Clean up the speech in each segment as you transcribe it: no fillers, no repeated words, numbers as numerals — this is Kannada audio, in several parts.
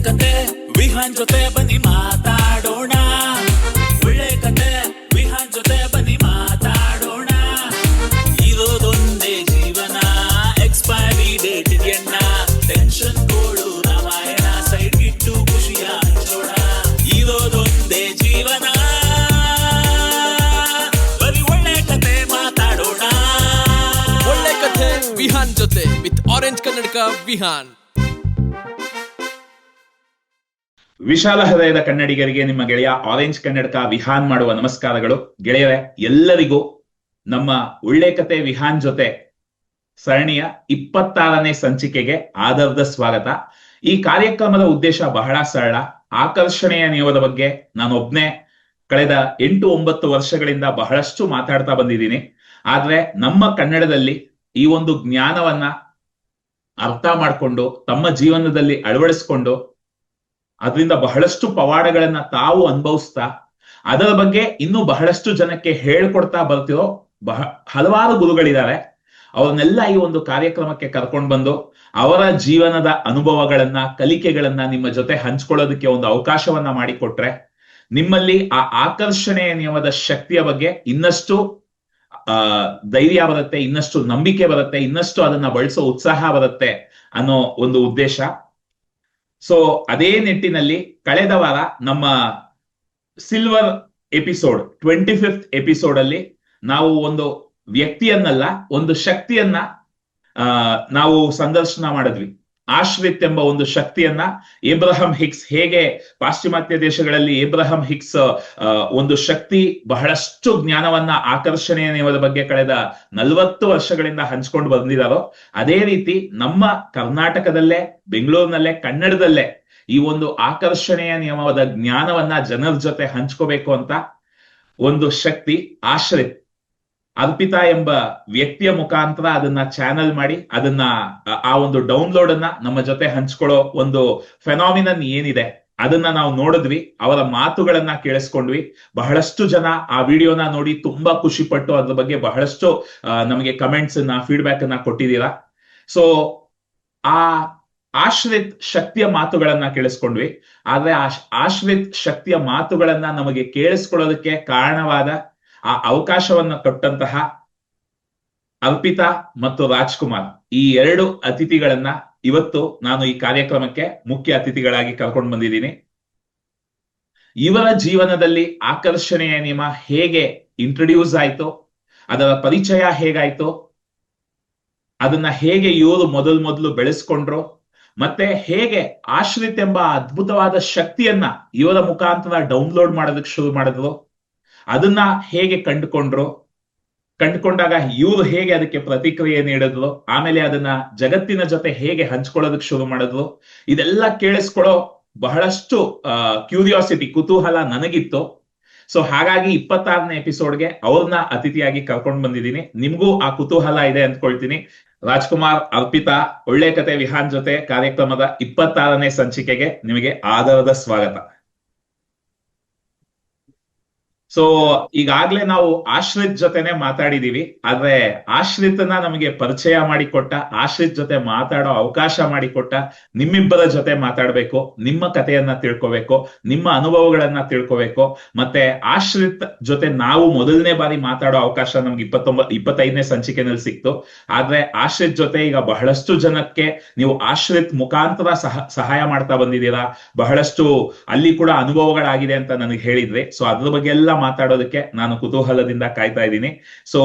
ಕತೆ ವಿಹಾನ್ ಜೊತೆ ಬನ್ನಿ ಮಾತಾಡೋಣ. ಒಳ್ಳೆ ಕತೆ ವಿಹಾನ್ ಜೊತೆ ಬನ್ನಿ ಮಾತಾಡೋಣ. ಇರೋದೊಂದೇ ಜೀವನ, ಎಕ್ಸ್ಪೈರಿ ಡೇಟ್ ಇದೆಯಣ್ಣ. ಟೆನ್ಷನ್ ಗೋಳು ರಾಮಾಯಣ ಸೈಡ್ ಇಟ್ಟು ಖುಷಿಯ ಹಂಚೋಣ. ಇರೋದೊಂದೇ ಜೀವನ, ಬರೀ ಒಳ್ಳೆ ಕತೆ ಮಾತಾಡೋಣ. ಒಳ್ಳೆ ಕತೆ ವಿಹಾನ್ ಜೊತೆ ವಿತ್ ಆರೆಂಜ್ ಕನ್ನಡಕ ವಿಹಾನ್. ವಿಶಾಲ ಹೃದಯದ ಕನ್ನಡಿಗರಿಗೆ ನಿಮ್ಮ ಗೆಳೆಯ ಆರೆಂಜ್ ಕನ್ನಡಕ ವಿಹಾನ್ ಮಾಡುವ ನಮಸ್ಕಾರಗಳು. ಗೆಳೆಯರೇ, ಎಲ್ಲರಿಗೂ ನಮ್ಮ ಒಳ್ಳೆ ಕತೆ ವಿಹಾನ್ ಜೊತೆ ಸರಣಿಯ 26ನೇ ಸಂಚಿಕೆಗೆ ಆದರದ ಸ್ವಾಗತ. ಈ ಕಾರ್ಯಕ್ರಮದ ಉದ್ದೇಶ ಬಹಳ ಸರಳ. ಆಕರ್ಷಣೆಯ ನಿಯಮದ ಬಗ್ಗೆ ನಾನೊಬ್ನೇ ಕಳೆದ 8-9 ವರ್ಷಗಳಿಂದ ಬಹಳಷ್ಟು ಮಾತಾಡ್ತಾ ಬಂದಿದ್ದೀನಿ. ಆದ್ರೆ ನಮ್ಮ ಕನ್ನಡದಲ್ಲಿ ಈ ಒಂದು ಜ್ಞಾನವನ್ನ ಅರ್ಥ ಮಾಡಿಕೊಂಡು ತಮ್ಮ ಜೀವನದಲ್ಲಿ ಅಳವಡಿಸ್ಕೊಂಡು ಅದರಿಂದ ಬಹಳಷ್ಟು ಪವಾಡಗಳನ್ನ ತಾವು ಅನುಭವಿಸ್ತಾ ಅದರ ಬಗ್ಗೆ ಇನ್ನೂ ಬಹಳಷ್ಟು ಜನಕ್ಕೆ ಹೇಳ್ಕೊಡ್ತಾ ಬರ್ತಿರೋ ಹಲವಾರು ಗುರುಗಳಿದ್ದಾರೆ. ಅವ್ರನ್ನೆಲ್ಲ ಈ ಒಂದು ಕಾರ್ಯಕ್ರಮಕ್ಕೆ ಕರ್ಕೊಂಡು ಬಂದು ಅವರ ಜೀವನದ ಅನುಭವಗಳನ್ನ, ಕಲಿಕೆಗಳನ್ನ ನಿಮ್ಮ ಜೊತೆ ಹಂಚ್ಕೊಳ್ಳೋದಕ್ಕೆ ಒಂದು ಅವಕಾಶವನ್ನ ಮಾಡಿಕೊಟ್ರೆ ನಿಮ್ಮಲ್ಲಿ ಆ ಆಕರ್ಷಣೆಯ ನಿಯಮದ ಶಕ್ತಿಯ ಬಗ್ಗೆ ಇನ್ನಷ್ಟು ಧೈರ್ಯ ಬರುತ್ತೆ, ಇನ್ನಷ್ಟು ನಂಬಿಕೆ ಬರುತ್ತೆ, ಇನ್ನಷ್ಟು ಅದನ್ನ ಬಳಸೋ ಉತ್ಸಾಹ ಬರುತ್ತೆ ಅನ್ನೋ ಒಂದು ಉದ್ದೇಶ. ಸೊ ಅದೇ ನಿಟ್ಟಿನಲ್ಲಿ ಕಳೆದ ವಾರ ನಮ್ಮ ಸಿಲ್ವರ್ ಎಪಿಸೋಡ್ 25th ಎಪಿಸೋಡ್ ಅಲ್ಲಿ ನಾವು ಒಂದು ವ್ಯಕ್ತಿಯನ್ನಲ್ಲ, ಒಂದು ಶಕ್ತಿಯನ್ನ ನಾವು ಸಂದರ್ಶನ ಮಾಡಿದ್ವಿ. ಆಶ್ರಿತ್ ಎಂಬ ಒಂದು ಶಕ್ತಿಯನ್ನ ಏಬ್ರಹಂ ಹಿಕ್ಸ್, ಹೇಗೆ ಪಾಶ್ಚಿಮಾತ್ಯ ದೇಶಗಳಲ್ಲಿ ಏಬ್ರಹಂ ಹಿಕ್ಸ್ ಒಂದು ಶಕ್ತಿ ಬಹಳಷ್ಟು ಜ್ಞಾನವನ್ನ ಆಕರ್ಷಣೆಯ ನಿಯಮದ ಬಗ್ಗೆ ಕಳೆದ 40 ವರ್ಷಗಳಿಂದ ಹಂಚ್ಕೊಂಡು ಬಂದಿದ್ದಾರೋ, ಅದೇ ರೀತಿ ನಮ್ಮ ಕರ್ನಾಟಕದಲ್ಲೇ, ಬೆಂಗಳೂರಿನಲ್ಲೇ, ಕನ್ನಡದಲ್ಲೇ ಈ ಒಂದು ಆಕರ್ಷಣೆಯ ನಿಯಮದ ಜ್ಞಾನವನ್ನ ಜನರ ಜೊತೆ ಹಂಚ್ಕೋಬೇಕು ಅಂತ ಒಂದು ಶಕ್ತಿ ಆಶ್ರಿತ್ ಅರ್ಪಿತಾ ಎಂಬ ವ್ಯಕ್ತಿಯ ಮುಖಾಂತರ ಅದನ್ನ ಚಾನಲ್ ಮಾಡಿ ಅದನ್ನ ಆ ಒಂದು ಡೌನ್ಲೋಡ್ ಅನ್ನ ನಮ್ಮ ಜೊತೆ ಹಂಚ್ಕೊಳ್ಳೋ ಒಂದು ಫೆನಾಮಿನನ್ ಏನಿದೆ ಅದನ್ನ ನಾವು ನೋಡಿದ್ವಿ. ಅವರ ಮಾತುಗಳನ್ನ ಕೇಳಿಸ್ಕೊಂಡ್ವಿ. ಬಹಳಷ್ಟು ಜನ ಆ ವಿಡಿಯೋನ ನೋಡಿ ತುಂಬಾ ಖುಷಿ ಪಟ್ಟು ಅದ್ರ ಬಗ್ಗೆ ಬಹಳಷ್ಟು ನಮಗೆ ಕಮೆಂಟ್ಸ್ ಅನ್ನ, ಫೀಡ್ಬ್ಯಾಕ್ ಅನ್ನ ಕೊಟ್ಟಿದ್ದೀರಾ. ಸೊ ಆ ಆಶ್ರಿತ್ ಶಕ್ತಿಯ ಮಾತುಗಳನ್ನ ಕೇಳಿಸ್ಕೊಂಡ್ವಿ. ಆದ್ರೆ ಆಶ್ರಿತ್ ಶಕ್ತಿಯ ಮಾತುಗಳನ್ನ ನಮಗೆ ಕೇಳಿಸ್ಕೊಳ್ಳೋದಕ್ಕೆ ಕಾರಣವಾದ ಆ ಅವಕಾಶವನ್ನ ಕೊಟ್ಟಂತಹ ಅರ್ಪಿತಾ ಮತ್ತು ರಾಜ್ಕುಮಾರ್, ಈ 2 ಅತಿಥಿಗಳನ್ನ ಇವತ್ತು ನಾನು ಈ ಕಾರ್ಯಕ್ರಮಕ್ಕೆ ಮುಖ್ಯ ಅತಿಥಿಗಳಾಗಿ ಕರ್ಕೊಂಡು ಬಂದಿದ್ದೀನಿ. ಇವರ ಜೀವನದಲ್ಲಿ ಆಕರ್ಷಣೆಯ ನಿಯಮ ಹೇಗೆ ಇಂಟ್ರೊಡ್ಯೂಸ್ ಆಯ್ತು, ಅದರ ಪರಿಚಯ ಹೇಗಾಯ್ತು, ಅದನ್ನ ಹೇಗೆ ಇವರು ಮೊದಲು ಬೆಳೆಸ್ಕೊಂಡ್ರು, ಮತ್ತೆ ಹೇಗೆ ಆಶ್ರಿತ್ ಎಂಬ ಅದ್ಭುತವಾದ ಶಕ್ತಿಯನ್ನ ಇವರ ಮುಖಾಂತರ ಡೌನ್ಲೋಡ್ ಮಾಡೋದಕ್ಕೆ ಶುರು ಮಾಡಿದ್ರು, ಅದನ್ನ ಹೇಗೆ ಕಂಡುಕೊಂಡಾಗ ಇವರು ಹೇಗೆ ಅದಕ್ಕೆ ಪ್ರತಿಕ್ರಿಯೆ ನೀಡಿದ್ರು, ಆಮೇಲೆ ಅದನ್ನ ಜಗತ್ತಿನ ಜೊತೆ ಹೇಗೆ ಹಂಚ್ಕೊಳ್ಳೋದಕ್ಕೆ ಶುರು ಮಾಡಿದ್ರು, ಇದೆಲ್ಲ ಕೇಳಿಸ್ಕೊಳ್ಳೋ ಬಹಳಷ್ಟು ಕ್ಯೂರಿಯಾಸಿಟಿ, ಕುತೂಹಲ ನನಗಿತ್ತು. ಸೊ ಹಾಗಾಗಿ 26ನೇ ಎಪಿಸೋಡ್ಗೆ ಅವ್ರನ್ನ ಅತಿಥಿಯಾಗಿ ಕರ್ಕೊಂಡು ಬಂದಿದ್ದೀನಿ. ನಿಮ್ಗೂ ಆ ಕುತೂಹಲ ಇದೆ ಅಂದ್ಕೊಳ್ತೀನಿ. ರಾಜ್ಕುಮಾರ್, ಅರ್ಪಿತಾ, ಒಳ್ಳೆ ಕತೆ ವಿಹಾನ್ ಜೊತೆ ಕಾರ್ಯಕ್ರಮದ 26ನೇ ಸಂಚಿಕೆಗೆ ನಿಮಗೆ ಆದರದ ಸ್ವಾಗತ. ಸೊ ಈಗಾಗ್ಲೇ ನಾವು ಆಶ್ರಿತ್ ಜೊತೆನೆ ಮಾತಾಡಿದೀವಿ. ಆದ್ರೆ ಆಶ್ರಿತ್ನ ನಮಗೆ ಪರಿಚಯ ಮಾಡಿಕೊಟ್ಟ, ಆಶ್ರಿತ್ ಜೊತೆ ಮಾತಾಡೋ ಅವಕಾಶ ಮಾಡಿಕೊಟ್ಟ ನಿಮ್ಮಿಬ್ಬರ ಜೊತೆ ಮಾತಾಡ್ಬೇಕು, ನಿಮ್ಮ ಕಥೆಯನ್ನ ತಿಳ್ಕೋಬೇಕು, ನಿಮ್ಮ ಅನುಭವಗಳನ್ನ ತಿಳ್ಕೋಬೇಕು. ಮತ್ತೆ ಆಶ್ರಿತ್ ಜೊತೆ ನಾವು ಮೊದಲನೇ ಬಾರಿ ಮಾತಾಡೋ ಅವಕಾಶ ನಮ್ಗೆ 25ನೇ ಸಂಚಿಕೆನಲ್ಲಿ ಸಿಕ್ತು. ಆದ್ರೆ ಆಶ್ರಿತ್ ಜೊತೆ ಈಗ ಬಹಳಷ್ಟು ಜನಕ್ಕೆ ನೀವು ಆಶ್ರಿತ್ ಮುಖಾಂತರ ಸಹಾಯ ಮಾಡ್ತಾ ಬಂದಿದ್ದೀರಾ. ಬಹಳಷ್ಟು ಅಲ್ಲಿ ಕೂಡ ಅನುಭವಗಳಾಗಿದೆ ಅಂತ ನನಗೆ ಹೇಳಿದ್ರಿ. ಸೊ ಅದ್ರ ಬಗ್ಗೆ ಎಲ್ಲ ಮಾತಾಡೋದಕ್ಕೆ ನಾನು ಕುತೂಹಲದಿಂದ ಕಾಯ್ತಾ ಇದ್ದೀನಿ. ಸೊ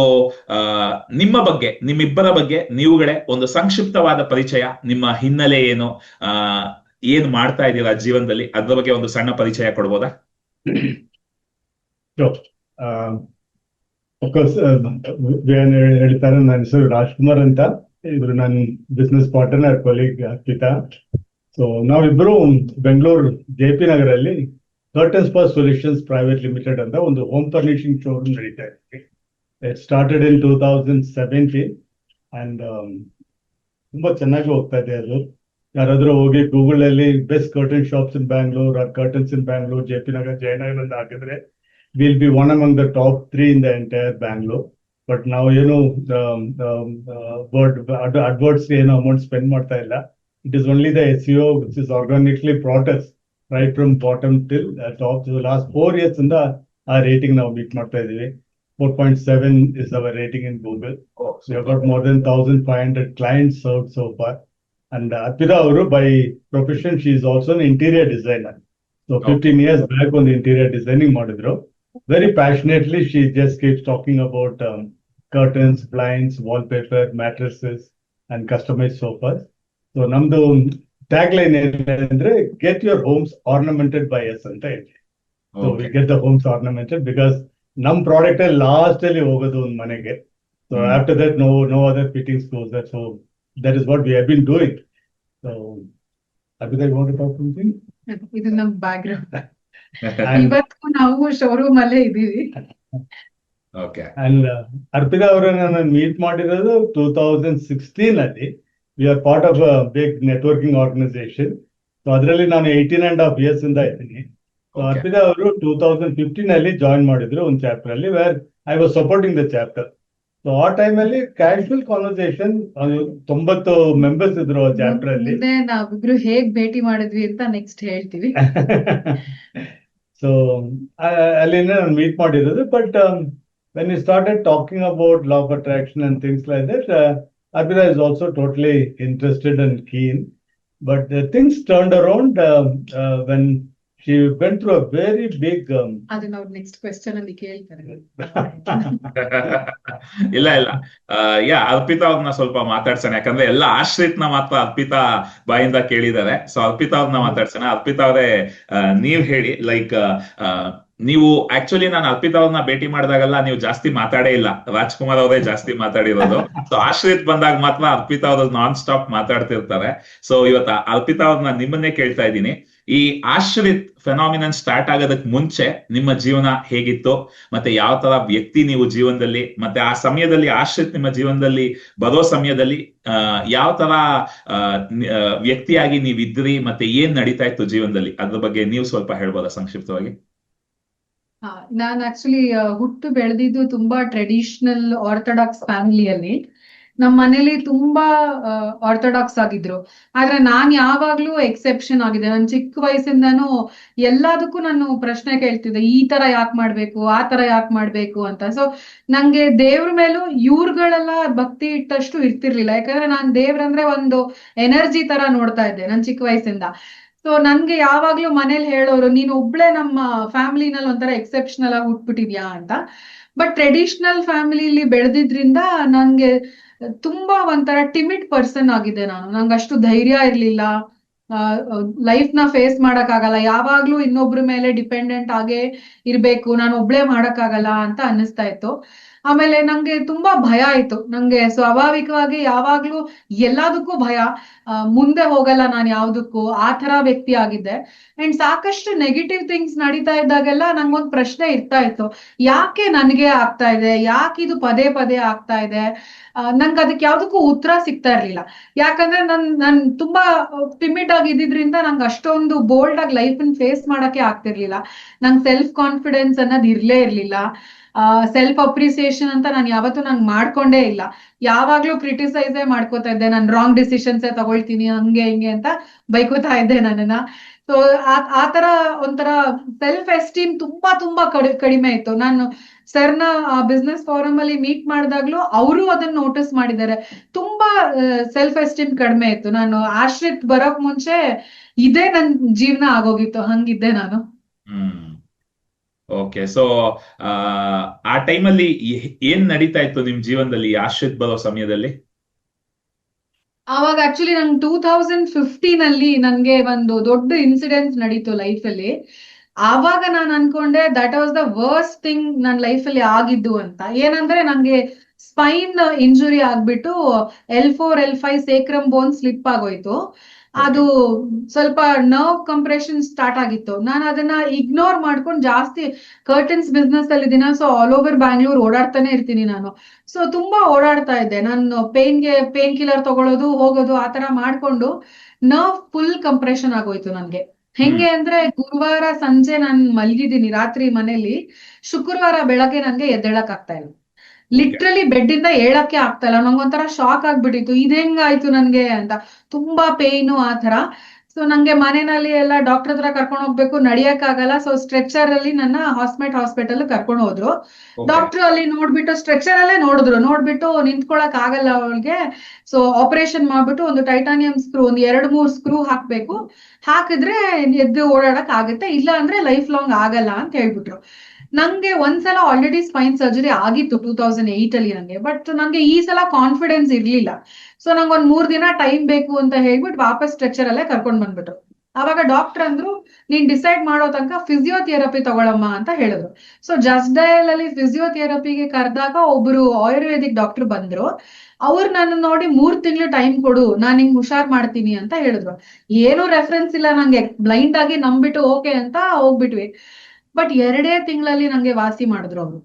ನಿಮ್ಮಿಬ್ಬರ ಬಗ್ಗೆ ನೀವುಗಳೇ ಒಂದು ಸಂಕ್ಷಿಪ್ತವಾದ ಪರಿಚಯ, ನಿಮ್ಮ ಹಿನ್ನೆಲೆ ಏನು, ಏನ್ ಮಾಡ್ತಾ ಇದ್ದೀರಾ ಜೀವನದಲ್ಲಿ, ಅದ್ರ ಬಗ್ಗೆ ಒಂದು ಸಣ್ಣ ಪರಿಚಯ ಕೊಡ್ಬೋದಾ? ಹೇಳ್ತಾರೆ, ನನ್ನ ಹೆಸರು ರಾಜ್ಕುಮಾರ್ ಅಂತ. ಇವರು ನನ್ನ business partner, colleague Arpita. So ನಾವಿಬ್ರು ಬೆಂಗಳೂರು JP ನಗರಲ್ಲಿ curtains for solutions private limited ಅಂತ ಒಂದು ಹೋಮ್ ಫರ್ನಿಶಿಂಗ್ ಶೋರೂಮ್ ನಡೀತಾ ಇದೆ. ಇಟ್ ಸ್ಟಾರ್ಟೆಡ್ ಇನ್ 2017 ಅಂಡ್ ತುಂಬಾ ಚೆನ್ನಾಗಿ ಹೋಗ್ತಾ ಇದೆ. ಅದು ಯಾರಾದ್ರೂ ಹೋಗಿ ಗೂಗಲ್ ಅಲ್ಲಿ ಬೆಸ್ಟ್ ಕರ್ಟನ್ ಶಾಪ್ಸ್ ಇನ್ ಬ್ಯಾಂಗ್ಳೂರ್ ಆರ್ ಕರ್ಟನ್ಸ್ ಇನ್ ಬ್ಯಾಂಗ್ಳೂರ್, JP ನಗರ್, ಜಯನಗರ್ ಅಂತ ಹಾಕಿದ್ರೆ will be one among the top 3 in the entire Bangalore. But ನಾವು ಏನು ಅಡ್ವರ್ಟ್ಸ್ ಏನು ಅಮೌಂಟ್ ಸ್ಪೆಂಡ್ ಮಾಡ್ತಾ ಇಲ್ಲ. It is only the SEO which is organically brought us right from bottom till top. So last 4 years in the our rating now meet ಮಾಡ್ತಾ ಇದೀವಿ. 4.7 is our rating in Google. Oh, We have got more than 1,500 clients served so far. And Arpita Avaru, by profession, she is also an interior designer. So 15 years back on the interior designing ಮಾಡಿದ್ರು. Very passionately, she just keeps talking about curtains, blinds, wallpaper, mattresses, and customized sofas. So ನಮ್ದು ಟ್ಯಾಗ್ಲೈನ್ ಏನಂದ್ರೆ get your homes ornamented by us ಅಂತ ಹೇಳಿ. So we get the homes ornamented because ನಮ್ ಪ್ರಾಡಕ್ಟ್ ಲಾಸ್ಟ್ ಅಲ್ಲಿ ಹೋಗೋದು ಒಂದು ಮನೆಗೆ. So after that, no other fittings goes there. So that is what we have been doing. So, Abhida, you want to talk something? ಇದು ನಮ್ ಬ್ಯಾಕ್ಗ್ರೌಂಡ್. ಇವತ್ತು ನಾವು ಶೋರೂಮ್ ಅಲ್ಲೇ ಇದೀವಿ. ಓಕೆ. And Arpita ಅವರನ್ನ ನಾನು ಮೀಟ್ ಮಾಡಿರೋದು 2016 ಅಲ್ಲಿ. We are part of a big networking organization. So ಅದರಲ್ಲಿ ನಾನು 18.5 years ಇಂದ ಇದ್ದೀನಿ. So Arpita ಅವರು 2015 ಅಲ್ಲಿ ಜಾಯಿನ್ ಮಾಡಿದ್ರು ಒಂದು ಚಾಪ್ಟರ್ ಅಲ್ಲಿ, where I was supporting the chapter. So ಆ ಟೈಮ್ ಅಲ್ಲಿ ಕ್ಯಾಶುವಲ್ ಕಾನ್ವರ್ಸೇಷನ್ 90 ಮೆಂಬರ್ಸ್ ಇದ್ರು ಆ ಚಾಪ್ಟರ್ ಅಲ್ಲಿ. ಮುಂದೆ ನಾವಿಬ್ರು ಹೇಗ್ ಭೇಟಿ ಮಾಡಿದ್ವಿ ಅಂತ ನೆಕ್ಸ್ಟ್ ಹೇಳ್ತೀವಿ. ಸೊ ಅಲ್ಲಿಂದ ನಾನು ಮೀಟ್ ಮಾಡಿರೋದು. But when we started talking about law of attraction and things like that, Arpita is also totally interested and keen. But things turned around when she went through a very big ಅದನ್ನ ಅವ್ರು ನೆಕ್ಸ್ಟ್ ಕ್ವೆಶ್ಚನ್ ಅಲ್ಲಿ ಕೇಳ್ತಾರೆ. ಇಲ್ಲ ಅರ್ಪಿತಾ ಅವ್ರನ್ನ ಸ್ವಲ್ಪ ಮಾತಾಡ್ಸೋಣ, ಯಾಕಂದ್ರೆ ಎಲ್ಲ ಆಶ್ರಿತ್ನ ಮಾತ್ರ ಅರ್ಪಿತಾ ಬಾಯಿಂದ ಕೇಳಿದ್ದಾರೆ. ಸೊ ಅರ್ಪಿತಾ ಅವ್ರನ್ನ ಮಾತಾಡ್ಸೋಣ. ಅರ್ಪಿತಾ ಅವರೇ, ನೀವ್ ಹೇಳಿ, ಲೈಕ್ ನೀವು ಆಕ್ಚುಲಿ ನಾನು ಅರ್ಪಿತಾ ಅವ್ರನ್ನ ಭೇಟಿ ಮಾಡಿದಾಗಲ್ಲ ನೀವು ಜಾಸ್ತಿ ಮಾತಾಡೇ ಇಲ್ಲ, ರಾಜ್ಕುಮಾರ್ ಅವರೇ ಜಾಸ್ತಿ ಮಾತಾಡಿರೋದು. ಸೊ ಆಶ್ರಿತ್ ಬಂದಾಗ ಮಾತ್ರ ಅರ್ಪಿತಾ ಅವರು ನಾನ್ ಸ್ಟಾಪ್ ಮಾತಾಡ್ತಿರ್ತಾರೆ. ಸೊ ಇವತ್ತು ಅರ್ಪಿತಾ ಅವ್ರನ್ನ ನಿಮ್ಮನ್ನೇ ಕೇಳ್ತಾ ಇದ್ದೀನಿ, ಈ ಆಶ್ರಿತ್ ಫೆನಾಮಿನನ್ ಸ್ಟಾರ್ಟ್ ಆಗೋದಕ್ ಮುಂಚೆ ನಿಮ್ಮ ಜೀವನ ಹೇಗಿತ್ತು, ಮತ್ತೆ ಯಾವ ತರ ವ್ಯಕ್ತಿ ನೀವು ಜೀವನದಲ್ಲಿ, ಮತ್ತೆ ಆ ಸಮಯದಲ್ಲಿ ಆಶ್ರಿತ್ ನಿಮ್ಮ ಜೀವನದಲ್ಲಿ ಬರೋ ಸಮಯದಲ್ಲಿ ಯಾವ ತರ ವ್ಯಕ್ತಿಯಾಗಿ ನೀವಿದ್ರಿ, ಮತ್ತೆ ಏನ್ ನಡೀತಾ ಇತ್ತು ಜೀವನದಲ್ಲಿ, ಅದ್ರ ಬಗ್ಗೆ ನೀವು ಸ್ವಲ್ಪ ಹೇಳ್ಬೋದಾ ಸಂಕ್ಷಿಪ್ತವಾಗಿ? ನಾನ್ ಆಕ್ಚುಲಿ ಹುಟ್ಟು ಬೆಳೆದಿದ್ದು ತುಂಬಾ ಟ್ರೆಡಿಷನಲ್ ಆರ್ಥೋಡಾಕ್ಸ್ ಫ್ಯಾಮಿಲಿಯಲ್ಲಿ. ನಮ್ಮ ಮನೇಲಿ ತುಂಬಾ ಆರ್ಥೋಡಾಕ್ಸ್ ಆಗಿದ್ರು. ಆದ್ರೆ ನಾನ್ ಯಾವಾಗ್ಲೂ ಎಕ್ಸೆಪ್ಷನ್ ಆಗಿದೆ. ನನ್ ಚಿಕ್ಕ ವಯಸ್ಸಿಂದಾನು ಎಲ್ಲದಕ್ಕೂ ನಾನು ಪ್ರಶ್ನೆ ಕೇಳ್ತಿದ್ದೆ, ಈ ತರ ಯಾಕೆ ಮಾಡ್ಬೇಕು, ಆ ತರ ಯಾಕೆ ಮಾಡ್ಬೇಕು ಅಂತ. ಸೊ ನಂಗೆ ದೇವ್ರ ಮೇಲೂ ಇವ್ರುಗಳೆಲ್ಲ ಭಕ್ತಿ ಇಟ್ಟಷ್ಟು ಇರ್ತಿರ್ಲಿಲ್ಲ, ಯಾಕಂದ್ರೆ ನಾನ್ ದೇವ್ರಂದ್ರೆ ಒಂದು ಎನರ್ಜಿ ತರ ನೋಡ್ತಾ ಇದ್ದೆ ನನ್ ಚಿಕ್ಕ ವಯಸ್ಸಿಂದ. ಸೊ ನನ್ಗೆ ಯಾವಾಗ್ಲೂ ಮನೇಲಿ ಹೇಳೋರು, ನೀನ್ ಒಬ್ಳೆ ನಮ್ಮ ಫ್ಯಾಮಿಲಿನಲ್ಲಿ ಒಂಥರ ಎಕ್ಸೆಪ್ಷನಲ್ ಆಗಿ ಹುಟ್ಬಿಟ್ಟಿದ್ಯಾ ಅಂತ. ಬಟ್ ಟ್ರೆಡಿಷನಲ್ ಫ್ಯಾಮಿಲಿಲಿ ಬೆಳೆದಿದ್ರಿಂದ ನನ್ಗೆ ತುಂಬಾ ಒಂಥರ ಟಿಮಿಡ್ ಪರ್ಸನ್ ಆಗಿದೆ ನಾನು. ನಂಗೆ ಅಷ್ಟು ಧೈರ್ಯ ಇರ್ಲಿಲ್ಲ, ಲೈಫ್ ನ ಫೇಸ್ ಮಾಡಕ್ ಆಗಲ್ಲ, ಯಾವಾಗ್ಲೂ ಇನ್ನೊಬ್ರ ಮೇಲೆ ಡಿಪೆಂಡೆಂಟ್ ಆಗೇ ಇರ್ಬೇಕು, ನಾನು ಒಬ್ಳೆ ಮಾಡಕ್ ಆಗಲ್ಲ ಅಂತ ಅನ್ನಿಸ್ತಾ ಇತ್ತು. ಆಮೇಲೆ ನಂಗೆ ತುಂಬಾ ಭಯ ಆಯ್ತು. ನಂಗೆ ಸ್ವಾಭಾವಿಕವಾಗಿ ಯಾವಾಗ್ಲೂ ಎಲ್ಲದಕ್ಕೂ ಭಯ, ಮುಂದೆ ಹೋಗಲ್ಲ ನಾನು ಯಾವ್ದಕ್ಕೂ, ಆ ತರ ವ್ಯಕ್ತಿ ಆಗಿದ್ದೆ. ಅಂಡ್ ಸಾಕಷ್ಟು ನೆಗೆಟಿವ್ ಥಿಂಗ್ಸ್ ನಡೀತಾ ಇದ್ದಾಗೆಲ್ಲ ನಂಗೊಂದ್ ಪ್ರಶ್ನೆ ಇರ್ತಾ ಇತ್ತು, ಯಾಕೆ ನನ್ಗೆ ಆಗ್ತಾ ಇದೆ, ಯಾಕೆ ಇದು ಪದೇ ಪದೇ ಆಗ್ತಾ ಇದೆ. ನಂಗೆ ಅದಕ್ಕೆ ಯಾವ್ದಕ್ಕೂ ಉತ್ತರ ಸಿಗ್ತಾ ಇರ್ಲಿಲ್ಲ. ಯಾಕಂದ್ರೆ ನನ್ ತುಂಬಾ ಟಿಮಿಡ್ ಆಗಿ ಇದ್ದಿದ್ರಿಂದ ನಂಗೆ ಅಷ್ಟೊಂದು ಬೋಲ್ಡ್ ಆಗಿ ಲೈಫ್ ಫೇಸ್ ಮಾಡಕ್ಕೆ ಆಗ್ತಿರ್ಲಿಲ್ಲ. ನಂಗೆ ಸೆಲ್ಫ್ ಕಾನ್ಫಿಡೆನ್ಸ್ ಅನ್ನೋದು ಇರ್ಲೇ ಇರ್ಲಿಲ್ಲ. ಸೆಲ್ಫ್ ಅಪ್ರಿಸಿಯೇಷನ್ ಅಂತ ನಾನು ಯಾವತ್ತೂ ನಂಗೆ ಮಾಡ್ಕೊಂಡೇ ಇಲ್ಲ. ಯಾವಾಗ್ಲೂ ಕ್ರಿಟಿಸೈಸೇ ಮಾಡ್ಕೋತಾ ಇದ್ದೆ, ನಾನು ರಾಂಗ್ ಡಿಸಿಷನ್ಸೇ ತಗೊಳ್ತೀನಿ, ಹಂಗೆ ಹಿಂಗೆ ಅಂತ ಬೈಕೋತಾ ಇದ್ದೆ ನನ್ನನ್ನ. ಸೊ ಆತರ ಒಂಥರ ಸೆಲ್ಫ್ ಎಸ್ಟೀಮ್ ತುಂಬಾ ಕಡಿಮೆ ಇತ್ತು. ನಾನು ಸರ್ನ ಆ ಬಿಸ್ನೆಸ್ ಫಾರಂ ಅಲ್ಲಿ ಮೀಟ್ ಮಾಡಿದಾಗ್ಲೂ ಅವರು ಅದನ್ನ ನೋಟಿಸ್ ಮಾಡಿದ್ದಾರೆ, ತುಂಬಾ ಸೆಲ್ಫ್ ಎಸ್ಟೀಮ್ ಕಡಿಮೆ ಇತ್ತು. ನಾನು ಆಶ್ರಿತ್ ಬರೋಕ್ ಮುಂಚೆ ಇದೇ ನನ್ ಜೀವನ ಆಗೋಗಿತ್ತು, ಹಂಗಿದ್ದೆ ನಾನು. ಓಕೆ. ಸೊ ಆ ಟೈಮಲ್ಲಿ ಏನ್ ನಡೀತಾ ಇತ್ತು ನಿಮ್ ಜೀವನದಲ್ಲಿ ಆಶ್ರಿತ್ ಬರೋ ಸಮಯದಲ್ಲಿ? ಅವಾಗ ಆಕ್ಚುಲಿ ನಂಗೆ 2015 ಅಲ್ಲಿ ನನ್ಗೆ ಒಂದು ದೊಡ್ಡ ಇನ್ಸಿಡೆಂಟ್ ನಡೀತು ಲೈಫ್ ಅಲ್ಲಿ. ಆವಾಗ ನಾನು ಅನ್ಕೊಂಡೆ that was the worst thing ನನ್ನ ಲೈಫ್ ಅಲ್ಲಿ ಆಗಿದ್ದು ಅಂತ. ಏನಂದ್ರೆ ನಂಗೆ ಸ್ಪೈನ್ ಇಂಜುರಿ ಆಗ್ಬಿಟ್ಟು L4 L5 ಸೇಕ್ರಮ್ ಬೋನ್ ಸ್ಲಿಪ್ ಆಗೋಯ್ತು. ಅದು ಸ್ವಲ್ಪ ನರ್ವ್ ಕಂಪ್ರೆಷನ್ ಸ್ಟಾರ್ಟ್ ಆಗಿತ್ತು. ನಾನು ಅದನ್ನ ಇಗ್ನೋರ್ ಮಾಡ್ಕೊಂಡು ಜಾಸ್ತಿ ಕರ್ಟನ್ಸ್ ಬಿಸ್ನೆಸ್ ಅಲ್ಲಿ ಇದೀನ. ಸೊ ಆಲ್ ಓವರ್ ಬ್ಯಾಂಗ್ಳೂರ್ ಓಡಾಡ್ತಾನೆ ಇರ್ತೀನಿ ನಾನು. ಸೊ ತುಂಬಾ ಓಡಾಡ್ತಾ ಇದ್ದೆ ನಾನು. ಪೇನ್ ಕಿಲ್ಲರ್ ತಗೊಳ್ಳೋದು ಹೋಗೋದು ಆತರ ಮಾಡ್ಕೊಂಡು ನರ್ವ್ ಫುಲ್ ಕಂಪ್ರೆಷನ್ ಆಗೋಯ್ತು ನನ್ಗೆ. ಹೆಂಗೆ ಅಂದ್ರೆ ಗುರುವಾರ ಸಂಜೆ ನಾನು ಮಲಗಿದ್ದೀನಿ ರಾತ್ರಿ ಮನೇಲಿ, ಶುಕ್ರವಾರ ಬೆಳಗ್ಗೆ ನನ್ಗೆ ಎದ್ದೇಳಕ್ ಆಗ್ತಾ ಇಲ್ಲ. ಲಿಟ್ರಲಿ ಬೆಡ್ ಇಂದ ಏಳಕ್ಕೆ ಆಗ್ತಾ ಇಲ್ಲ. ನಂಗೊಂಥರ ಶಾಕ್ ಆಗ್ಬಿಟ್ಟಿತ್ತು, ಇದ್ ಹೆಂಗಾಯ್ತು ನನ್ಗೆ ಅಂತ. ತುಂಬಾ ಪೇಯ್ನು ಆ ತರ. ಸೊ ನಂಗೆ ಮನೆಯಲ್ಲಿ ಎಲ್ಲ ಡಾಕ್ಟರ್ ಹತ್ರ ಕರ್ಕೊಂಡು ಹೋಗ್ಬೇಕು, ನಡಿಯಕ್ ಆಗಲ್ಲ. ಸೊ ಸ್ಟ್ರೆಚರ್ ಅಲ್ಲಿ ನನ್ನ ಹಾಸ್ಪಿಟಲ್ ಕರ್ಕೊಂಡು ಹೋದ್ರು. Okay. ಡಾಕ್ಟರ್ ಅಲ್ಲಿ ನೋಡ್ಬಿಟ್ಟು ಸ್ಟ್ರೆಚರ್ ಅಲ್ಲೇ ನೋಡ್ಬಿಟ್ಟು ನಿಂತ್ಕೊಳಕ್ ಆಗಲ್ಲ ಅವಳಿಗೆ. ಸೊ ಆಪರೇಷನ್ ಮಾಡ್ಬಿಟ್ಟು ಒಂದು ಟೈಟಾನಿಯಂ ಸ್ಕ್ರೂ, ಒಂದು 2-3 ಸ್ಕ್ರೂ ಹಾಕ್ಬೇಕು, ಹಾಕಿದ್ರೆ ಎದ್ದು ಓಡಾಡಕ್ ಆಗುತ್ತೆ, ಇಲ್ಲ ಅಂದ್ರೆ ಲೈಫ್ ಲಾಂಗ್ ಆಗಲ್ಲ ಅಂತ ಹೇಳ್ಬಿಟ್ರು. ನಂಗೆ ಒಂದ್ಸಲ ಆಲ್ರೆಡಿ ಸ್ಪೈನ್ ಸರ್ಜರಿ ಆಗಿತ್ತು 2008 ಅಲ್ಲಿ ನಂಗೆ. ಬಟ್ ನಂಗೆ ಈ ಸಲ ಕಾನ್ಫಿಡೆನ್ಸ್ ಇರ್ಲಿಲ್ಲ. ಸೊ ನಂಗೆ 3 ದಿನ ಟೈಮ್ ಬೇಕು ಅಂತ ಹೇಳ್ಬಿಟ್ಟು ವಾಪಸ್ ಸ್ಟ್ರೆಚರ್ ಅಲ್ಲೇ ಕರ್ಕೊಂಡ್ ಬಂದ್ಬಿಟ್ರು. ಅವಾಗ ಡಾಕ್ಟರ್ ಅಂದ್ರು, ನೀನ್ ಡಿಸೈಡ್ ಮಾಡೋ ತನಕ ಫಿಸಿಯೋಥೆರಪಿ ತಗೊಳಮ್ಮ ಅಂತ ಹೇಳಿದ್ರು. ಸೊ ಜಸ್ಟ್ ಡಯಲ್ ಅಲ್ಲಿ ಫಿಸಿಯೋಥೆರಪಿಗೆ ಕರೆದಾಗ ಒಬ್ರು ಆಯುರ್ವೇದಿಕ್ ಡಾಕ್ಟರ್ ಬಂದ್ರು. ಅವ್ರು ನನ್ನ ನೋಡಿ 3 ತಿಂಗಳು ಟೈಮ್ ಕೊಡು, ನಾನ್ ಹಿಂಗ್ ಹುಷಾರ್ ಮಾಡ್ತೀನಿ ಅಂತ ಹೇಳಿದ್ರು. ಏನು ರೆಫರೆನ್ಸ್ ಇಲ್ಲ ನಂಗೆ, ಬ್ಲೈಂಡ್ ಆಗಿ ನಂಬಿಟ್ಟು ಓಕೆ ಅಂತ ಹೋಗ್ಬಿಟ್ವಿ. ಬಟ್ 2 ತಿಂಗಳಲ್ಲಿ ನಂಗೆ ವಾಸಿ ಮಾಡಿದ್ರು ಅವರು.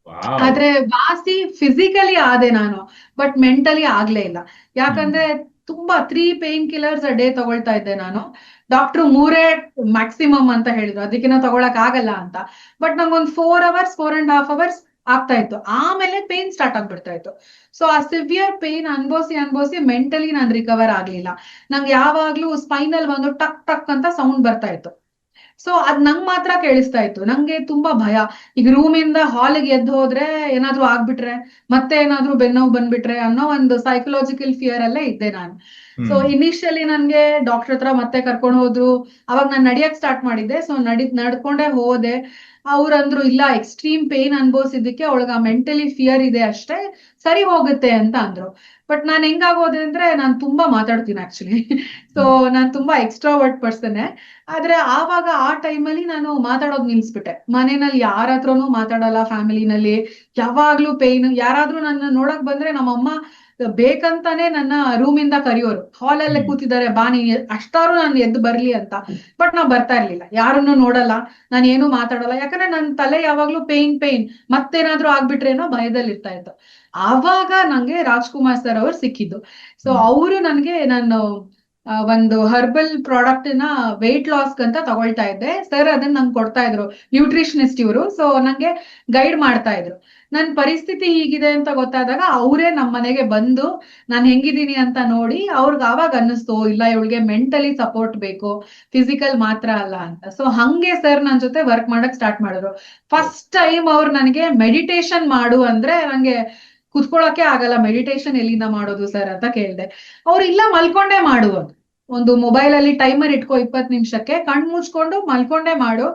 Wow. ಆದ್ರೆ ವಾಸಿ ಫಿಸಿಕಲಿ ಆದೆ ನಾನು, ಬಟ್ ಮೆಂಟಲಿ ಆಗ್ಲೇ ಇಲ್ಲ. ಯಾಕಂದ್ರೆ ತುಂಬಾ 3 ಪೇನ್ ಕಿಲ್ಲರ್ಸ್ ಡೇ ತಗೊಳ್ತಾ ಇದ್ದೆ ನಾನು. ಡಾಕ್ಟ್ರು 3 ಮ್ಯಾಕ್ಸಿಮಮ್ ಅಂತ ಹೇಳಿದ್ರು, ಅದಕ್ಕಿಂತ ತಗೊಳಕ್ ಆಗಲ್ಲ ಅಂತ. ಬಟ್ ನಂಗೊಂದು 4 ಅವರ್ಸ್ 4.5 ಅವರ್ಸ್ ಆಗ್ತಾ ಇತ್ತು, ಆಮೇಲೆ ಪೇನ್ ಸ್ಟಾರ್ಟ್ ಆಗ್ಬಿಡ್ತಾ ಇತ್ತು. ಸೊ ಆ ಸಿವಿಯರ್ ಪೇನ್ ಅನ್ಭವಿಸಿ ಮೆಂಟಲಿ ನಾನು ರಿಕವರ್ ಆಗ್ಲಿಲ್ಲ. ನಂಗೆ ಯಾವಾಗ್ಲೂ ಸ್ಪೈನಲ್ ಒಂದು ಟಕ್ ಟಕ್ ಅಂತ ಸೌಂಡ್ ಬರ್ತಾ ಇತ್ತು. ಸೊ ಅದ್ ನಂಗ್ ಮಾತ್ರ ಕೇಳಿಸ್ತಾ ಇತ್ತು. ನಂಗೆ ತುಂಬಾ ಭಯ, ಈಗ ರೂಮಿಂದ ಹಾಲಿಗೆ ಎದ್ದು ಹೋದ್ರೆ ಏನಾದ್ರೂ ಆಗ್ಬಿಟ್ರೆ, ಮತ್ತೆ ಏನಾದ್ರೂ ಬೆನ್ನೋವು ಬಂದ್ಬಿಟ್ರೆ ಅನ್ನೋ ಒಂದು ಸೈಕಲಾಜಿಕಲ್ ಫಿಯರ್ ಅಲ್ಲೇ ಇದ್ದೆ ನಾನು. ಸೊ ಇನಿಷಿಯಲಿ ನನ್ಗೆ ಡಾಕ್ಟರ್ ಹತ್ರ ಮತ್ತೆ ಕರ್ಕೊಂಡು ಹೋದ್ರು. ಅವಾಗ ನಾನು ನಡಿಯಕ್ ಸ್ಟಾರ್ಟ್ ಮಾಡಿದ್ದೆ. ಸೊ ನಡ್ಕೊಂಡೇ ಹೋದೆ. ಅವ್ರಂದ್ರು, ಇಲ್ಲ, ಎಕ್ಸ್ಟ್ರೀಮ್ ಪೇನ್ ಅನ್ಭವಿಸಿದ್ದಕ್ಕೆ ಅವಳಿಗೆ ಮೆಂಟಲಿ ಫಿಯರ್ ಇದೆ ಅಷ್ಟೇ, ಸರಿ ಹೋಗುತ್ತೆ ಅಂತ ಅಂದ್ರು. ಬಟ್ ನಾನ್ ಹೆಂಗಾಗೋದೆ ಅಂದ್ರೆ, ನಾನ್ ತುಂಬಾ ಮಾತಾಡ್ತೀನಿ ಆಕ್ಚುಲಿ. ಸೊ ನಾನ್ ತುಂಬಾ ಎಕ್ಸ್ಟ್ರಾವರ್ಟ್ ಪರ್ಸನ್. ಆದ್ರೆ ಆವಾಗ ಆ ಟೈಮಲ್ಲಿ ನಾನು ಮಾತಾಡೋದ್ ನಿಲ್ಸ್ಬಿಟ್ಟೆ. ಮನೆಯಲ್ಲಿ ಯಾರ ಹತ್ರನೂ ಮಾತಾಡಲ್ಲ, ಫ್ಯಾಮಿಲಿನಲ್ಲಿ ಯಾವಾಗ್ಲೂ ಪೇನ್. ಯಾರಾದ್ರೂ ನನ್ನ ನೋಡಕ್ ಬಂದ್ರೆ ನಮ್ಮಮ್ಮ ಬೇಕಂತಾನೆ ನನ್ನ ರೂಮಿಂದ ಕರಿಯೋರು, ಹಾಲಲ್ಲೇ ಕೂತಿದ್ದಾರೆ ಬಾ ನೀನ್, ಅಷ್ಟಾರು ನಾನು ಎದ್ದು ಬರ್ಲಿ ಅಂತ. ಬಟ್ ನಾ ಬರ್ತಾ ಇರ್ಲಿಲ್ಲ, ಯಾರನ್ನು ನೋಡಲ್ಲ, ನಾನು ಏನು ಮಾತಾಡಲ್ಲ. ಯಾಕಂದ್ರೆ ನನ್ ತಲೆ ಯಾವಾಗ್ಲೂ ಪೇನ್ ಮತ್ತೇನಾದ್ರೂ ಆಗ್ಬಿಟ್ರೇನೋ ಭಯದಲ್ಲಿ ಇರ್ತಾ ಇತ್ತು. ಆವಾಗ ನಂಗೆ ರಾಜ್ಕುಮಾರ್ ಸರ್ ಅವ್ರು ಸಿಕ್ಕಿದ್ದು. ಸೊ ಅವರು ನನ್ಗೆ, ನಾನು ಒಂದು ಹರ್ಬಲ್ ಪ್ರಾಡಕ್ಟ್ ನ ವೆಯ್ಟ್ ಲಾಸ್ ಅಂತ ತಗೊಳ್ತಾ ಇದ್ದೆ. ಸರ್ ಅದನ್ನ ನಂಗೆ ಕೊಡ್ತಾ ಇದ್ರು, ನ್ಯೂಟ್ರಿಷನಿಸ್ಟ್ ಇವರು. ಸೊ ನಂಗೆ ಗೈಡ್ ಮಾಡ್ತಾ ಇದ್ರು. ನನ್ ಪರಿಸ್ಥಿತಿ ಹೀಗಿದೆ ಅಂತ ಗೊತ್ತಾದಾಗ ಅವರೇ ನಮ್ಮ ಮನೆಗೆ ಬಂದು ನಾನ್ ಹೆಂಗಿದೀನಿ ಅಂತ ನೋಡಿ ಅವ್ರಿಗೆ ಆವಾಗ ಅನ್ನಿಸ್ತು, ಇಲ್ಲ ಇವಳಿಗೆ ಮೆಂಟಲಿ ಸಪೋರ್ಟ್ ಬೇಕು, ಫಿಸಿಕಲ್ ಮಾತ್ರ ಅಲ್ಲ ಅಂತ. ಸೊ ಹಂಗೆ ಸರ್ ನನ್ ಜೊತೆ ವರ್ಕ್ ಮಾಡಕ್ ಸ್ಟಾರ್ಟ್ ಮಾಡಿದ್ರು. ಫಸ್ಟ್ ಟೈಮ್ ಅವ್ರು ನನಗೆ ಮೆಡಿಟೇಷನ್ ಮಾಡು ಅಂದ್ರೆ ನಂಗೆ ಕುತ್ಕೊಳಕ್ಕೆ ಆಗಲ್ಲ, ಮೆಡಿಟೇಷನ್ ಎಲ್ಲಿಂದ ಮಾಡೋದು ಸರ್ ಅಂತ ಕೇಳ್ದೆ. ಅವ್ರು, ಇಲ್ಲ, ಮಲ್ಕೊಂಡೇ ಮಾಡು, ಒಂದು ಮೊಬೈಲ್ ಅಲ್ಲಿ ಟೈಮರ್ ಇಟ್ಕೋ 20 ನಿಮಿಷಕ್ಕೆ, ಕಣ್ ಮುಚ್ಕೊಂಡು ಮಲ್ಕೊಂಡೇ ಮಾಡು,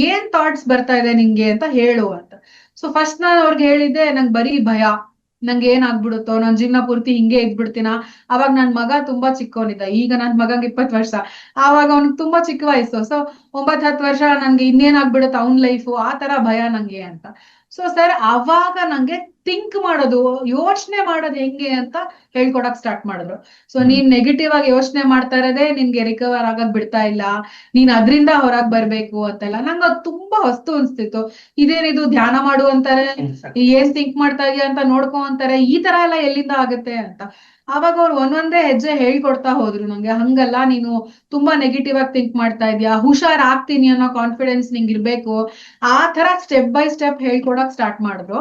ಏನ್ ಥಾಟ್ಸ್ ಬರ್ತಾ ಇದೆ ನಿಂಗೆ ಅಂತ ಹೇಳು ಅಂತ. ಸೊ ಫಸ್ಟ್ ನಾನು ಅವ್ರಿಗೆ ಹೇಳಿದ್ದೆ, ನಂಗೆ ಬರೀ ಭಯ, ನಂಗೆ ಏನಾಗ್ಬಿಡುತ್ತೋ, ನಾನ್ ಜೀವನ ಪೂರ್ತಿ ಹಿಂಗೆ ಇದ್ಬಿಡ್ತೀನ. ಅವಾಗ ನನ್ ಮಗ ತುಂಬಾ ಚಿಕ್ಕವನಿದ್ದ, ಈಗ ನನ್ ಮಗಂಗೆ 20 ವರ್ಷ, ಆವಾಗ ಅವ್ನಿಗೆ ತುಂಬಾ ಚಿಕ್ಕ ವಯಸ್ಸು. ಸೊ 9-10 ವರ್ಷ ನನ್ಗೆ ಇನ್ನೇನಾಗ್ಬಿಡುತ್ತೆ ಅವ್ನ್ ಲೈಫು, ಆ ತರ ಭಯ ನಂಗೆ ಅಂತ. ಸೊ ಸರ್ ಅವಾಗ ನಂಗೆ ಥಿಂಕ್ ಮಾಡೋದು, ಯೋಚನೆ ಮಾಡೋದು ಹೆಂಗೆ ಅಂತ ಹೇಳ್ಕೊಡಕ್ ಸ್ಟಾರ್ಟ್ ಮಾಡಿದ್ರು. ಸೊ ನೀನ್ ನೆಗೆಟಿವ್ ಆಗಿ ಯೋಚನೆ ಮಾಡ್ತಾ ಇರೋದೇ ನಿನ್ಗೆ ರಿಕವರ್ ಆಗಕ್ ಬಿಡ್ತಾ ಇಲ್ಲ, ನೀನ್ ಅದ್ರಿಂದ ಹೊರಗ್ ಬರ್ಬೇಕು ಅಂತೆಲ್ಲ. ನಂಗೆ ಅದು ತುಂಬಾ ಹೊಸ್ತು ಅನ್ಸ್ತಿತ್ತು. ಇದೇನಿದು ಧ್ಯಾನ ಮಾಡು ಅಂತಾರೆ, ಏನ್ ಥಿಂಕ್ ಮಾಡ್ತಾ ಇದೀಯ ಅಂತ ನೋಡ್ಕೊ ಅಂತಾರೆ, ಈ ತರ ಎಲ್ಲ ಎಲ್ಲಿಂದ ಆಗುತ್ತೆ ಅಂತ. ಅವಾಗ ಅವ್ರು ಒಂದೊಂದೇ ಹೆಜ್ಜೆ ಹೇಳ್ಕೊಡ್ತಾ ಹೋದ್ರು ನಂಗೆ, ಹಂಗಲ್ಲ, ನೀನು ತುಂಬಾ ನೆಗೆಟಿವ್ ಆಗಿ ಥಿಂಕ್ ಮಾಡ್ತಾ ಇದೀಯಾ, ಹುಷಾರ್ ಆಗ್ತೀನಿ ಅನ್ನೋ ಕಾನ್ಫಿಡೆನ್ಸ್ ನಿಂಗೆ ಇರ್ಬೇಕು, ಆ ತರ ಸ್ಟೆಪ್ ಬೈ ಸ್ಟೆಪ್ ಹೇಳ್ಕೊಡಕ್ ಸ್ಟಾರ್ಟ್ ಮಾಡಿದ್ರು.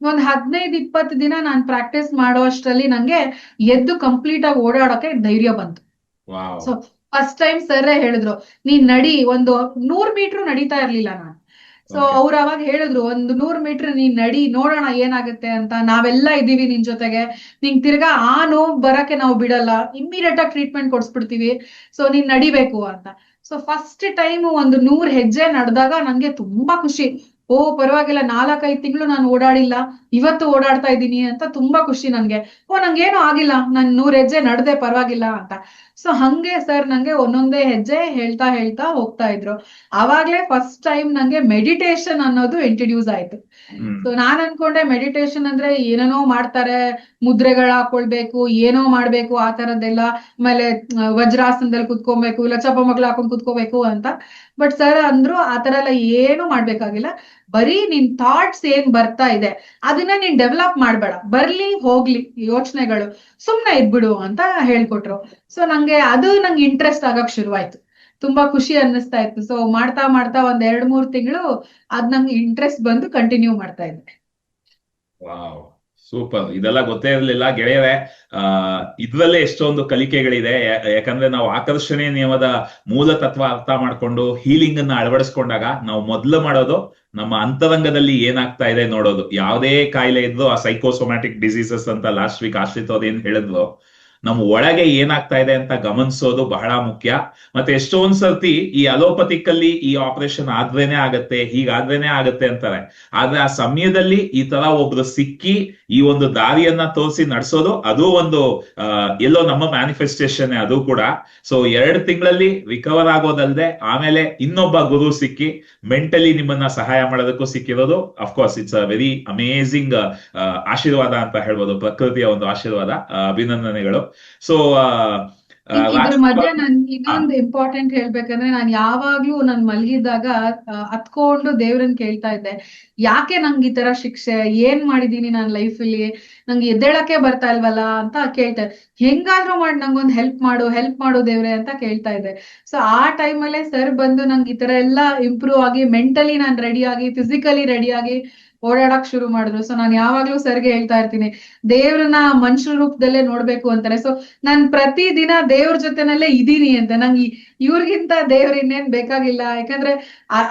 ಒಂದ್ 15-20 ದಿನ ನಾನ್ ಪ್ರಾಕ್ಟೀಸ್ ಮಾಡೋ ಅಷ್ಟ್ರಲ್ಲಿ ನಂಗೆ ಎದ್ದು ಕಂಪ್ಲೀಟ್ ಆಗಿ ಓಡಾಡೋಕೆ ಧೈರ್ಯ ಬಂತು. Wow. ಸೊ ಫಸ್ಟ್ ಟೈಮ್ ಸರ್ರೇ ಹೇಳಿದ್ರು, ನೀನ್ ನಡಿ, ಒಂದು 100 ಮೀಟರ್ ನಡೀತಾ ಇರ್ಲಿಲ್ಲ ನಾನು. So Okay. ಅವ್ರು ಅವಾಗ ಹೇಳಿದ್ರು, ಒಂದು 100 ಮೀಟರ್ ನೀನ್ ನಡಿ, ನೋಡೋಣ ಏನಾಗುತ್ತೆ ಅಂತ, ನಾವೆಲ್ಲ ಇದೀವಿ ನಿನ್ ಜೊತೆಗೆ, ನಿಂಗ್ ತಿರ್ಗಾ ಆ ನೋವು ಬರಕ್ಕೆ ನಾವು ಬಿಡಲ್ಲ, ಇಮ್ಮಿಡಿಯೇಟ್ ಆಗಿ ಟ್ರೀಟ್ಮೆಂಟ್ ಕೊಡ್ಸ್ಬಿಡ್ತೀವಿ, ಸೊ ನೀನ್ ನಡಿಬೇಕು ಅಂತ. ಸೊ ಫಸ್ಟ್ ಟೈಮ್ ಒಂದು 100 ಹೆಜ್ಜೆ ನಡೆದಾಗ ನನ್ಗೆ ತುಂಬಾ ಖುಷಿ. ಓ ಪರವಾಗಿಲ್ಲ, 4-5 ತಿಂಗಳು ನಾನು ಓಡಾಡಿಲ್ಲ, ಇವತ್ತು ಓಡಾಡ್ತಾ ಇದ್ದೀನಿ ಅಂತ ತುಂಬಾ ಖುಷಿ ನನ್ಗೆ. ಓ ನಂಗೇನು ಆಗಿಲ್ಲ, ನಾನ್ 100 ಹೆಜ್ಜೆ ನಡೆದೆ, ಪರವಾಗಿಲ್ಲ ಅಂತ. ಸೊ ಹಂಗೆ ಸರ್ ನಂಗೆ ಒಂದೊಂದೇ ಹೆಜ್ಜೆ ಹೇಳ್ತಾ ಹೋಗ್ತಾ ಇದ್ರು. ಅವಾಗ್ಲೇ ಫಸ್ಟ್ ಟೈಮ್ ನಂಗೆ ಮೆಡಿಟೇಷನ್ ಅನ್ನೋದು ಇಂಟ್ರಡ್ಯೂಸ್ ಆಯ್ತು. ಸೊ ನಾನ್ ಅನ್ಕೊಂಡೆ ಮೆಡಿಟೇಷನ್ ಅಂದ್ರೆ ಏನೇನೋ ಮಾಡ್ತಾರೆ, ಮುದ್ರೆಗಳ ಹಾಕೊಳ್ಬೇಕು, ಏನೋ ಮಾಡ್ಬೇಕು, ಆ ತರದ್ದೆಲ್ಲ, ಆಮೇಲೆ ವಜ್ರಾಸನದಲ್ಲಿ ಕುತ್ಕೊಬೇಕು, ಇಲ್ಲ ಚಪ್ಪ ಮಗ್ಳು ಹಾಕೊಂಡ್ ಕುತ್ಕೋಬೇಕು ಅಂತ. ಬಟ್ ಸರ್ ಅಂದ್ರು, ಆ ತರ ಎಲ್ಲ ಏನು ಮಾಡ್ಬೇಕಾಗಿಲ್ಲ, ಬರೀ ನಿನ್ ಥಾಟ್ಸ್ ಏನ್ ಬರ್ತಾ ಇದೆ ಅದನ್ನ ನೀನ್ ಡೆವಲಪ್ ಮಾಡ್ಬೇಡ, ಬರ್ಲಿ ಹೋಗ್ಲಿ ಯೋಚನೆಗಳು, ಸುಮ್ನೆ ಇದ್ಬಿಡು ಅಂತ ಹೇಳ್ಕೊಟ್ರು. ಸೊ ನಂಗೆ ಇಂಟ್ರೆಸ್ಟ್ ಆಗಕ್ ಶುರುವಾಯ್ತು, ತುಂಬಾ ಖುಷಿ ಅನ್ನಿಸ್ತಾ ಇತ್ತು. ಸೊ ಮಾಡ್ತಾ ಒಂದ್ 2-3 ತಿಂಗಳು ಅದ್ ನಂಗೆ ಇಂಟ್ರೆಸ್ಟ್ ಬಂದು ಕಂಟಿನ್ಯೂ ಮಾಡ್ತಾ ಇದ್ದೆ. ವಾವ್, ಸೂಪರ್, ಇದೆಲ್ಲ ಗೊತ್ತೇ ಇರಲಿಲ್ಲ ಗೆಳೆಯರೆ. ಇದ್ರಲ್ಲೇ ಎಷ್ಟೊಂದು ಕಲಿಕೆಗಳಿದೆ. ಯಾಕಂದ್ರೆ ನಾವು ಆಕರ್ಷಣೆ ನಿಯಮದ ಮೂಲ ತತ್ವ ಅರ್ಥ ಮಾಡ್ಕೊಂಡು ಹೀಲಿಂಗ್ ಅನ್ನ ಅಳವಡಿಸ್ಕೊಂಡಾಗ ನಾವು ಮೊದಲು ಮಾಡೋದು ನಮ್ಮ ಅಂತರಂಗದಲ್ಲಿ ಏನಾಗ್ತಾ ಇದೆ ನೋಡೋದು. ಯಾವುದೇ ಕಾಯಿಲೆ ಇದ್ದು ಆ ಸೈಕೋಸೊಮ್ಯಾಟಿಕ್ ಡಿಸೀಸಸ್ ಅಂತ ಲಾಸ್ಟ್ ವೀಕ್ ಆಶ್ರಿತ್ ಅವ್ರು ಏನ್ ಹೇಳಿದ್ರು, ನಮ್ಮ ಒಳಗೆ ಏನಾಗ್ತಾ ಇದೆ ಅಂತ ಗಮನಿಸೋದು ಬಹಳ ಮುಖ್ಯ. ಮತ್ತೆ ಎಷ್ಟೊಂದ್ ಸರ್ತಿ ಈ ಅಲೋಪತಿಕ್ ಅಲ್ಲಿ ಈ ಆಪರೇಷನ್ ಆದ್ರೇನೆ ಆಗತ್ತೆ, ಹೀಗಾದ್ರೇನೆ ಆಗತ್ತೆ ಅಂತಾರೆ. ಆದ್ರೆ ಆ ಸಮಯದಲ್ಲಿ ಈ ತರ ಒಬ್ರು ಸಿಕ್ಕಿ ಈ ಒಂದು ದಾರಿಯನ್ನ ತೋರಿಸಿ ನಡೆಸೋದು, ಅದು ಒಂದು ಎಲ್ಲೋ ನಮ್ಮ ಮ್ಯಾನಿಫೆಸ್ಟೇಷನ್ ಅದು ಕೂಡ. ಸೊ 2 ತಿಂಗಳಲ್ಲಿ ರಿಕವರ್ ಆಗೋದಲ್ದೆ ಆಮೇಲೆ ಇನ್ನೊಬ್ಬ ಗುರು ಸಿಕ್ಕಿ ಮೆಂಟಲಿ ನಿಮ್ಮನ್ನ ಸಹಾಯ ಮಾಡೋದಕ್ಕೂ ಸಿಕ್ಕಿರೋದು of course it's a very amazing ಆಶೀರ್ವಾದ ಅಂತ ಹೇಳ್ಬೋದು, ಪ್ರಕೃತಿಯ ಒಂದು ಆಶೀರ್ವಾದ. ಅಭಿನಂದನೆಗಳು. ಸೊ ಇದ್ರ ಮಧ್ಯೆ ನನ್ ಇನ್ನೊಂದು ಇಂಪಾರ್ಟೆಂಟ್ ಹೇಳ್ಬೇಕಂದ್ರೆ, ನಾನ್ ಯಾವಾಗ್ಲೂ ನನ್ ಮಲಗಿದಾಗ ಹತ್ಕೊಂಡು ದೇವ್ರನ್ ಕೇಳ್ತಾ ಇದ್ದೆ, ಯಾಕೆ ನಂಗೆ ಈ ತರ ಶಿಕ್ಷೆ, ಏನ್ ಮಾಡಿದೀನಿ ನಾನ್ ಲೈಫಲ್ಲಿ, ನಂಗೆ ಎದ್ದೇಳಕ್ಕೆ ಬರ್ತಾ ಇಲ್ವಲ್ಲ ಅಂತ ಕೇಳ್ತಾ ಇದ್ದೆ. ಹೆಂಗಾದ್ರೂ ಮಾಡಿ ನಂಗೊಂದು ಹೆಲ್ಪ್ ಮಾಡು ದೇವ್ರೆ ಅಂತ ಕೇಳ್ತಾ ಇದ್ದೆ. ಸೊ ಆ ಟೈಮಲ್ಲೇ ಸರ್ ಬಂದು ನಂಗೆ ಈ ತರ ಎಲ್ಲ ಇಂಪ್ರೂವ್ ಆಗಿ ಮೆಂಟಲಿ ನಾನ್ ರೆಡಿ ಆಗಿ, ಫಿಸಿಕಲಿ ರೆಡಿ ಆಗಿ ಓಡಾಡಕ್ ಶುರು ಮಾಡಿದ್ರು. ಸೊ ನಾನು ಯಾವಾಗ್ಲೂ ಸರ್ಗೆ ಹೇಳ್ತಾ ಇರ್ತೀನಿ, ದೇವ್ರನ್ನ ಮನುಷ್ಯ ರೂಪದಲ್ಲೇ ನೋಡ್ಬೇಕು ಅಂತಾರೆ. ಸೊ ನಾನ್ ಪ್ರತಿ ದಿನ ದೇವ್ರ ಜೊತೆನಲ್ಲೇ ಇದೀನಿ ಅಂತ, ನಂಗೆ ಇವ್ರಿಗಿಂತ ದೇವ್ರ ಇನ್ನೇನ್ ಬೇಕಾಗಿಲ್ಲ. ಯಾಕಂದ್ರೆ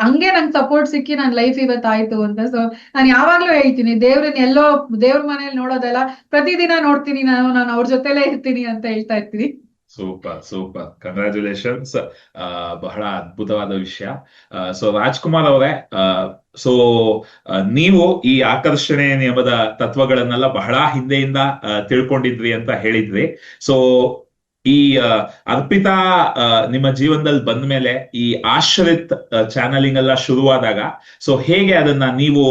ಹಂಗೆ ನಂಗೆ ಸಪೋರ್ಟ್ ಸಿಕ್ಕಿ ನನ್ ಲೈಫ್ ಇವತ್ತಾಯ್ತು ಅಂತ. ಸೊ ನಾನು ಯಾವಾಗ್ಲೂ ಹೇಳ್ತೀನಿ, ದೇವ್ರನ್ನ ಎಲ್ಲೋ ದೇವ್ರ ಮನೇಲಿ ನೋಡೋದಲ್ಲ, ಪ್ರತಿದಿನ ನೋಡ್ತೀನಿ ನಾನು ಅವ್ರ ಜೊತೆಲೇ ಇರ್ತೀನಿ ಅಂತ ಹೇಳ್ತಾ ಇರ್ತೀನಿ. Super congratulations. ಬಹಳ ಅದ್ಭುತವಾದ ವಿಷಯ. ಸೊ ರಾಜ್ಕುಮಾರ್ ಅವರೇ, ಸೊ ನೀವು ಈ ಆಕರ್ಷಣೆ ನಿಯಮದ ತತ್ವಗಳನ್ನೆಲ್ಲ ಬಹಳ ಹಿಂದೆಯಿಂದ ತಿಳ್ಕೊಂಡಿದ್ರಿ ಅಂತ ಹೇಳಿದ್ರಿ. ಸೊ ಈ ಅರ್ಪಿತಾ ನಿಮ್ಮ ಜೀವನದಲ್ಲಿ ಬಂದ ಮೇಲೆ ಈ ಆಶ್ರಿತ್ ಚಾನಲಿಂಗ್ ಎಲ್ಲ ಶುರುವಾದಾಗ, ಸೊ ಹೇಗೆ ಅದನ್ನ ನೀವು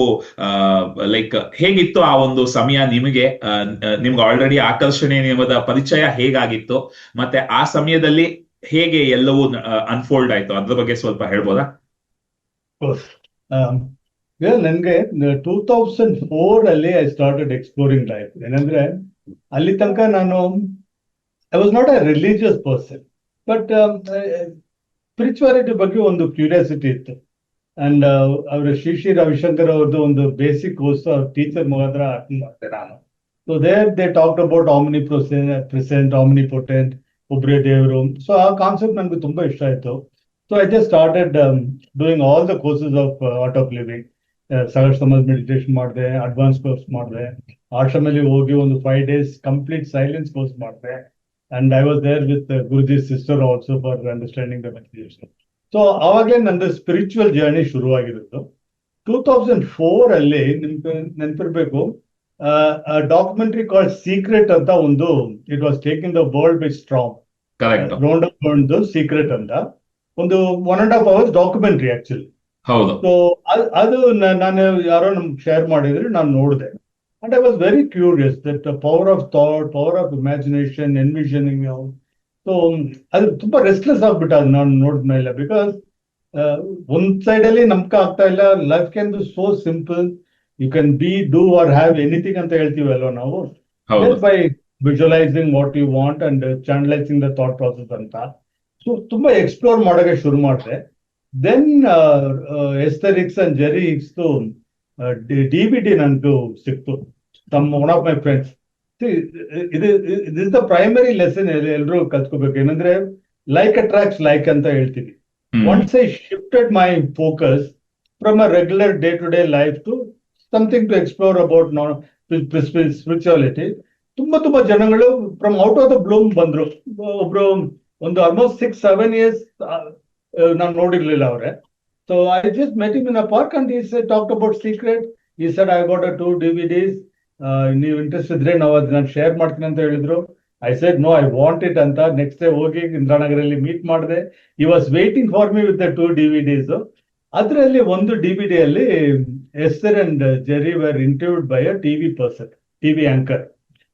ಲೈಕ್ ಹೇಗಿತ್ತು ಆ ಒಂದು ಸಮಯ ನಿಮಗೆ? ನಿಮ್ಗೆ ಆಲ್ರೆಡಿ ಆಕರ್ಷಣೆ ನಿಯಮದ ಪರಿಚಯ ಹೇಗಾಗಿತ್ತು, ಮತ್ತೆ ಆ ಸಮಯದಲ್ಲಿ ಹೇಗೆ ಎಲ್ಲವೂ ಅನ್ಫೋಲ್ಡ್ ಆಯ್ತು, ಅದ್ರ ಬಗ್ಗೆ ಸ್ವಲ್ಪ ಹೇಳ್ಬೋದಾ? ನನ್ಗೆ 2004 ಅಲ್ಲಿ ಐ ಸ್ಟಾರ್ಟೆಡ್ ಎಕ್ಸ್ಪ್ಲೋರಿಂಗ್ ಲೈಫ್. ಏನಂದ್ರೆ ಅಲ್ಲಿ ತನಕ ನಾನು I was not A religious person, but spirituality ಬಗ್ಗೆ ಒಂದು ಕ್ಯೂರಿಯಾಸಿಟಿ ಇತ್ತು. ಅಂಡ್ ಅವ್ರ ಶ್ರೀ ರವಿಶಂಕರ್ ಅವ್ರದ್ದು ಒಂದು ಬೇಸಿಕ್ ಕೋರ್ಸ್ ಅವ್ರ ಟೀಚರ್ ಮುಖಾಂತರ ಅಟೆಂಡ್ ಮಾಡಿದೆ ನಾನು. So they talked about omnipresent, omnipotent, ಒಬ್ಬರೇ ದೇವರು. ಸೊ ಆ ಕಾನ್ಸೆಪ್ಟ್ ನನಗೆ ತುಂಬಾ ಇಷ್ಟ ಆಯ್ತು. So I just started doing all the courses of Art of Living. Sahaj Samadhi meditation ಮಾಡಿದೆ, ಅಡ್ವಾನ್ಸ್ ಕೋರ್ಸ್ ಮಾಡಿದೆ, ಆಶ್ರಮಲ್ಲಿ ಹೋಗಿ ಒಂದು 5 days ಕಂಪ್ಲೀಟ್ ಸೈಲೆನ್ಸ್ ಕೋರ್ಸ್ ಮಾಡಿದೆ. And I was there with Guruji's sister also for understanding the meditation. So ಆವಾಗಲೇ ನಂದು ಸ್ಪಿರಿಚುವಲ್ ಜರ್ನಿ ಶುರುವಾಗಿರೋದು. 2004 ಅಲ್ಲಿ ನೆನಪಿರ್ಬೇಕು, ಡಾಕ್ಯುಮೆಂಟ್ರಿ ಕಾಲ್ಡ್ ಸೀಕ್ರೆಟ್ ಅಂತ ಒಂದು, it was taking the world by strong, round up secret ಅಂತ ಒಂದು 1.5 hours ಡಾಕ್ಯುಮೆಂಟ್ರಿ ಆಕ್ಚುಲಿ. ಹೌದು. ಸೊ ಅದು ನಾನು ಯಾರೋ ನಮ್ಗೆ ಶೇರ್ ಮಾಡಿದ್ರೆ ನಾನು ನೋಡಿದೆ. And I was very curious that power of thought, power of imagination, envisioning. So ಅದು ತುಂಬಾ ರೆಸ್ಟ್ಲೆಸ್ ಆಗ್ಬಿಟ್ಟ ಅದು ನಾನು ನೋಡಿದ್ಮೇಲೆ. ಬಿಕಾಸ್ ಒಂದ್ ಸೈಡ್ ಅಲ್ಲಿ ನಂಬಿಕೆ ಆಗ್ತಾ ಇಲ್ಲ, life can be so simple, you can be, do or have anything ಅಂತ ಹೇಳ್ತೀವಿ ಅಲ್ವಾ ನಾವು, by visualising what you want and channelising the thought process ಅಂತ. ಸೊ ತುಂಬಾ ಎಕ್ಸ್ಪ್ಲೋರ್ ಮಾಡೋಕೆ ಶುರು ಮಾಡಿದೆ. Then Esther Hicks and Jerry Hicks DVD ನನಗೂ ಸಿಕ್ತು, one of my friends. Is the primary lesson ಎಲ್ಲರೂ ಕಲ್ತ್ಕೋಬೇಕು. ಏನಂದ್ರೆ ಲೈಕ್ ಅಟ್ರಾಕ್ಟ್ಸ್ ಲೈಕ್ ಅಂತ ಹೇಳ್ತೀವಿ. Once I shifted my focus from a regular day to day life to something to explore about spirituality, ತುಂಬಾ ಜನಗಳು from out of the bloom ಬಂದ್ರು. ಒಬ್ರು ಒಂದು ಆಲ್ಮೋಸ್ಟ್ 6-7 years ನಾನು ನೋಡಿರ್ಲಿಲ್ಲ ಅವ್ರೆ. So I just met him in a park and he said, talked about secret. He said, I got 2 DVDs. ನೀವು ಇಂಟ್ರೆಸ್ಟ್ ಇದ್ರೆ ನಾನು ಶೇರ್ ಮಾಡ್ತೀನಿ ಅಂತ ಹೇಳಿದ್ರು. I said no, I want it ಅಂತ. ನೆಕ್ಸ್ಟ್ ಡೇ ಹೋಗಿ ಇಂದ್ರಾನಗರಲ್ಲಿ ಮೀಟ್ ಮಾಡಿದೆ. He was waiting for me with the 2 DVDs. ಅದರಲ್ಲಿ ಒಂದು DVD ಅಲ್ಲಿ Esther and Jerry were interviewed by a TV anchor.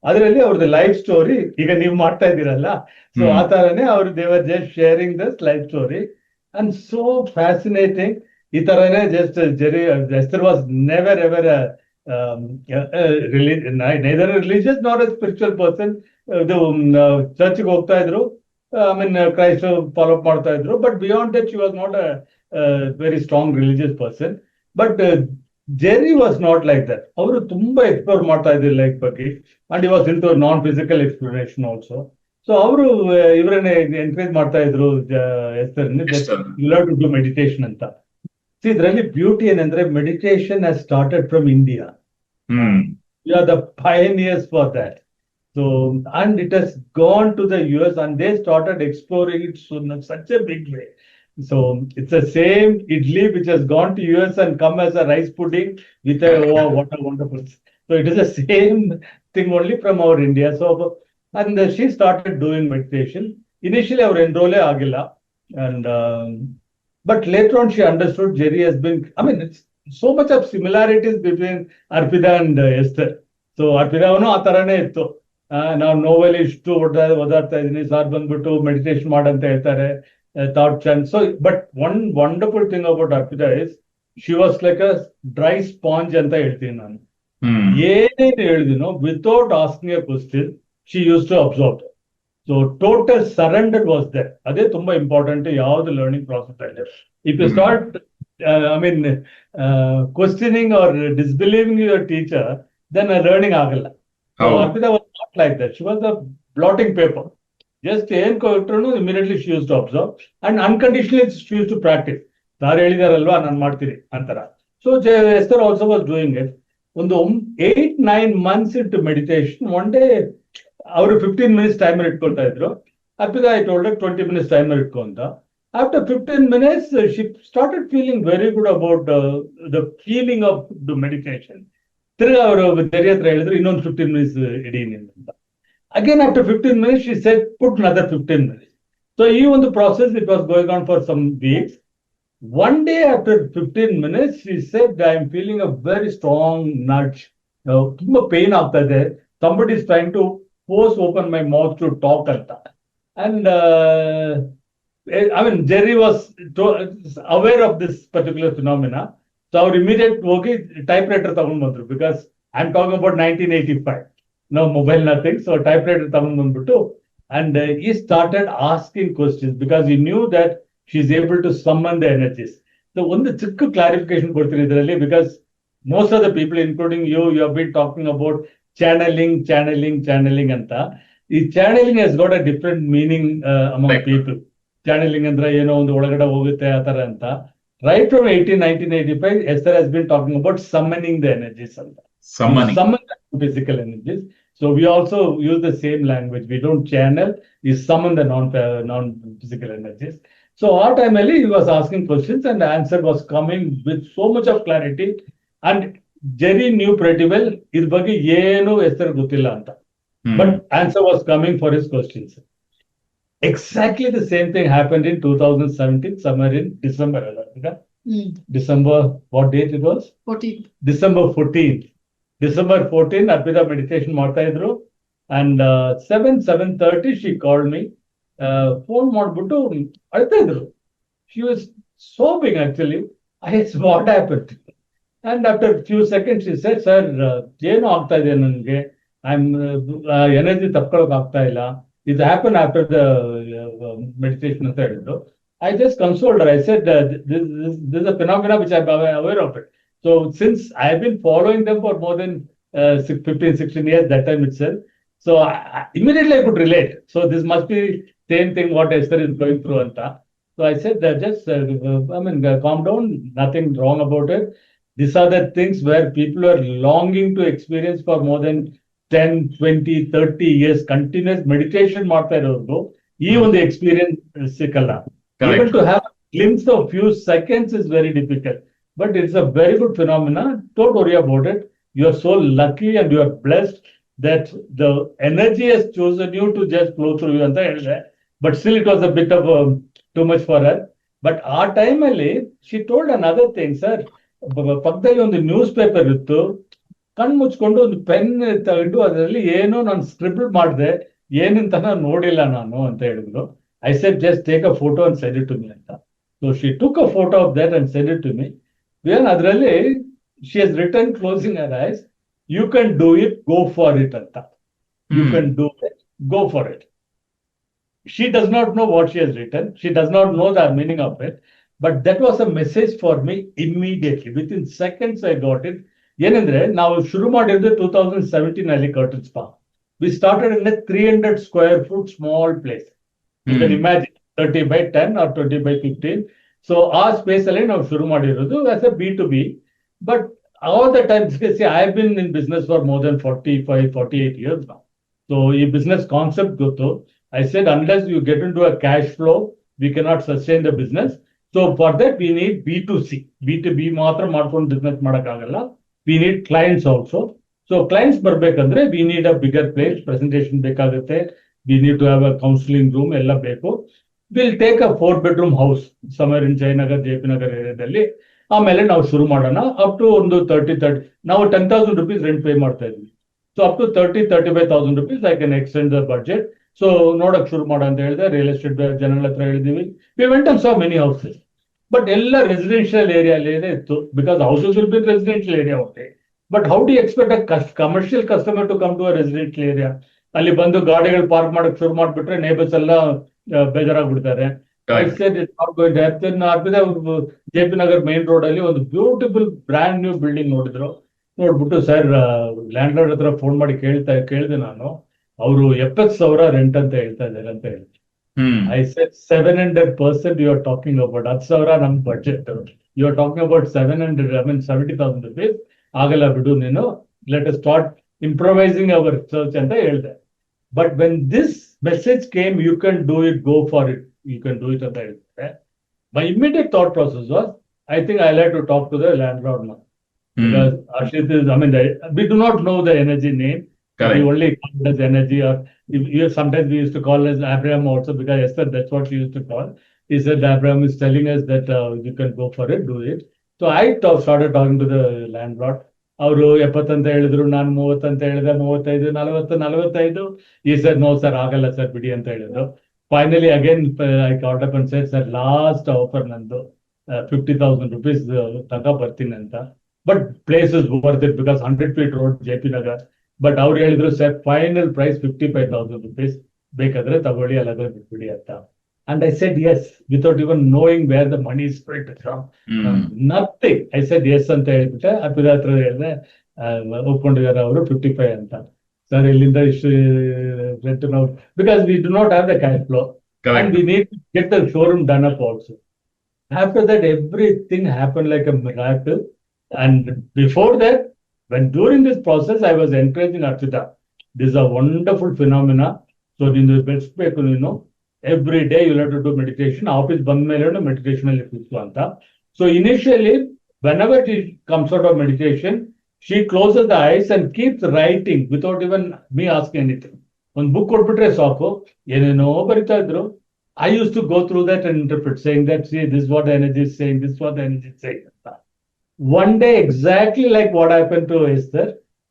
ಅದರಲ್ಲಿ ಅವ್ರದ್ದು ಲೈಫ್ ಸ್ಟೋರಿ ಈಗ ನೀವು ಮಾಡ್ತಾ ಇದ್ದೀರಲ್ಲ, ಸೊ ಆ ತರನೇ ಅವ್ರು they were just sharing thus life story. And so fascinating. ಈ ತರನೇ just Jerry, Esther was never ever neither religious nor a spiritual person. ಇದು ಚರ್ಚ್ಗೆ ಹೋಗ್ತಾ ಇದ್ರು, I mean Christ follow up ಮಾಡ್ತಾ ಇದ್ರು, but beyond that she was not a very strong religious person. But Jerry was not like that. ಅವರು ತುಂಬಾ ಎಕ್ಸ್ಪ್ಲೋರ್ ಮಾಡ್ತಾ ಇದ್ರು ಲೈಫ್ ಬಗ್ಗೆ, ಅಂಡ್ ಈ was into non physical exploration also. So ಅವರು ಇವರನ್ನೇ ಎನ್ಕರೇಜ್ ಮಾಡ್ತಾ ಇದ್ರು ಟು ಡೂ ಮೆಡಿಟೇಷನ್ ಅಂತ. ಇದರಲ್ಲಿ ಬ್ಯೂಟಿ ಏನಂದ್ರೆ meditation has started from India. We are the pioneers for that. So, and it has gone to the US and they started exploring it in such a big way. So, it's the same idli which has gone to US and come as a rice pudding with a, oh, what a wonderful. So, it is the same thing only from our India. So, and she started doing meditation. Initially, our enroll agilla. And, but later on, she understood Jerry has been, I mean, it's so much of similarities between Arpita and Esther. So Arpitavanu ಆ ತರನೇ ಇತ್ತು. ನಾವು ನೋವೆಲ್ ಇಷ್ಟು ಓದಾಡ್ತಾ ಇದೀನಿ, ಸಾರ್ ಬಂದ್ಬಿಟ್ಟು ಮೆಡಿಟೇಷನ್ ಮಾಡಂತ ಹೇಳ್ತಾರೆ, ಥಾಟ್ ಚಾನ್. So but one wonderful thing about Arpita is she was like a dry sponge ಅಂತ ಹೇಳ್ತೀನಿ ನಾನು. ಏನೇನು ಹೇಳಿದಿನೋ without asking a question she use to observe. So total surrender was there. ಅದೇ ತುಂಬಾ ಇಂಪಾರ್ಟೆಂಟ್ ಯಾವ್ದು ಲರ್ನಿಂಗ್ ಪ್ರಾಸೆಸ್ ಅಲ್ಲಿ. If you start questioning or disbelieving your teacher, then learning ಆಗಲ್ಲ. So Arpita was not like that. She was a blotting paper. Just ಏನ್ ಕೊಟ್ಟರು immediately she used to observe and unconditionally she used to practice. Sir ಹೇಳಿದಾರಲ್ವಾ ನಾನು ಮಾಡ್ತೀನಿ ಅಂತಾರ. So Esther also was doing it. ಒಂದು 8-9 months into meditation, one day ಅವರು 15 minutes timer ಇಟ್ಕೊಳ್ತಾ ಇದ್ರು. Arpita I told her 20 minutes timer ಇಟ್ಕೊ ಅಂತ. After 15 minutes, she started feeling very good about the feeling of the meditation. ತಿರ್ಗಾ ಅವರು ತೆರೆ ಹತ್ರ ಹೇಳಿದ್ರು ಇನ್ನೊಂದು 15 minutes ಇಡೀನಿ ಅಂತ. Again after 15 minutes, she said put another 15 minutes. So ಈ ಒಂದು process, it was going on for some weeks. One day after 15 minutes, she said, I am feeling a very strong nudge. ತುಂಬಾ pain ಆಗ್ತಾ ಇದೆ. Somebody is trying to force open my mouth to talk ಅಂತ. And I mean, Jerry was aware of this particular phenomena. So our immediate typewriter ತಗೊಂಡ್ ಬಂದ್ರು, because I'm talking about 1985. No mobile, nothing. So typewriter ತಗೊಂಡ್ ಬಂದ್ಬಿಟ್ಟು, and he started asking questions because he knew that she's able to summon the energies. So ಒಂದು ಚಿಕ್ಕ clarification ಕೊಡ್ತೀನಿ ಇದರಲ್ಲಿ, because most of the people, including you have been talking about channeling ಅಂತ. ಈ channeling has got a different meaning among people. Channelling ಅಂದ್ರೆ ಏನೋ ಒಂದು ಒಳಗಡೆ ಹೋಗುತ್ತೆ ಆ ತರ ಅಂತ. Right from 1985, Esther has been talking about summoning the energies ಅಂತ. Summon physical energies. So we also use the same language. We don't channel, we summon the non-physical energies. So our time he was asking questions and the answer was coming with so much of clarity. And Jerry knew pretty well ಇದ್ರ ಬಗ್ಗೆ ಏನು Esther ಗೊತ್ತಿಲ್ಲ ಅಂತ. But answer was coming for his questions. Exactly the same thing happened in 2017, somewhere in December. December, what date it was? 14th. December 14th. December 14th, Arpita meditation ಮಾಡ್ತಾ ಇದ್ರು. And 7:30 she called me. Phone ಮಾಡ್ಬಿಟ್ಟು ಅಳ್ತಾ ಇದ್ರು. She was sobbing actually. I asked what happened. And after a few seconds she said, sir, ಏನು ಆಗ್ತಾ ಇದೆ ನನಗೆ, ಎನರ್ಜಿ ತಪ್ಕೊಳಕ್ ಆಗ್ತಾ ಇಲ್ಲ. It happened after the meditation ಅಂತ ಹೇಳಿದ್ರು. I just consoled her. I said, this is a phenomena which I'm aware of it. So since I have been following them for more than 15-16 years, that time itself. So immediately I could relate. So this must be same thing what Esther is going through anta. So I said that just, calm down, nothing wrong about it. These are the things where people are longing to experience for more than 10, 20, 30 years continuous meditation ಮಾಡ್ತಾ ಇರೋದು ಈ ಒಂದು ಎಕ್ಸ್ಪೀರಿಯನ್ಸ್ ಸಿಕ್ಕಲ್ಲ. Even to have a glimpse of few seconds is very difficult, but it's a very good phenomena. Don't worry about it. You are so lucky and you are blessed that the energy has chosen you to just flow through you ಅಂತ ಹೇಳಿದೆ. But still it was a bit of too much for her. But ಆ ಟೈಮಲ್ಲಿ she told another thing, sir, ಪಕ್ಕದಲ್ಲಿ ಒಂದು ನ್ಯೂಸ್ ಪೇಪರ್ ಇತ್ತು, ಕಣ್ ಮುಚ್ಕೊಂಡು ಒಂದು ಪೆನ್ ತಗೊಂಡು ಅದರಲ್ಲಿ ಏನೋ ನಾನು ಸ್ಕ್ರಿಬಲ್ ಮಾಡಿದೆ, ಏನಂತ ನೋಡಿಲ್ಲ ನಾನು ಅಂತ ಹೇಳಿದ್ರು. I said, just take a photo and send it to me ಅಂತ. So she took a photo of that and sent it to me. ಅದರಲ್ಲಿ she has written closing her eyes, you can do it, go for it ಅಂತ. You can do it, go for it. She does not know what she has written. She does not know the meaning of it. But that was a message for me immediately with in seconds I got it. ಏನಂದ್ರೆ ನಾವು ಶುರು ಮಾಡಿದ್ದು 2017 ಅಲ್ಲಿ curtain spa. We started in 300 square foot small place. You can imagine 30 by 10 or 20 by 15. So ಆ ಸ್ಪೇಸ್ ಅಲ್ಲಿ ನಾವು ಶುರು ಮಾಡಿರೋದು as a B2B. But all the time I been in business for more than 45-48 years now. So ಈ ಬಿಸ್ನೆಸ್ ಕಾನ್ಸೆಪ್ಟ್ ಗೊತ್ತು. I said unless you get into a cash flow, we cannot sustain the business. So for that we need B2C. B2B ಮಾತ್ರ ಮಾಡ್ಕೊಂಡು ಬಿಸ್ನೆಸ್ ಮಾಡಕ್ಕಾಗಲ್ಲ. We need clients also. So clients ಬರ್ಬೇಕಂದ್ರೆ we need a bigger place, presentation ಬೇಕಾಗುತ್ತೆ. We need to have a counseling room ಎಲ್ಲ ಬೇಕು. We'll take a 4-bedroom house somewhere in Jayanagar, JP Nagar ಏರಿಯಾದಲ್ಲಿ. ಆಮೇಲೆ ನಾವು ಶುರು ಮಾಡೋಣ. ಅಪ್ ಟು ಒಂದು 30 ನಾವು 10,000 rupees ರೆಂಟ್ ಪೇ ಮಾಡ್ತಾ ಇದ್ವಿ. So up to 35,000 rupees I can extend the budget. So ನೋಡಕ್ ಶುರು ಮಾಡ ಅಂತ ಹೇಳಿದೆ. ರಿಯಲ್ ಎಸ್ಟೇಟ್ ಜನಗಳ ಹತ್ರ ಹೇಳಿದೀವಿ. We went and saw many houses. But ಎಲ್ಲ ರೆಸಿಡೆನ್ಷಿಯಲ್ ಏರಿಯಾಲೇನೆ ಇತ್ತು. Because houses will be residential area okay. But how do expect a commercial customer to come to a residential area? ಅಲ್ಲಿ ಬಂದು ಗಾಡಿಗಳು ಪಾರ್ಕ್ ಮಾಡಕ್ ಶುರು ಮಾಡ್ಬಿಟ್ರೆ ನೇಬರ್ಸ್ ಎಲ್ಲ ಬೇಜಾರಾಗ್ಬಿಡ್ತಾರೆ. JP Nagar ಮೇನ್ ರೋಡ್ ಅಲ್ಲಿ ಒಂದು ಬ್ಯೂಟಿಫುಲ್ ಬ್ರ್ಯಾಂಡ್ ನ್ಯೂ ಬಿಲ್ಡಿಂಗ್ ನೋಡಿದ್ರು. ನೋಡ್ಬಿಟ್ಟು ಸರ್ ಲ್ಯಾಂಡ್ ಲಾರ್ಡ್ ಹತ್ರ ಫೋನ್ ಮಾಡಿ ಕೇಳಿದೆ ನಾನು. ಅವರು 70,000 ರೆಂಟ್ ಅಂತ ಹೇಳ್ತಾ ಇದ್ದಾರೆ ಅಂತ ಹೇಳಿ. I said 700% you are talking about. 10,000 ನಮ್ budget. You are talking about 70,000 rupees. ಆಗಲ್ಲ ಬಿಡು ನೀನು. Let us start improvising our search ಅಂತ ಹೇಳಿದೆ. But when this message came, you can do it, go for it. You can do it ಅಂತ ಹೇಳಿದ್ರೆ. My immediate thought process was, I think I like to talk to the landlord now. Because Ashit is, we do not know the energy name. Correct. We only call as energy, or sometimes we used to call as Abraham also, because Esther, that's what she used to call. He said Abraham is telling us that you can go for it, do it. So I started talking to the landlord. ಅವರು 70 ಅಂತ ಹೇಳಿದ್ರು, ನಾನು 30 ಅಂತ ಹೇಳಿದೆ, 35, 40, 45. ಈ ಸರ್ ನೋ ಸರ್ ಆಗಲ್ಲ ಸರ್ ಬಿಡಿ ಅಂತ ಹೇಳಿದ್ರು. Finally again I called up and shed sir last offer ನಂದು 50,000 rupees ತಗ ಬರ್ತೀನಿ ಅಂತ. But place is worth it because 100 feet road JP Nagar. But ಅವ್ರು ಹೇಳಿದ್ರು ಸರ್ ಫೈನಲ್ ಪ್ರೈಸ್ 55,000 rupees, ಬೇಕಾದ್ರೆ ತಗೊಳ್ಳಿ ಅಲ್ಲಾದ್ರೆ ಬಿಟ್ಬಿಡಿ ಅಂತ. And I said yes, without even knowing where the money is spread from. Nothing. I said yes ಅಂತ ಹೇಳ್ಬಿಟ್ಟೆ. ಅರ್ಪಿತಾ ಹತ್ರ ಹೇಳಿದೆ, ಒಪ್ಕೊಂಡಿದ್ದಾರೆ ಅವರು 55 ಅಂತ. ಸರ್ ಇಲ್ಲಿಂದ ಇಷ್ಟು ರೆಂಟ್ ನಾವು, because we do not have the cash flow and we need to get the showroom done up also. After that, everything happened like a miracle. And before that, when during this process, I was encouraging Arpita, this is a wonderful phenomena. So in the best way, every day you'll have to do meditation. Office band mele meditation alli kuchu anta. So initially, whenever she comes out of meditation, she closes the eyes and keeps writing without even me asking anything. One book kodbitre saku, ಏನೇನೋ ಬರಿತಾ ಇದ್ರು. I used to go through that and interpret, saying that, see, this is what the energy is saying, this is what the energy is saying. One day, exactly like what happened to Esther,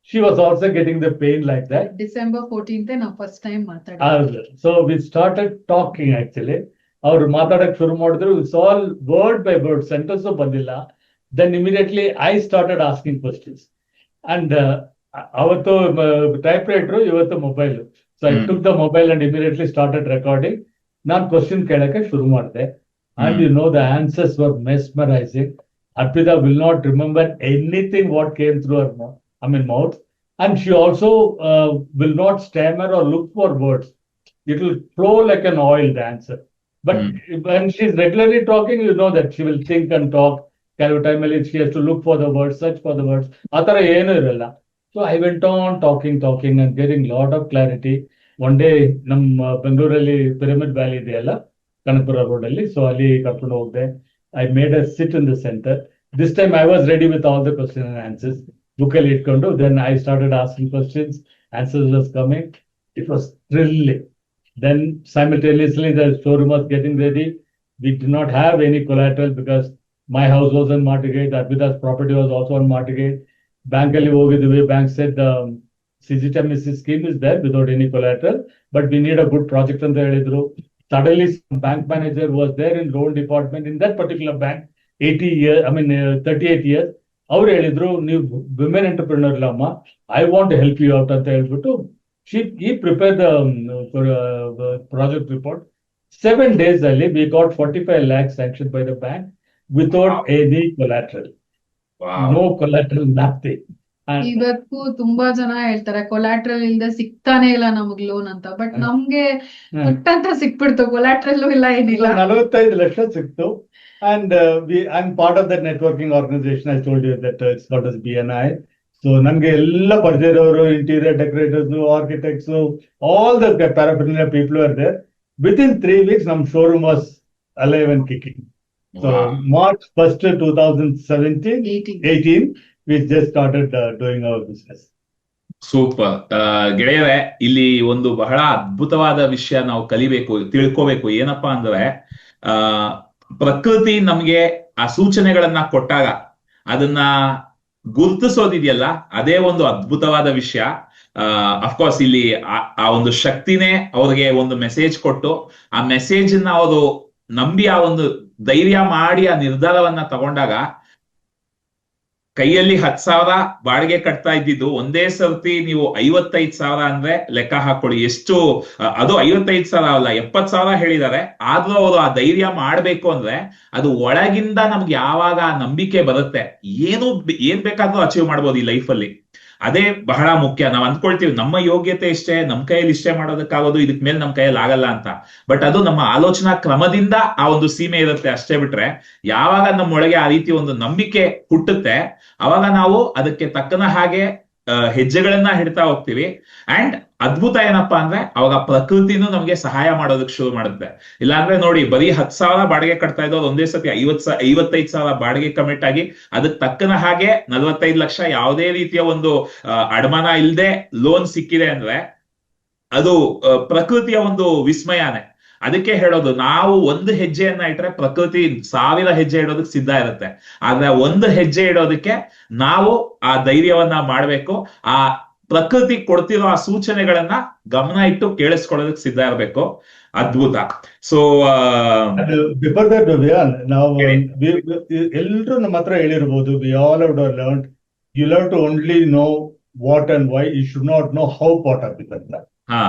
she was also getting the pain like that. December 14th ನಾವು ಫಸ್ಟ್ ಟೈಮ್ ಮಾತಾಡಿದ್ವಿ. So we started talking actually. ಅವ್ರು ಮಾತಾಡಕ್ ಶುರು ಮಾಡಿದ್ರು. It's all word by word, sentence ಬಂದಿಲ್ಲ. Then immediately I started asking questions. And ಅವತ್ತು ಟೈಪ್ರೈಟರ್, ಇವತ್ತು mobile. So I took the mobile and immediately started recording. ನಾನು ಕ್ವಶನ್ ಕೇಳಕ್ಕೆ ಶುರು ಮಾಡಿದೆ. And the answers were mesmerizing. Arpita will not remember anything what came through her mouth. And she also will not stammer or look for words. It will flow like an oil, the answer. But when she's regularly talking, you know that she will think and talk. She has to look for the words, search for the words. Atara ಏನು ಇರಲ್ಲ. So I went on talking and getting lot of clarity. One day, ನಮ್ಮ ಬೆಂಗಳೂರಲ್ಲಿ ಪಿರಮಿಡ್ ವ್ಯಾಲಿ ಇದೆಯಲ್ಲ, ಕನಕಪುರ ರೋಡ್ ಅಲ್ಲಿ. ಸೊ ಅಲ್ಲಿ ಕರ್ಕೊಂಡು ಹೋಗ್ದೆ. I made her sit in the center. This time I was ready with all the questions and answers. Bookali itkondu. Then I started asking questions. Answers was coming. It was thrilling. Then simultaneously the showroom was getting ready. We did not have any collateral because my house was on mortgage. Arpita's property was also on mortgage. Bank ali hogidwe. Bank said CGTMSC scheme is there without any collateral, but we need a good project anta helidru. Suddenly, some bank manager was there in loan department in that particular bank, 38 years. ಅವ್ರು ಹೇಳಿದ್ರು, ನೀವು ವಿಮೆನ್ ಎಂಟರ್ಪ್ರಿನರ್ ಇಲ್ಲಮ್ಮ, I want to help you out ಅಂತ ಹೇಳ್ಬಿಟ್ಟು he prepared the project report, 7 days ಅಲ್ಲಿ we got 45 lakhs sanctioned by the bank without any collateral. No collateral, nothing. And ಇವತ್ತು ತುಂಬಾ ಜನ ಹೇಳ್ತಾರೆ ಕೊಲಾಟ್ರಲ್ ಇಲ್ದೆ ಸಿಗ್ತಾನೆ ಇಲ್ಲ ನಮಗ್ ಲೋನ್ ಅಂತ, ಬಟ್ ನಮ್ಗೆ ಪುಟ್ಟಂತ ಸಿಕ್ಬಿಡ್ತು, ಕೊಲಾಟ್ರಲ್ ಇಲ್ಲ ಏನಿಲ್ಲ. 45 ಲಕ್ಷ ಸಿಕ್ತು. And I'm part of that networking organization. I told you that it's called as BNI. So ನಂಗೆ ಎಲ್ಲ ಪರಿಚಯ ಇರೋರು, interior decorators, architects, all the paraphernalia people were there. Within 3 weeks, ನಮ್ಮ showroom was alive and kicking. So March 1st, 2018, we just started doing our business. Super. ಗೆಳೆಯರೆ, ಇಲ್ಲಿ ಒಂದು ಬಹಳ ಅದ್ಭುತವಾದ ವಿಷಯ ನಾವು ಕಲಿಬೇಕು, ತಿಳ್ಕೋಬೇಕು. ಏನಪ್ಪಾ ಅಂದ್ರೆ ಪ್ರಕೃತಿ ನಮ್ಗೆ ಆ ಸೂಚನೆಗಳನ್ನ ಕೊಟ್ಟಾಗ ಅದನ್ನ ಗುರುತಿಸೋದಿದೆಯಲ್ಲ, ಅದೇ ಒಂದು ಅದ್ಭುತವಾದ ವಿಷಯ. ಅಫ್ಕೋರ್ಸ್ ಇಲ್ಲಿ ಆ ಒಂದು ಶಕ್ತಿನೇ ಅವ್ರಿಗೆ ಒಂದು ಮೆಸೇಜ್ ಕೊಟ್ಟು, ಆ ಮೆಸೇಜ್ ನ ಅವರು ನಂಬಿ ಆ ಒಂದು ಧೈರ್ಯ ಮಾಡಿ ಆ ನಿರ್ಧಾರವನ್ನ ತಗೊಂಡಾಗ, ಕೈಯಲ್ಲಿ 10,000 ಬಾಡಿಗೆ ಕಟ್ತಾ ಇದ್ದಿದ್ದು ಒಂದೇ ಸರ್ತಿ ನೀವು 55,000 ಅಂದ್ರೆ ಲೆಕ್ಕ ಹಾಕೊಳ್ಳಿ. ಎಷ್ಟು ಅದು 55,000 ಅಲ್ಲ, 70,000 ಹೇಳಿದ್ದಾರೆ. ಆದ್ರೂ ಅವರು ಆ ಧೈರ್ಯ ಮಾಡ್ಬೇಕು ಅಂದ್ರೆ ಅದು ಒಳಗಿಂದ ನಮ್ಗೆ ಯಾವಾಗ ಆ ನಂಬಿಕೆ ಬರುತ್ತೆ, ಏನ್ ಬೇಕಾದ್ರೂ ಅಚೀವ್ ಮಾಡ್ಬೋದು ಈ ಲೈಫ್ ಅಲ್ಲಿ. ಅದೇ ಬಹಳ ಮುಖ್ಯ. ನಾವ್ ಅಂದ್ಕೊಳ್ತೀವಿ ನಮ್ಮ ಯೋಗ್ಯತೆ ಇಷ್ಟೇ, ನಮ್ ಕೈಯಲ್ಲಿ ಇಷ್ಟೇ ಮಾಡೋದಕ್ಕಾಗೋದು, ಇದಕ್ ಮೇಲೆ ನಮ್ ಕೈಯಲ್ಲಿ ಆಗಲ್ಲ ಅಂತ. ಬಟ್ ಅದು ನಮ್ಮ ಆಲೋಚನಾ ಕ್ರಮದಿಂದ ಆ ಒಂದು ಸೀಮೆ ಇರುತ್ತೆ ಅಷ್ಟೇ. ಬಿಟ್ರೆ ಯಾವಾಗ ನಮ್ಮೊಳಗೆ ಆ ರೀತಿ ಒಂದು ನಂಬಿಕೆ ಹುಟ್ಟುತ್ತೆ, ಅವಾಗ ನಾವು ಅದಕ್ಕೆ ತಕ್ಕನ ಹಾಗೆ ಹೆಜ್ಜೆಗಳನ್ನ ಹಿಡ್ತಾ ಹೋಗ್ತೀವಿ. ಅಂಡ್ ಅದ್ಭುತ ಏನಪ್ಪಾ ಅಂದ್ರೆ ಅವಾಗ ಪ್ರಕೃತಿನೂ ನಮ್ಗೆ ಸಹಾಯ ಮಾಡೋದಕ್ಕೆ ಶುರು ಮಾಡುತ್ತೆ. ಇಲ್ಲಾಂದ್ರೆ ನೋಡಿ, ಬರೀ 10,000 ಬಾಡಿಗೆ ಕಟ್ತಾ ಇದ್ದವ್ರು ಒಂದೇ ಸತಿ 55,000 ಬಾಡಿಗೆ ಕಮಿಟ್ ಆಗಿ ಅದಕ್ಕೆ ತಕ್ಕನ ಹಾಗೆ 45 ಲಕ್ಷ ಯಾವುದೇ ರೀತಿಯ ಒಂದು ಅಡಮಾನ ಇಲ್ಲದೆ ಲೋನ್ ಸಿಕ್ಕಿದೆ ಅಂದ್ರೆ ಅದು ಪ್ರಕೃತಿಯ ಒಂದು ವಿಸ್ಮಯನೇ. ಅದಕ್ಕೆ ಹೇಳೋದು, ನಾವು ಒಂದು ಹೆಜ್ಜೆಯನ್ನ ಇಟ್ರೆ ಪ್ರಕೃತಿ 1000 ಹೆಜ್ಜೆ ಇಡೋದಕ್ಕೆ ಸಿದ್ಧ ಇರುತ್ತೆ. ಆದ್ರೆ ಒಂದು ಹೆಜ್ಜೆ ಇಡೋದಕ್ಕೆ ನಾವು ಆ ಧೈರ್ಯವನ್ನ ಮಾಡ್ಬೇಕು. ಆ ಪ್ರಕೃತಿ ಕೊಡ್ತಿರೋ ಆ ಸೂಚನೆಗಳನ್ನ ಗಮನ ಇಟ್ಟು ಕೇಳಿಸ್ಕೊಳ್ಳೋದಕ್ಕೆ ಸಿದ್ಧ ಇರಬೇಕು. ಅದ್ಭುತ. ಸೊ ಬಿಫೋರ್ ದಟ್ ನಾವು ಎಲ್ರು ನಮ್ಮ ಹತ್ರ ಹೇಳಿರ್ಬೋದು, we all have learned, you learn to only know what and why, you should not know how part ಆಗ್ಬೇಕಂತ.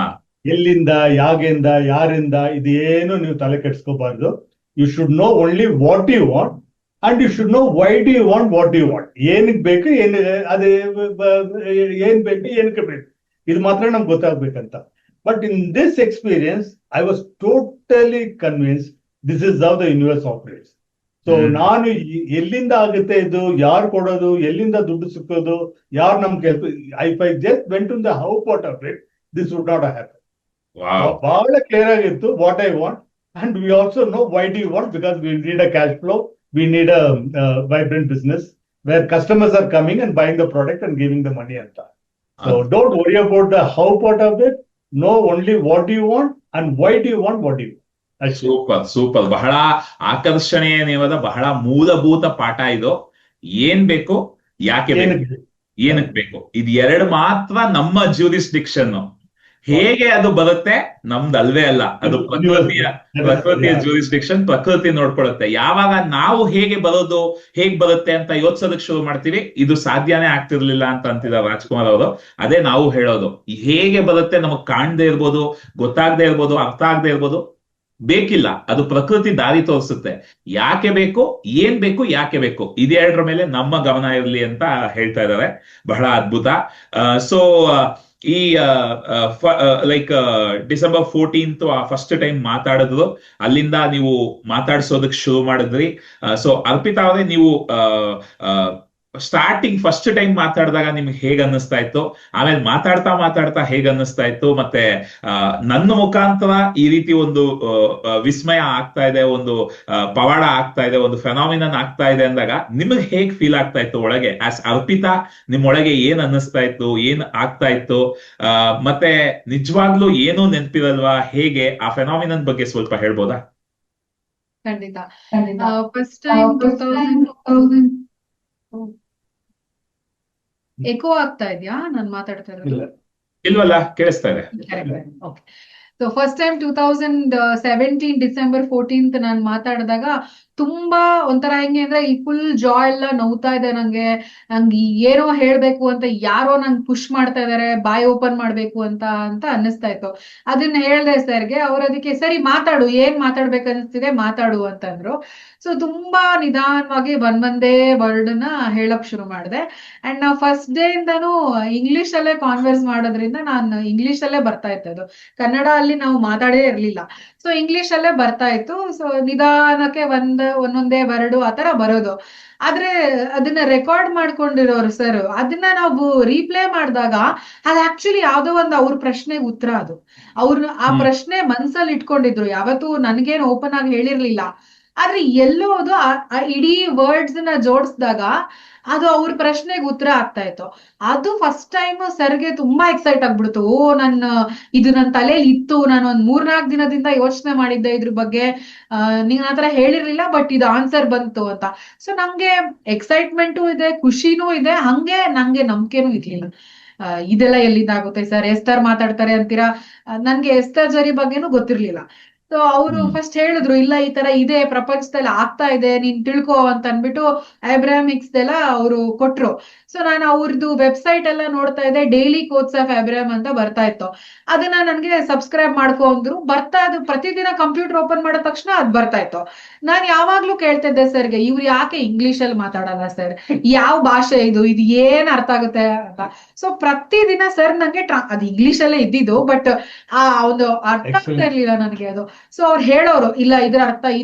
ಎಲ್ಲಿಂದ, ಯಾಗಿಂದ, ಯಾರಿಂದ, ಇದೇನು ನೀವು ತಲೆ ಕೆಡ್ಸ್ಕೋಬಾರ್ದು. You should know only what you want and you should know why do you want, what you want. ಏನಕ್ಕೆ ಬೇಕು, ಅದೇ ಏನ್ ಬೇಕು, ಏನಕ್ಕೆ ಬೇಕು, ಇದು ಮಾತ್ರ ನಮ್ಗೆ ಗೊತ್ತಾಗ್ಬೇಕಂತ. But in this experience I was totally convince this is how the universe operates. So ನಾನು ಎಲ್ಲಿಂದ ಆಗುತ್ತೆ ಇದು, ಯಾರು ಕೊಡೋದು, ಎಲ್ಲಿಂದ ದುಡ್ಡು ಸಿಕ್ಕೋದು, ಯಾರು ನಮ್ ಕೆಲಸ, if I just went to the how part of it, this would not happen. ಬಹಳ ಕ್ಲಿಯರ್ ಆಗಿತ್ತು what I want, and we also know why do you want, because we need a cash flow, we need a vibrant business where customers are coming and buying the product and giving the money ಅಂತ. So don't worry about the how part of it, know only what you want and why do you want, what you. Super super. ಬಹಳ ಆಕರ್ಷಣೀಯವಾದ ಬಹಳ ಮೂಲಭೂತ ಪಾಠ ಇದು. ಏನ್ ಬೇಕು, ಯಾಕೆ ಬೇಕು, ಏನಕ್ಕೆ ಬೇಕು, ಇದು ಎರಡು ಮಾತ್ರ ನಮ್ಮ ಜ್ಯೂರಿಸ್ಡಿಕ್ಷನ್. ಹೇಗೆ ಅದು ಬರುತ್ತೆ ನಮ್ದಲ್ವೇ ಅಲ್ಲ, ಅದು ಪ್ರಕೃತಿಯ ಜ್ಯೂರಿಸ್ಡಿಕ್ಷನ್. ಪ್ರಕೃತಿ ನೋಡ್ಕೊಳ್ಳುತ್ತೆ. ಯಾವಾಗ ನಾವು ಹೇಗೆ ಬರೋದು, ಹೇಗ್ ಬರುತ್ತೆ ಅಂತ ಯೋಚಿಸೋದಕ್ಕೆ ಶುರು ಮಾಡ್ತೀವಿ, ಇದು ಸಾಧ್ಯನೇ ಆಗ್ತಿರ್ಲಿಲ್ಲ ಅಂತ ಅಂತಿದ್ದಾರೆ ರಾಜ್ಕುಮಾರ್ ಅವರು. ಅದೇ ನಾವು ಹೇಳೋದು, ಹೇಗೆ ಬರುತ್ತೆ ನಮಗ್ ಕಾಣದೇ ಇರ್ಬೋದು, ಗೊತ್ತಾಗದೆ ಇರ್ಬೋದು, ಅರ್ಥ ಆಗದೆ ಇರ್ಬೋದು, ಬೇಕಿಲ್ಲ, ಅದು ಪ್ರಕೃತಿ ದಾರಿ ತೋರಿಸುತ್ತೆ. ಯಾಕೆ ಬೇಕು, ಏನ್ ಬೇಕು, ಯಾಕೆ ಬೇಕು, ಇದೆರಡರ ಮೇಲೆ ನಮ್ಮ ಗಮನ ಇರಲಿ ಅಂತ ಹೇಳ್ತಾ ಇದ್ದಾರೆ. ಬಹಳ ಅದ್ಭುತ. ಸೊ ಈ like December 14th first time ಮಾತಾಡಿದ್ರು, ಅಲ್ಲಿಂದ ನೀವು ಮಾತಾಡ್ಸೋದಕ್ಕೆ ಶುರು ಮಾಡಿದ್ರಿ. ಸೊ ಅರ್ಪಿತಾ ಅವರೇ, ನೀವು ಸ್ಟಾರ್ಟಿಂಗ್ ಫಸ್ಟ್ ಟೈಮ್ ಮಾತಾಡಿದಾಗ ನಿಮ್ಗೆ ಹೇಗ್ ಅನ್ನಿಸ್ತಾ ಇತ್ತು, ಆಮೇಲೆ ಮಾತಾಡ್ತಾ ಹೇಗ್ ಅನ್ನಿಸ್ತಾ ಇತ್ತು, ಮತ್ತೆ ನನ್ನ ಮುಖಾಂತರ ಈ ರೀತಿ ಒಂದು ವಿಸ್ಮಯ ಆಗ್ತಾ ಇದೆ, ಒಂದು ಪವಾಡ ಆಗ್ತಾ ಇದೆ, ಒಂದು ಫೆನಾಮಿನನ್ ಆಗ್ತಾ ಇದೆ ಅಂದಾಗ ನಿಮಗೆ ಹೇಗ್ ಫೀಲ್ ಆಗ್ತಾ ಇತ್ತು ಒಳಗೆ? ಆಸ್ ಅರ್ಪಿತಾ ನಿಮ್ಮೊಳಗೆ ಏನ್ ಅನ್ನಿಸ್ತಾ ಇತ್ತು, ಏನ್ ಆಗ್ತಾ ಇತ್ತು, ಮತ್ತೆ ನಿಜವಾಗ್ಲೂ ಏನೂ ನೆನಪಿರಲ್ವಾ, ಹೇಗೆ ಆ ಫೆನಾಮಿನನ್ ಬಗ್ಗೆ ಸ್ವಲ್ಪ ಹೇಳ್ಬೋದಾ? ಖಂಡಿತ. ಫಸ್ಟ್ ಟೈಮ್ 2000 ಎಕೋ ಆಗ್ತಾ ಇದೆಯಾ ನಾನು ಮಾತಾಡ್ತಾ ಇರೋದು? ಇಲ್ವಲ್ಲ, ಕೇಳಿಸ್ತಾ ಇದೆ. So first time 2017 December 14th ನಾನು ಮಾತಾಡಿದಾಗ ತುಂಬಾ ಒಂಥರ ಹೆಂಗೆ ಅಂದ್ರೆ ಈ ಫುಲ್ ಜಾ ಎಲ್ಲ ನೋವ್ತಾ ಇದೆ ನಂಗೆ ಏನೋ ಹೇಳ್ಬೇಕು ಅಂತ ಯಾರೋ ನಂಗೆ ಪುಷ್ ಮಾಡ್ತಾ ಇದಾರೆ ಬಾಯ್ ಓಪನ್ ಮಾಡ್ಬೇಕು ಅಂತ ಅನ್ನಿಸ್ತಾ ಇತ್ತು. ಅದನ್ನ ಹೇಳ್ದೆ ಸರ್ಗೆ, ಅವ್ರ ಅದಕ್ಕೆ ಸರಿ ಮಾತಾಡು, ಏನ್ ಮಾತಾಡ್ಬೇಕು ಅನಿಸ್ತಿದೆ ಮಾತಾಡು ಅಂತಂದ್ರು. ಸೊ ತುಂಬಾ ನಿಧಾನವಾಗಿ ಒಂದೇ ವರ್ಡ್ ನ ಹೇಳಕ್ ಶುರು ಮಾಡಿದೆ. ಅಂಡ್ ನಾವು ಫಸ್ಟ್ ಡೇ ಇಂದಾನು ಇಂಗ್ಲಿಷ್ ಅಲ್ಲೇ ಕಾನ್ವರ್ಸ್ ಮಾಡೋದ್ರಿಂದ ನಾನು ಇಂಗ್ಲಿಷ್ ಅಲ್ಲೇ ಬರ್ತಾ ಇತ್ತು. ಅದು ಕನ್ನಡ ಅಲ್ಲಿ ನಾವು ಮಾತಾಡೇ ಇರ್ಲಿಲ್ಲ, ಸೊ ಇಂಗ್ಲಿಷ್ ಅಲ್ಲೇ ಬರ್ತಾ ಇತ್ತು. ಸೊ ನಿಧಾನಕ್ಕೆ ಒಂದೊಂದೇ ವರ್ಡು ಆತರ ಬರೋದು. ಆದ್ರೆ ಅದನ್ನ ರೆಕಾರ್ಡ್ ಮಾಡ್ಕೊಂಡಿರೋರು ಸರ್, ಅದನ್ನ ನಾವು ರೀಪ್ಲೇ ಮಾಡಿದಾಗ ಅದು ಆಕ್ಚುಲಿ ಯಾವ್ದೋ ಒಂದು ಅವ್ರ ಪ್ರಶ್ನೆಗೆ ಉತ್ತರ. ಅದು ಅವ್ರು ಆ ಪ್ರಶ್ನೆ ಮನ್ಸಲ್ಲಿ ಇಟ್ಕೊಂಡಿದ್ರು, ಯಾವತ್ತೂ ನನ್ಗೇನು ಓಪನ್ ಆಗಿ ಹೇಳಿರ್ಲಿಲ್ಲ. ಆದ್ರೆ ಎಲ್ಲೋ ಅದು ಇಡೀ ವರ್ಡ್ಸ್ ನ ಜೋಡಿಸಿದಾಗ ಅದು ಅವ್ರ ಪ್ರಶ್ನೆಗೆ ಉತ್ತರ ಆಗ್ತಾ ಇತ್ತು. ಅದು ಫಸ್ಟ್ ಟೈಮ್ ಸರ್ಗೆ ತುಂಬಾ ಎಕ್ಸೈಟ್ ಆಗ್ಬಿಡ್ತು. ಇದು ನನ್ನ ತಲೆಯಲ್ಲಿ ಇತ್ತು, ನಾನು ಒಂದ್ 3-4 ದಿನದಿಂದ ಯೋಚನೆ ಮಾಡಿದ್ದೆ ಇದ್ರ ಬಗ್ಗೆ, ನೀನ್ ಆತರ ಹೇಳಿರ್ಲಿಲ್ಲ, ಬಟ್ ಇದು ಆನ್ಸರ್ ಬಂತು ಅಂತ. ಸೊ ನಂಗೆ ಎಕ್ಸೈಟ್ಮೆಂಟು ಇದೆ, ಖುಷಿನೂ ಇದೆ, ಹಂಗೆ ನಂಗೆ ನಂಬಿಕೆನೂ ಇರ್ಲಿಲ್ಲ. ಇದೆಲ್ಲ ಎಲ್ಲಿಂದ ಆಗುತ್ತೆ ಸರ್, ಎಸ್ತರ್ ಮಾತಾಡ್ತಾರೆ ಅಂತೀರಾ, ನನ್ಗೆ ಎಸ್ತರ್ ಜರಿ ಬಗ್ಗೆನೂ ಗೊತ್ತಿರ್ಲಿಲ್ಲ. ಸೊ ಅವರು ಫಸ್ಟ್ ಹೇಳಿದ್ರು, ಇಲ್ಲ ಈ ತರ ಇದೆ ಪ್ರಪಂಚದಲ್ಲಿ ಆಗ್ತಾ ಇದೆ, ನೀನ್ ತಿಳ್ಕೊ ಅಂತ ಅನ್ಬಿಟ್ಟು ಅಬ್ರಾಮಿಕ್ಸ್ ಎಲ್ಲ ಅವರು ಕೊಟ್ರು. ಸೊ ನಾನು ಅವ್ರದ್ದು ವೆಬ್ಸೈಟ್ ಎಲ್ಲ ನೋಡ್ತಾ ಇದ್ದೆ, ಡೈಲಿ ಕೋಟ್ಸ್ ಆಫ್ ಅಬ್ರಾಮ್ ಅಂತ ಬರ್ತಾ ಇತ್ತು. ಅದನ್ನ ನನ್ಗೆ ಸಬ್ಸ್ಕ್ರೈಬ್ ಮಾಡ್ಕೊ ಅಂದ್ರು. ಅದು ಪ್ರತಿದಿನ ಕಂಪ್ಯೂಟರ್ ಓಪನ್ ಮಾಡಿದ ತಕ್ಷಣ ಅದ್ ಬರ್ತಾ ಇತ್ತು. ನಾನ್ ಯಾವಾಗ್ಲೂ ಕೇಳ್ತಿದ್ದೆ ಸರ್ಗೆ, ಇವ್ರು ಯಾಕೆ ಇಂಗ್ಲಿಷ್ ಅಲ್ಲಿ ಮಾತಾಡಲ್ಲ ಸರ್, ಯಾವ ಭಾಷೆ ಇದು ಏನ್ ಅರ್ಥ ಆಗುತ್ತೆ ಅಂತ. ಸೊ ಪ್ರತಿದಿನ ಸರ್ ನಂಗೆ ಅದು ಇಂಗ್ಲಿಷ್ ಅಲ್ಲೇ ಇದ್ದಿದ್ದು, ಬಟ್ ಆ ಒಂದು ಅರ್ಥ ಆಗ್ತಾ ಇರ್ಲಿಲ್ಲ ನನಗೆ ಅದು. ಸೊ ಅವ್ರು ಹೇಳೋರು, ಇಲ್ಲ ಇದ್ರ ಅರ್ಥ ಈ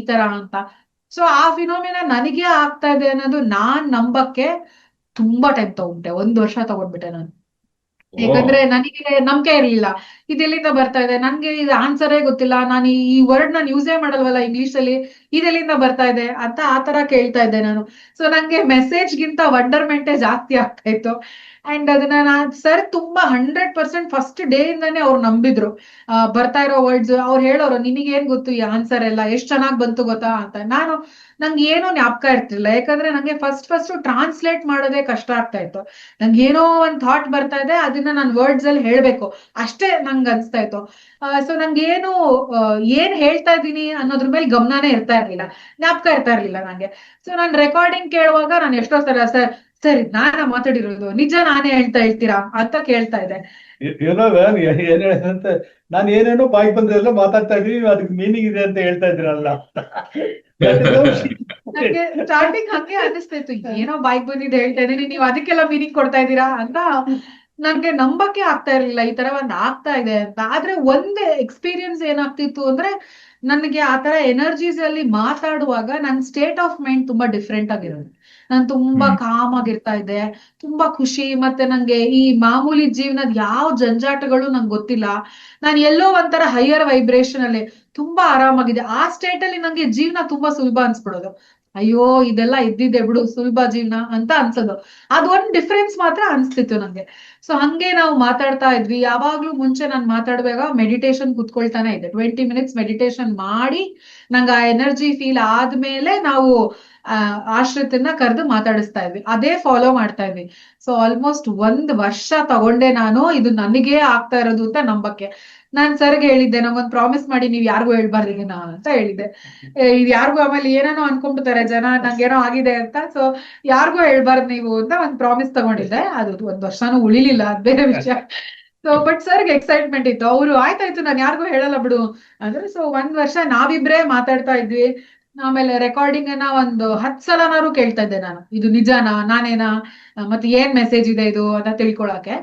ತರ ಅಂತ. ಸೊ ಆ ಫಿನೋಮಿನಾ ನನಗೆ ಆಗ್ತಾ ಇದೆ ಅನ್ನೋದು ನಾನ್ ನಂಬಕ್ಕೆ ತುಂಬಾ ಟೈಮ್ ತಗೊಂಡ್ಬಿಟ್ಟೆ, 1 ವರ್ಷ ತಗೊಂಡ್ಬಿಟ್ಟೆ ನಾನು. ಯಾಕಂದ್ರೆ ನನಗೆ ನಂಬಿಕೆ ಇರ್ಲಿಲ್ಲ, ಇದೆಲ್ಲಿಂದ ಬರ್ತಾ ಇದೆ, ನನ್ಗೆ ಇದು ಆನ್ಸರೇ ಗೊತ್ತಿಲ್ಲ, ನಾನು ಈ ವರ್ಡ್ ನಾನು ಯೂಸೇ ಮಾಡಲ್ವಲ್ಲ ಇಂಗ್ಲಿಷ್ ಅಲ್ಲಿ, ಇದೆಲ್ಲಿಂದ ಬರ್ತಾ ಇದೆ ಅಂತ ಆತರ ಕೇಳ್ತಾ ಇದ್ದೆ ನಾನು. ಸೊ ನಂಗೆ ಮೆಸೇಜ್ ಗಿಂತ ವಂಡರ್ಮೆಂಟೇ ಜಾಸ್ತಿ ಆಗ್ತಾ ಇತ್ತು. ಅಂಡ್ ಅದನ್ನ ಸರ್ ತುಂಬಾ 100% ಫಸ್ಟ್ ಡೇ ಇಂದಾನೆ ಅವ್ರು ನಂಬಿದ್ರು. ಬರ್ತಾ ಇರೋ ವರ್ಡ್ಸ್ ಅವ್ರು ಹೇಳೋರು, ನಿನಗೆ ಏನ್ ಗೊತ್ತು ಈ ಆನ್ಸರ್ ಎಲ್ಲ, ಎಷ್ಟ್ ಚೆನ್ನಾಗ್ ಬಂತು ಗೊತ್ತಾ ಅಂತ. ನಂಗೆ ಏನೋ ಜ್ಞಾಪಕ ಇರ್ತಿಲ್ಲ, ಯಾಕಂದ್ರೆ ನಂಗೆ ಫಸ್ಟ್ ಟ್ರಾನ್ಸ್ಲೇಟ್ ಮಾಡೋದೇ ಕಷ್ಟ ಆಗ್ತಾ ಇತ್ತು. ನಂಗೆ ಏನೋ ಒಂದ್ ಥಾಟ್ ಬರ್ತಾ ಇದೆ, ಅದನ್ನ ನಾನು ವರ್ಡ್ಸ್ ಅಲ್ಲಿ ಹೇಳ್ಬೇಕು ಅಷ್ಟೇ ನಂಗೆ ಅನ್ಸ್ತಾ ಇತ್ತು. ಸೊ ನಂಗೇನು ಏನ್ ಹೇಳ್ತಾ ಇದ್ದೀನಿ ಅನ್ನೋದ್ರ ಮೇಲೆ ಗಮನನೇ ಇರ್ತಾ ಇರ್ಲಿಲ್ಲ, ಜ್ಞಾಪಕ ಇರ್ತಾ ಇರ್ಲಿಲ್ಲ ನಂಗೆ. ಸೊ ನಾನು ರೆಕಾರ್ಡಿಂಗ್ ಕೇಳುವಾಗ ನಾನು ಎಷ್ಟೋ ಸರ್ ನಾನ ಮಾತಾಡಿರೋದು ನಿಜ, ನಾನೇ ಹೇಳ್ತೀರಾ ಅಂತ ಕೇಳ್ತಾ ಇದ್ದೆ. ಏನೋ ಏನ್ ಹೇಳಿದಂತ, ನಾನು ಏನೇನೋ ಬಾಯಿ ಬಂದ್ರೆಲ್ಲ ಮಾತಾಡ್ತಾ ಇದೀವಿ, ಅದಕ್ಕೆ ಮೀನಿಂಗ್ ಇದೆ ಅಂತ ಹೇಳ್ತಾ ಇದ್ರಲ್ಲ. ನಂಗೆ ಸ್ಟಾರ್ಟಿಂಗ್ ಹಂಗೆ ಅನಿಸ್ತಾ ಇತ್ತು, ಏನೋ ಬಾಯ್ಗೆ ಬಂದಿದೆ ಹೇಳ್ತಾ ಇದೀನಿ, ನೀವು ಅದಕ್ಕೆಲ್ಲ ಮೀನಿಂಗ್ ಕೊಡ್ತಾ ಇದ್ದೀರಾ ಅಂತ. ನನ್ಗೆ ನಂಬಕ್ಕೆ ಆಗ್ತಾ ಇರ್ಲಿಲ್ಲ ಈ ತರ ಒಂದ್ ಆಗ್ತಾ ಇದೆ ಅಂತ. ಆದ್ರೆ ಒಂದ್ ಎಕ್ಸ್ಪೀರಿಯನ್ಸ್ ಏನಾಗ್ತಿತ್ತು ಅಂದ್ರೆ, ನನಗೆ ಆತರ ಎನರ್ಜೀಸ್ ಅಲ್ಲಿ ಮಾತಾಡುವಾಗ ನನ್ ಸ್ಟೇಟ್ ಆಫ್ ಮೈಂಡ್ ತುಂಬಾ ಡಿಫ್ರೆಂಟ್ ಆಗಿರೋದು. ನಾನು ತುಂಬಾ ಕಾಮ್ ಆಗಿರ್ತಾ ಇದ್ದೆ, ತುಂಬಾ ಖುಷಿ, ಮತ್ತೆ ನಂಗೆ ಈ ಮಾಮೂಲಿ ಜೀವನದ ಯಾವ ಜಂಜಾಟಗಳು ನಂಗೆ ಗೊತ್ತಿಲ್ಲ. ನಾನು ಎಲ್ಲೋ ಒಂಥರ ಹೈಯರ್ ವೈಬ್ರೇಷನ್ ಅಲ್ಲಿ ತುಂಬಾ ಆರಾಮಾಗಿದೆ. ಆ ಸ್ಟೇಟ್ ಅಲ್ಲಿ ನಂಗೆ ಜೀವನ ತುಂಬಾ ಸುಲಭ ಅನ್ಸ್ಬಿಡೋದು. ಅಯ್ಯೋ ಇದೆಲ್ಲ ಇದ್ದಿದ್ದೆ ಬಿಡು, ಸುಲಭ ಜೀವನ ಅಂತ ಅನ್ಸೋದು. ಅದೊಂದ್ ಡಿಫ್ರೆನ್ಸ್ ಮಾತ್ರ ಅನ್ಸ್ತಿತ್ತು ನಂಗೆ. ಸೊ ಹಂಗೆ ನಾವು ಮಾತಾಡ್ತಾ ಇದ್ವಿ. ಯಾವಾಗ್ಲೂ ಮುಂಚೆ ನಾನು ಮಾತಾಡುವಾಗ ಮೆಡಿಟೇಷನ್ ಕುತ್ಕೊಳ್ತಾನೆ ಇದ್ದೆ, 20 minutes ಮೆಡಿಟೇಷನ್ ಮಾಡಿ ನಂಗೆ ಆ ಎನರ್ಜಿ ಫೀಲ್ ಆದ್ಮೇಲೆ ನಾವು ಆಶ್ರಿತನ್ನ ಕರೆದು ಮಾತಾಡಿಸ್ತಾ ಇದ್ವಿ, ಅದೇ ಫಾಲೋ ಮಾಡ್ತಾ ಇದ್ವಿ. ಸೊ ಆಲ್ಮೋಸ್ಟ್ 1 ವರ್ಷ ತಗೊಂಡೆ ನಾನು ಇದು ನನಗೆ ಆಗ್ತಾ ಇರೋದು ಅಂತ ನಂಬಕ್ಕೆ. ನಾನ್ ಸರ್ಗೆ ಹೇಳಿದ್ದೆ, ನಂಗೊಂದ್ ಪ್ರಾಮಿಸ್ ಮಾಡಿ ನೀವ್ ಯಾರಿಗೂ ಹೇಳ್ಬಾರ್ದು ಇದನ್ನ ಅಂತ ಹೇಳಿದ್ದೆ. ಇದು ಯಾರಿಗೂ ಆಮೇಲೆ ಏನೇನೋ ಅನ್ಕೊಂಡ್ಬಿಡ್ತಾರೆ ಜನ ನಂಗೇನೋ ಆಗಿದೆ ಅಂತ, ಸೊ ಯಾರಿಗೂ ಹೇಳ್ಬಾರ್ದು ನೀವು ಅಂತ ಒಂದ್ ಪ್ರಾಮಿಸ್ ತಗೊಂಡಿದ್ದೆ. ಅದು 1 ವರ್ಷನೂ ಉಳಿಲಿಲ್ಲ, ಅದ್ ಬೇರೆ ವಿಷಯ. ಸೊ ಬಟ್ ಸರ್ಗೆ ಎಕ್ಸೈಟ್ಮೆಂಟ್ ಇತ್ತು, ಅವ್ರು ಆಯ್ತಾಯ್ತು ನಾನು ಯಾರಿಗೂ ಹೇಳಲ್ಲ ಬಿಡು ಅಂದ್ರೆ. ಸೊ 1 ವರ್ಷ ನಾವಿಬ್ರೇ ಮಾತಾಡ್ತಾ ಇದ್ವಿ. ಆಮೇಲೆ ರೆಕಾರ್ಡಿಂಗ್ ಅನ್ನ ಒಂದು 10 ಸಲನಾರು ಕೇಳ್ತಾ ಇದ್ದೆ ನಾನು, ಇದು ನಿಜಾನಾ, ನಾನೇನಾ, ಮತ್ತೆ ಏನ್ ಮೆಸೇಜ್ ಇದೆ ಇದು ಅಂತ ತಿಳ್ಕೊಳಕ್ಕೆ.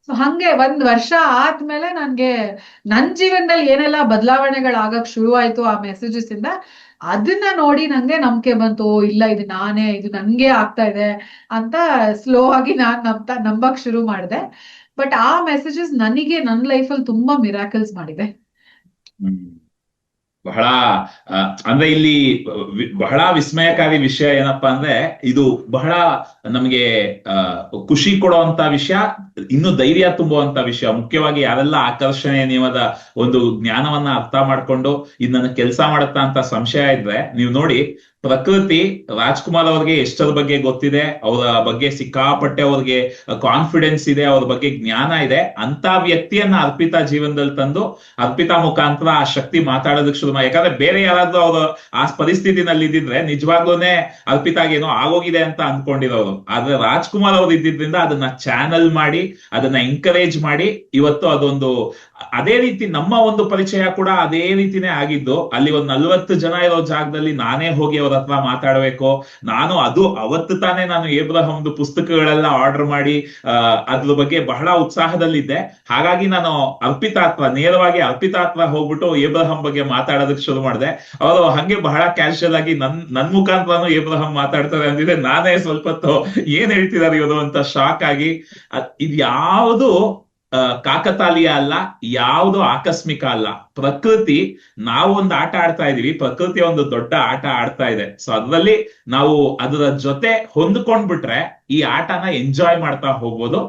ಸೊ ಹಂಗೆ 1 ವರ್ಷ ಆದ್ಮೇಲೆ ನನ್ಗೆ ನನ್ ಜೀವನದಲ್ಲಿ ಏನೆಲ್ಲ ಬದಲಾವಣೆಗಳಾಗಕ್ ಶುರು ಆಯ್ತು ಆ ಮೆಸೇಜಸ್ ಇಂದ, ಅದನ್ನ ನೋಡಿ ನಂಗೆ ನಂಬಿಕೆ ಬಂತು. ಇಲ್ಲ ಇದು ನಾನೇ, ಇದು ನನ್ಗೆ ಆಗ್ತಾ ಇದೆ ಅಂತ ಸ್ಲೋ ಆಗಿ ನಾನ್ ನಂಬಕ್ ಶುರು ಮಾಡಿದೆ. ಬಟ್ ಆ ಮೆಸೇಜಸ್ ನನಗೆ ನನ್ನ ಲೈಫಲ್ಲಿ ತುಂಬಾ ಮಿರಾಕಲ್ಸ್ ಮಾಡಿದೆ. ಬಹಳ ಅಂದ್ರೆ ಇಲ್ಲಿ ಬಹಳ ವಿಸ್ಮಯಕಾರಿ ವಿಷಯ ಏನಪ್ಪಾ ಅಂದ್ರೆ, ಇದು ಬಹಳ ನಮಗೆ ಖುಷಿ ಕೊಡುವಂತ ವಿಷಯ, ಇನ್ನು ಧೈರ್ಯ ತುಂಬುವಂತ ವಿಷಯ. ಮುಖ್ಯವಾಗಿ ಯಾರೆಲ್ಲ ಆಕರ್ಷಣೆ ನಿಯಮದ ಒಂದು ಜ್ಞಾನವನ್ನ ಅರ್ಥ ಮಾಡ್ಕೊಂಡು ಇದು ನನ್ನ ಕೆಲಸ ಮಾಡುತ್ತಾ ಅಂತ ಸಂಶಯ ಇದ್ರೆ, ನೀವು ನೋಡಿ ಪ್ರಕೃತಿ ರಾಜ್ಕುಮಾರ್ ಅವ್ರಿಗೆ ಎಷ್ಟರ ಬಗ್ಗೆ ಗೊತ್ತಿದೆ, ಅವರ ಬಗ್ಗೆ ಸಿಕ್ಕಾಪಟ್ಟೆ ಅವ್ರಿಗೆ ಕಾನ್ಫಿಡೆನ್ಸ್ ಇದೆ, ಅವ್ರ ಬಗ್ಗೆ ಜ್ಞಾನ ಇದೆ. ಅಂತ ವ್ಯಕ್ತಿಯನ್ನ ಅರ್ಪಿತಾ ಜೀವನದಲ್ಲಿ ತಂದು ಅರ್ಪಿತಾ ಮುಖಾಂತರ ಆ ಶಕ್ತಿ ಮಾತಾಡೋದಕ್ಕೆ ಶುರು ಮಾಡಿ. ಯಾಕಂದ್ರೆ ಬೇರೆ ಯಾರಾದ್ರೂ ಅವ್ರು ಆ ಪರಿಸ್ಥಿತಿನಲ್ಲಿ ಇದ್ದಿದ್ರೆ ನಿಜವಾಗ್ಲೂನೇ ಅರ್ಪಿತಾಗೇನೋ ಆಗೋಗಿದೆ ಅಂತ ಅನ್ಕೊಂಡಿರೋರು. ಆದ್ರೆ ರಾಜ್ಕುಮಾರ್ ಅವ್ರು ಇದ್ದಿದ್ರಿಂದ ಅದನ್ನ ಚಾನಲ್ ಮಾಡಿ, ಅದನ್ನ ಎಂಕರೇಜ್ ಮಾಡಿ ಇವತ್ತು ಅದೊಂದು ಅದೇ ರೀತಿ ನಮ್ಮ ಒಂದು ಪರಿಚಯ ಕೂಡ ಅದೇ ರೀತಿನೇ ಆಗಿದ್ದು. ಅಲ್ಲಿ ಒಂದ್ 40 ಜನ ಇರೋ ಜಾಗದಲ್ಲಿ ನಾನೇ ಹೋಗಿ ಅವ್ರ ಹತ್ರ ಮಾತಾಡ್ಬೇಕು. ನಾನು ಅವತ್ತು ತಾನೇ ನಾನು ಏಬ್ರಹಮ್ದು ಪುಸ್ತಕಗಳೆಲ್ಲ ಆರ್ಡರ್ ಮಾಡಿ ಅದ್ರ ಬಗ್ಗೆ ಬಹಳ ಉತ್ಸಾಹದಲ್ಲಿದ್ದೆ. ಹಾಗಾಗಿ ನಾನು ನೇರವಾಗಿ ಅರ್ಪಿತಾ ಹತ್ರ ಹೋಗ್ಬಿಟ್ಟು ಏಬ್ರಹಂ ಬಗ್ಗೆ ಮಾತಾಡೋದಕ್ಕೆ ಶುರು ಮಾಡಿದೆ. ಅವರು ಹಂಗೆ ಬಹಳ ಕ್ಯಾಶುಯಲ್ ಆಗಿ ನನ್ ಮುಖಾಂತರನು ಏಬ್ರಹಂ ಮಾತಾಡ್ತಾರೆ ಅಂದಿದ್ರೆ ನಾನೇ ಸ್ವಲ್ಪ ಹೊತ್ತು ಏನ್ ಹೇಳ್ತಿದಾರೆ ಇವರು ಅಂತ ಶಾಕ್ ಆಗಿ, ಇದ್ಯಾವುದು ಕಾಕತಾಳೀಯ ಅಲ್ಲ, ಯಾವುದು ಆಕಸ್ಮಿಕ ಅಲ್ಲ. ಪ್ರಕೃತಿ, ನಾವು ಒಂದು ಆಟ ಆಡ್ತಾ ಇದೀವಿ, ಪ್ರಕೃತಿ ಒಂದು ದೊಡ್ಡ ಆಟ ಆಡ್ತಾ ಇದೆ. ಸೊ ಅದರಲ್ಲಿ ನಾವು ಅದರ ಜೊತೆ ಹೊಂದ್ಕೊಂಡ್ಬಿಟ್ರೆ ಈ ಆಟನ ಎಂಜಾಯ್ ಮಾಡ್ತಾ ಹೋಗ್ಬೋದು.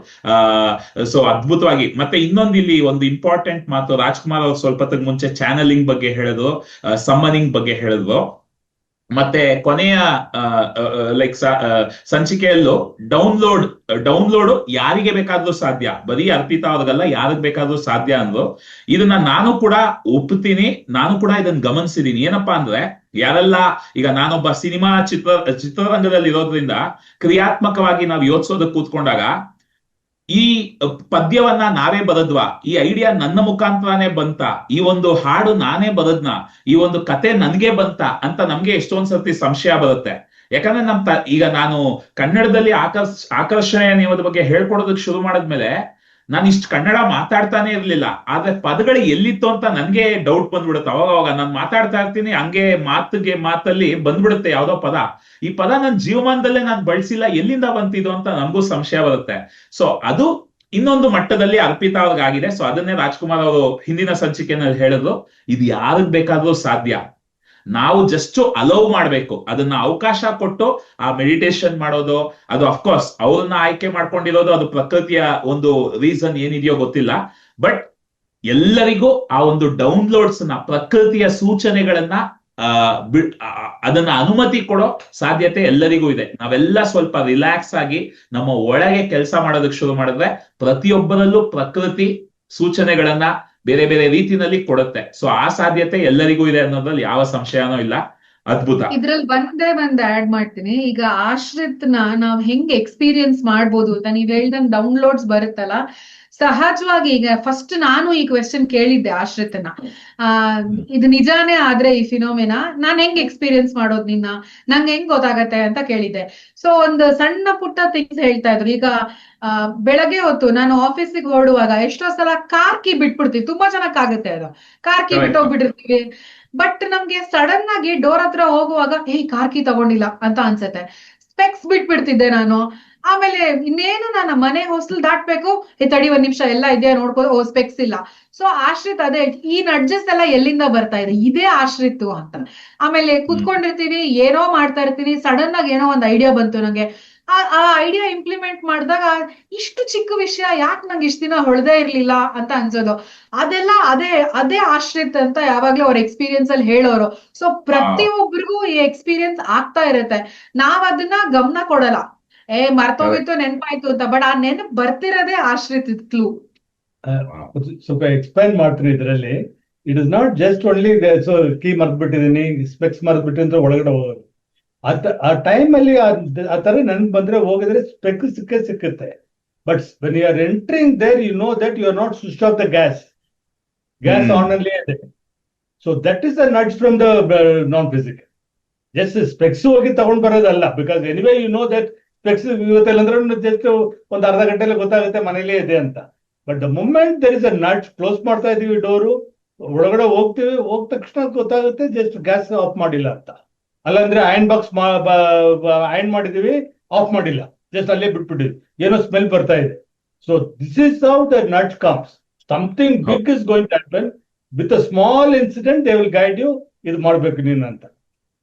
ಸೊ ಅದ್ಭುತವಾಗಿ. ಮತ್ತೆ ಇನ್ನೊಂದು ಇಲ್ಲಿ ಒಂದು ಇಂಪಾರ್ಟೆಂಟ್ ಮಾತು, ರಾಜ್ಕುಮಾರ್ ಅವ್ರು ಸ್ವಲ್ಪ ಹೊತ್ತಿಗೆ ಮುಂಚೆ ಚಾನಲಿಂಗ್ ಬಗ್ಗೆ ಹೇಳಿದ್ರು, ಸಮ್ಮನಿಂಗ್ ಬಗ್ಗೆ ಹೇಳಿದ್ರು. ಮತ್ತೆ ಕೊನೆಯ ಸಂಚಿಕೆಯಲ್ಲೂ ಡೌನ್ಲೋಡ್ ಯಾರಿಗೆ ಬೇಕಾದ್ರೂ ಸಾಧ್ಯ, ಬರೀ ಅರ್ಪಿತಾ ಅವ್ರಿಗಲ್ಲ, ಯಾರಿಗ್ ಬೇಕಾದ್ರೂ ಸಾಧ್ಯ ಅಂದ್ರು. ಇದನ್ನ ನಾನು ಕೂಡ ಒಪ್ತೀನಿ, ನಾನು ಕೂಡ ಇದನ್ನ ಗಮನಿಸಿದೀನಿ. ಏನಪ್ಪಾ ಅಂದ್ರೆ, ಯಾರೆಲ್ಲ ಈಗ ನಾನೊಬ್ಬ ಸಿನಿಮಾ ಚಿತ್ರರಂಗದಲ್ಲಿ ಇರೋದ್ರಿಂದ ಕ್ರಿಯಾತ್ಮಕವಾಗಿ ನಾವು ಯೋಚಿಸೋದಕ್ಕೆ ಕೂತ್ಕೊಂಡಾಗ ಈ ಪದ್ಯವನ್ನ ನಾವೇ ಬರದ್ವಾ, ಈ ಐಡಿಯಾ ನನ್ನ ಮುಖಾಂತರನೇ ಬಂತ, ಈ ಒಂದು ಹಾಡು ನಾನೇ ಬರದ್ನ, ಈ ಒಂದು ಕತೆ ನನ್ಗೆ ಬಂತ ಅಂತ ನಮ್ಗೆ ಎಷ್ಟೊಂದ್ ಸರ್ತಿ ಸಂಶಯ ಬರುತ್ತೆ. ಯಾಕಂದ್ರೆ ಈಗ ನಾನು ಕನ್ನಡದಲ್ಲಿ ಆಕರ್ಷಣೆಯ ನಿಯಮದ ಬಗ್ಗೆ ಹೇಳ್ಕೊಡೋದಕ್ಕೆ ಶುರು ಮಾಡಿದ್ಮೇಲೆ ನಾನು ಇಷ್ಟು ಕನ್ನಡ ಮಾತಾಡ್ತಾನೆ ಇರ್ಲಿಲ್ಲ. ಆದ್ರೆ ಪದಗಳು ಎಲ್ಲಿತ್ತು ಅಂತ ನನ್ಗೆ ಡೌಟ್ ಬಂದ್ಬಿಡುತ್ತೆ. ಅವಾಗ ನಾನು ಮಾತಾಡ್ತಾ ಇರ್ತೀನಿ, ಹಂಗೆ ಮಾತಲ್ಲಿ ಬಂದ್ಬಿಡುತ್ತೆ ಯಾವ್ದೋ ಪದ. ಈ ಪದ ನನ್ನ ಜೀವಮಾನದಲ್ಲೇ ನಾನು ಬಳಸಿಲ್ಲ, ಎಲ್ಲಿಂದ ಬಂತಿದ್ದು ಅಂತ ನಮಗೂ ಸಂಶಯ ಬರುತ್ತೆ. ಸೊ ಅದು ಇನ್ನೊಂದು ಮಟ್ಟದಲ್ಲಿ ಅರ್ಪಿತಾ ಅವ್ರಿಗಾಗಿದೆ. ಸೊ ಅದನ್ನೇ ರಾಜ್ಕುಮಾರ್ ಅವರು ಹಿಂದಿನ ಸಂಚಿಕೆನಲ್ಲಿ ಹೇಳಿದ್ರು, ಇದು ಯಾರಿಗ್ ಬೇಕಾದ್ರೂ ಸಾಧ್ಯ, ನಾವು ಜಸ್ಟ್ ಅಲೌ ಮಾಡ್ಬೇಕು, ಅದನ್ನ ಅವಕಾಶ ಕೊಟ್ಟು ಆ ಮೆಡಿಟೇಷನ್ ಮಾಡೋದು. ಅದು ಅಫ್ಕೋರ್ಸ್ ಅವ್ರನ್ನ ಆಯ್ಕೆ ಮಾಡ್ಕೊಂಡಿರೋದು, ಅದು ಪ್ರಕೃತಿಯ ಒಂದು ರೀಸನ್ ಏನಿದೆಯೋ ಗೊತ್ತಿಲ್ಲ. ಬಟ್ ಎಲ್ಲರಿಗೂ ಆ ಒಂದು ಡೌನ್ಲೋಡ್ಸ್ ನ, ಪ್ರಕೃತಿಯ ಸೂಚನೆಗಳನ್ನ ಅದನ್ನ ಅನುಮತಿ ಕೊಡೋ ಸಾಧ್ಯತೆ ಎಲ್ಲರಿಗೂ ಇದೆ. ನಾವೆಲ್ಲ ಸ್ವಲ್ಪ ರಿಲ್ಯಾಕ್ಸ್ ಆಗಿ ನಮ್ಮ ಒಳಗೆ ಕೆಲಸ ಮಾಡೋದಕ್ಕೆ ಶುರು ಮಾಡಿದ್ರೆ ಪ್ರತಿಯೊಬ್ಬರಲ್ಲೂ ಪ್ರಕೃತಿ ಸೂಚನೆಗಳನ್ನ ಬೇರೆ ಬೇರೆ ರೀತಿನಲ್ಲಿ ಕೊಡುತ್ತೆ. ಸೊ ಆ ಸಾಧ್ಯತೆ ಎಲ್ಲರಿಗೂ ಇದೆ ಅನ್ನೋದ್ರಲ್ಲಿ ಯಾವ ಸಂಶಯನೂ ಇಲ್ಲ. ಅದ್ಭುತ. ಇದ್ರಲ್ಲಿ ಒಂದ್ ಆಡ್ ಮಾಡ್ತೀನಿ. ಈಗ ಆಶ್ರಿತ್ನ ನಾವ್ ಹೆಂಗ್ ಎಕ್ಸ್ಪೀರಿಯನ್ಸ್ ಮಾಡ್ಬೋದು ಅಂತ ನೀವ್ ಹೇಳ್ದಂಗ್ ಡೌನ್ಲೋಡ್ಸ್ ಬರುತ್ತಲ್ಲ, ಸಹಜವಾಗಿ ಈಗ ಫಸ್ಟ್ ನಾನು ಈ ಕ್ವೆಶ್ಚನ್ ಕೇಳಿದ್ದೆ ಆಶ್ರಿತನ, ಇದು ನಿಜಾನೇ ಆದ್ರೆ ಈ ಫಿನೋಮಿನಾ ನಾನ್ ಹೆಂಗ್ ಎಕ್ಸ್ಪೀರಿಯನ್ಸ್ ಮಾಡೋದು ನಿನ್ನ, ನಂಗೆ ಹೆಂಗ್ ಗೊತ್ತಾಗತ್ತೆ ಅಂತ ಕೇಳಿದ್ದೆ. ಸೊ ಒಂದು ಸಣ್ಣ ಪುಟ್ಟ ಥಿಂಗ್ಸ್ ಹೇಳ್ತಾ ಇದ್ರು. ಈಗ ಬೆಳಗ್ಗೆ ಹೊತ್ತು ನಾನು ಆಫೀಸಿಗೆ ಹೊರಡುವಾಗ ಎಷ್ಟೋ ಸಲ ಕಾರ್ ಕೀ ಬಿಟ್ಬಿಡ್ತೀವಿ, ತುಂಬಾ ಜನಕ್ಕಾಗುತ್ತೆ ಅದು, ಕಾರ್ ಕೀ ಬಿಟ್ಟೋಗ್ಬಿಟ್ಟಿರ್ತೀವಿ. ಬಟ್ ನಮ್ಗೆ ಸಡನ್ ಆಗಿ ಡೋರ್ ಹತ್ರ ಹೋಗುವಾಗ ಕಾರ್ ಕೀ ತಗೊಂಡಿಲ್ಲ ಅಂತ ಅನ್ಸತ್ತೆ. ಸ್ಪೆಕ್ಸ್ ಬಿಟ್ಬಿಡ್ತಿದ್ದೆ ನಾನು. ಆಮೇಲೆ ಇನ್ನೇನು ನಾನು ಮನೆ ಹೊಸ್ಲ್ ದಾಟ್ಬೇಕು, ತಡಿ ಒಂದ್ ನಿಮಿಷ ಎಲ್ಲ ಇದೆಯಾ ನೋಡ್ಬೋದು, ಸ್ಪೆಕ್ಸ್ ಇಲ್ಲ. ಸೊ ಆಶ್ರಿತ್ ಅದೇ ಈ ನಡ್ಜಸ್ ಎಲ್ಲ ಎಲ್ಲಿಂದ ಬರ್ತಾ ಇದೆ, ಇದೇ ಆಶ್ರಿತ್ತು ಅಂತ. ಆಮೇಲೆ ಕುತ್ಕೊಂಡಿರ್ತೀವಿ, ಏನೋ ಮಾಡ್ತಾ ಇರ್ತೀನಿ, ಸಡನ್ ಆಗಿ ಏನೋ ಒಂದ್ ಐಡಿಯಾ ಬಂತು ನಂಗೆ. ಆ ಐಡಿಯಾ ಇಂಪ್ಲಿಮೆಂಟ್ ಮಾಡಿದಾಗ ಇಷ್ಟು ಚಿಕ್ಕ ವಿಷಯ ಯಾಕೆ ನಂಗೆ ಇಷ್ಟ ದಿನ ಹೊಳ್ದೇ ಇರ್ಲಿಲ್ಲ ಅಂತ ಅನ್ಸೋದು. ಅದೆಲ್ಲ ಅದೇ ಆಶ್ರಿತ್ ಅಂತ ಯಾವಾಗ್ಲೂ ಅವ್ರ ಎಕ್ಸ್ಪೀರಿಯನ್ಸ್ ಅಲ್ಲಿ ಹೇಳೋರು. ಸೊ ಪ್ರತಿಯೊಬ್ಬರಿಗೂ ಈ ಎಕ್ಸ್ಪೀರಿಯನ್ಸ್ ಆಗ್ತಾ ಇರತ್ತೆ, ನಾವ್ ಅದನ್ನ ಗಮನ ಕೊಡಲ್ಲ. ಮರ್ತೋಗಿತ್ತು ನೆನ್ಪಾಯ್ತು ಅಂತ, ಬಟ್ ಆ ನೆನಪು ಬರ್ತಿರೋದೇ ಆಶ್ರಿತ್ ಕ್ಲೂ. ಸ್ವಲ್ಪ ಎಕ್ಸ್ಪ್ಲೈನ್ ಮಾಡ್ತೀನಿ ಇದರಲ್ಲಿ. It is not just only so key ಮರ್ತ್ಬಿಟ್ಟಿದೀನಿ, ಸ್ಪೆಕ್ಸ್ ಮರ್ತ್ಬಿಟ್ಟಿನಿ ಅಂತ ಒಳಗಡೆ ಹೋಗೋದು. ಆ ಟೈಮ್ ಅಲ್ಲಿ ಆ ತರ ನೆನಪು ಬಂದ್ರೆ ಹೋಗಿದ್ರೆ ಸ್ಪೆಕ್ ಸಿಕ್ಕುತ್ತೆ. But when you are entering there, you know that you are not switch off the gas on ಅಲ್ಲಿ ಇದೆ. So that is the nudge from the non physical. Just specs ಹೋಗಿ ತಗೊಂಡ್ ಬರೋದಲ್ಲ, because anyway you know that specs ಇವತ್ತಲ್ಲ ಅಂದ್ರೆ ಜಸ್ಟ್ ಒಂದ್ ಅರ್ಧ ಗಂಟೆಲಿ ಗೊತ್ತಾಗುತ್ತೆ ಮನೇಲೇ ಇದೆ ಅಂತ. But the moment there is a nudge, close ಮಾಡ್ತಾ ಇದೀವಿ ಡೋರು, ಒಳಗಡೆ ಹೋಗ್ತೀವಿ, ಹೋದ ತಕ್ಷಣ ಗೊತ್ತಾಗುತ್ತೆ ಜಸ್ಟ್ ಗ್ಯಾಸ್ ಆಫ್ ಮಾಡಿಲ್ಲ ಅಂತ. ಅಲ್ಲಾಂದ್ರೆ ಅಯನ್ ಬಾಕ್ಸ್ ಅಯನ್ ಮಾಡಿದೀವಿ, ಆಫ್ ಮಾಡಿಲ್ಲ, ಜಸ್ಟ್ ಅಲ್ಲೇ ಬಿಟ್ಬಿಟ್ಟಿದ್ವಿ, ಏನೋ ಸ್ಮೆಲ್ ಬರ್ತಾ ಇದೆ. So this is how the nudge comes. Something big is going to happen, with a small incident they will guide you, ಇದು ಮಾಡ್ಬೇಕು ನೀನ್ ಅಂತ.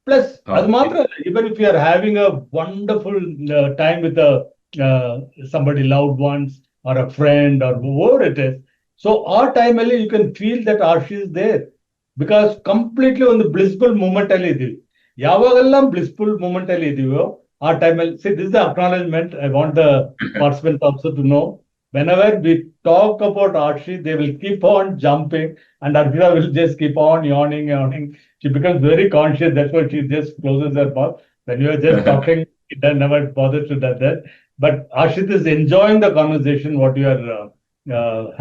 ಪ್ಲಸ್ ಅದು ಮಾತ್ರ ಅಲ್ಲ, even if you are having a wonderful time with somebody loved ones or a friend or whoever it is, so our time ಅಲ್ಲಿ you can feel that Arshi is there, because completely ಒಂದು blissful moment ಅಲ್ಲಿ ಇದೀವಿ. ಯಾವಾಗೆಲ್ಲ ಬ್ಲಿಸ್ಫುಲ್ ಮೂಮೆಂಟ್ ಅಲ್ಲಿ ಇದೀವೋ ಆ ಟೈಮಲ್ಲಿ see this the acknowledgement I want the participant also to know whenever we talk about Arshi, they will keep on jumping and Arpita will just keep on yawning. She becomes very conscious. That's why she just closes her mouth. When you are just talking, it never bothers to do that. But Arshit is enjoying the conversation, what you are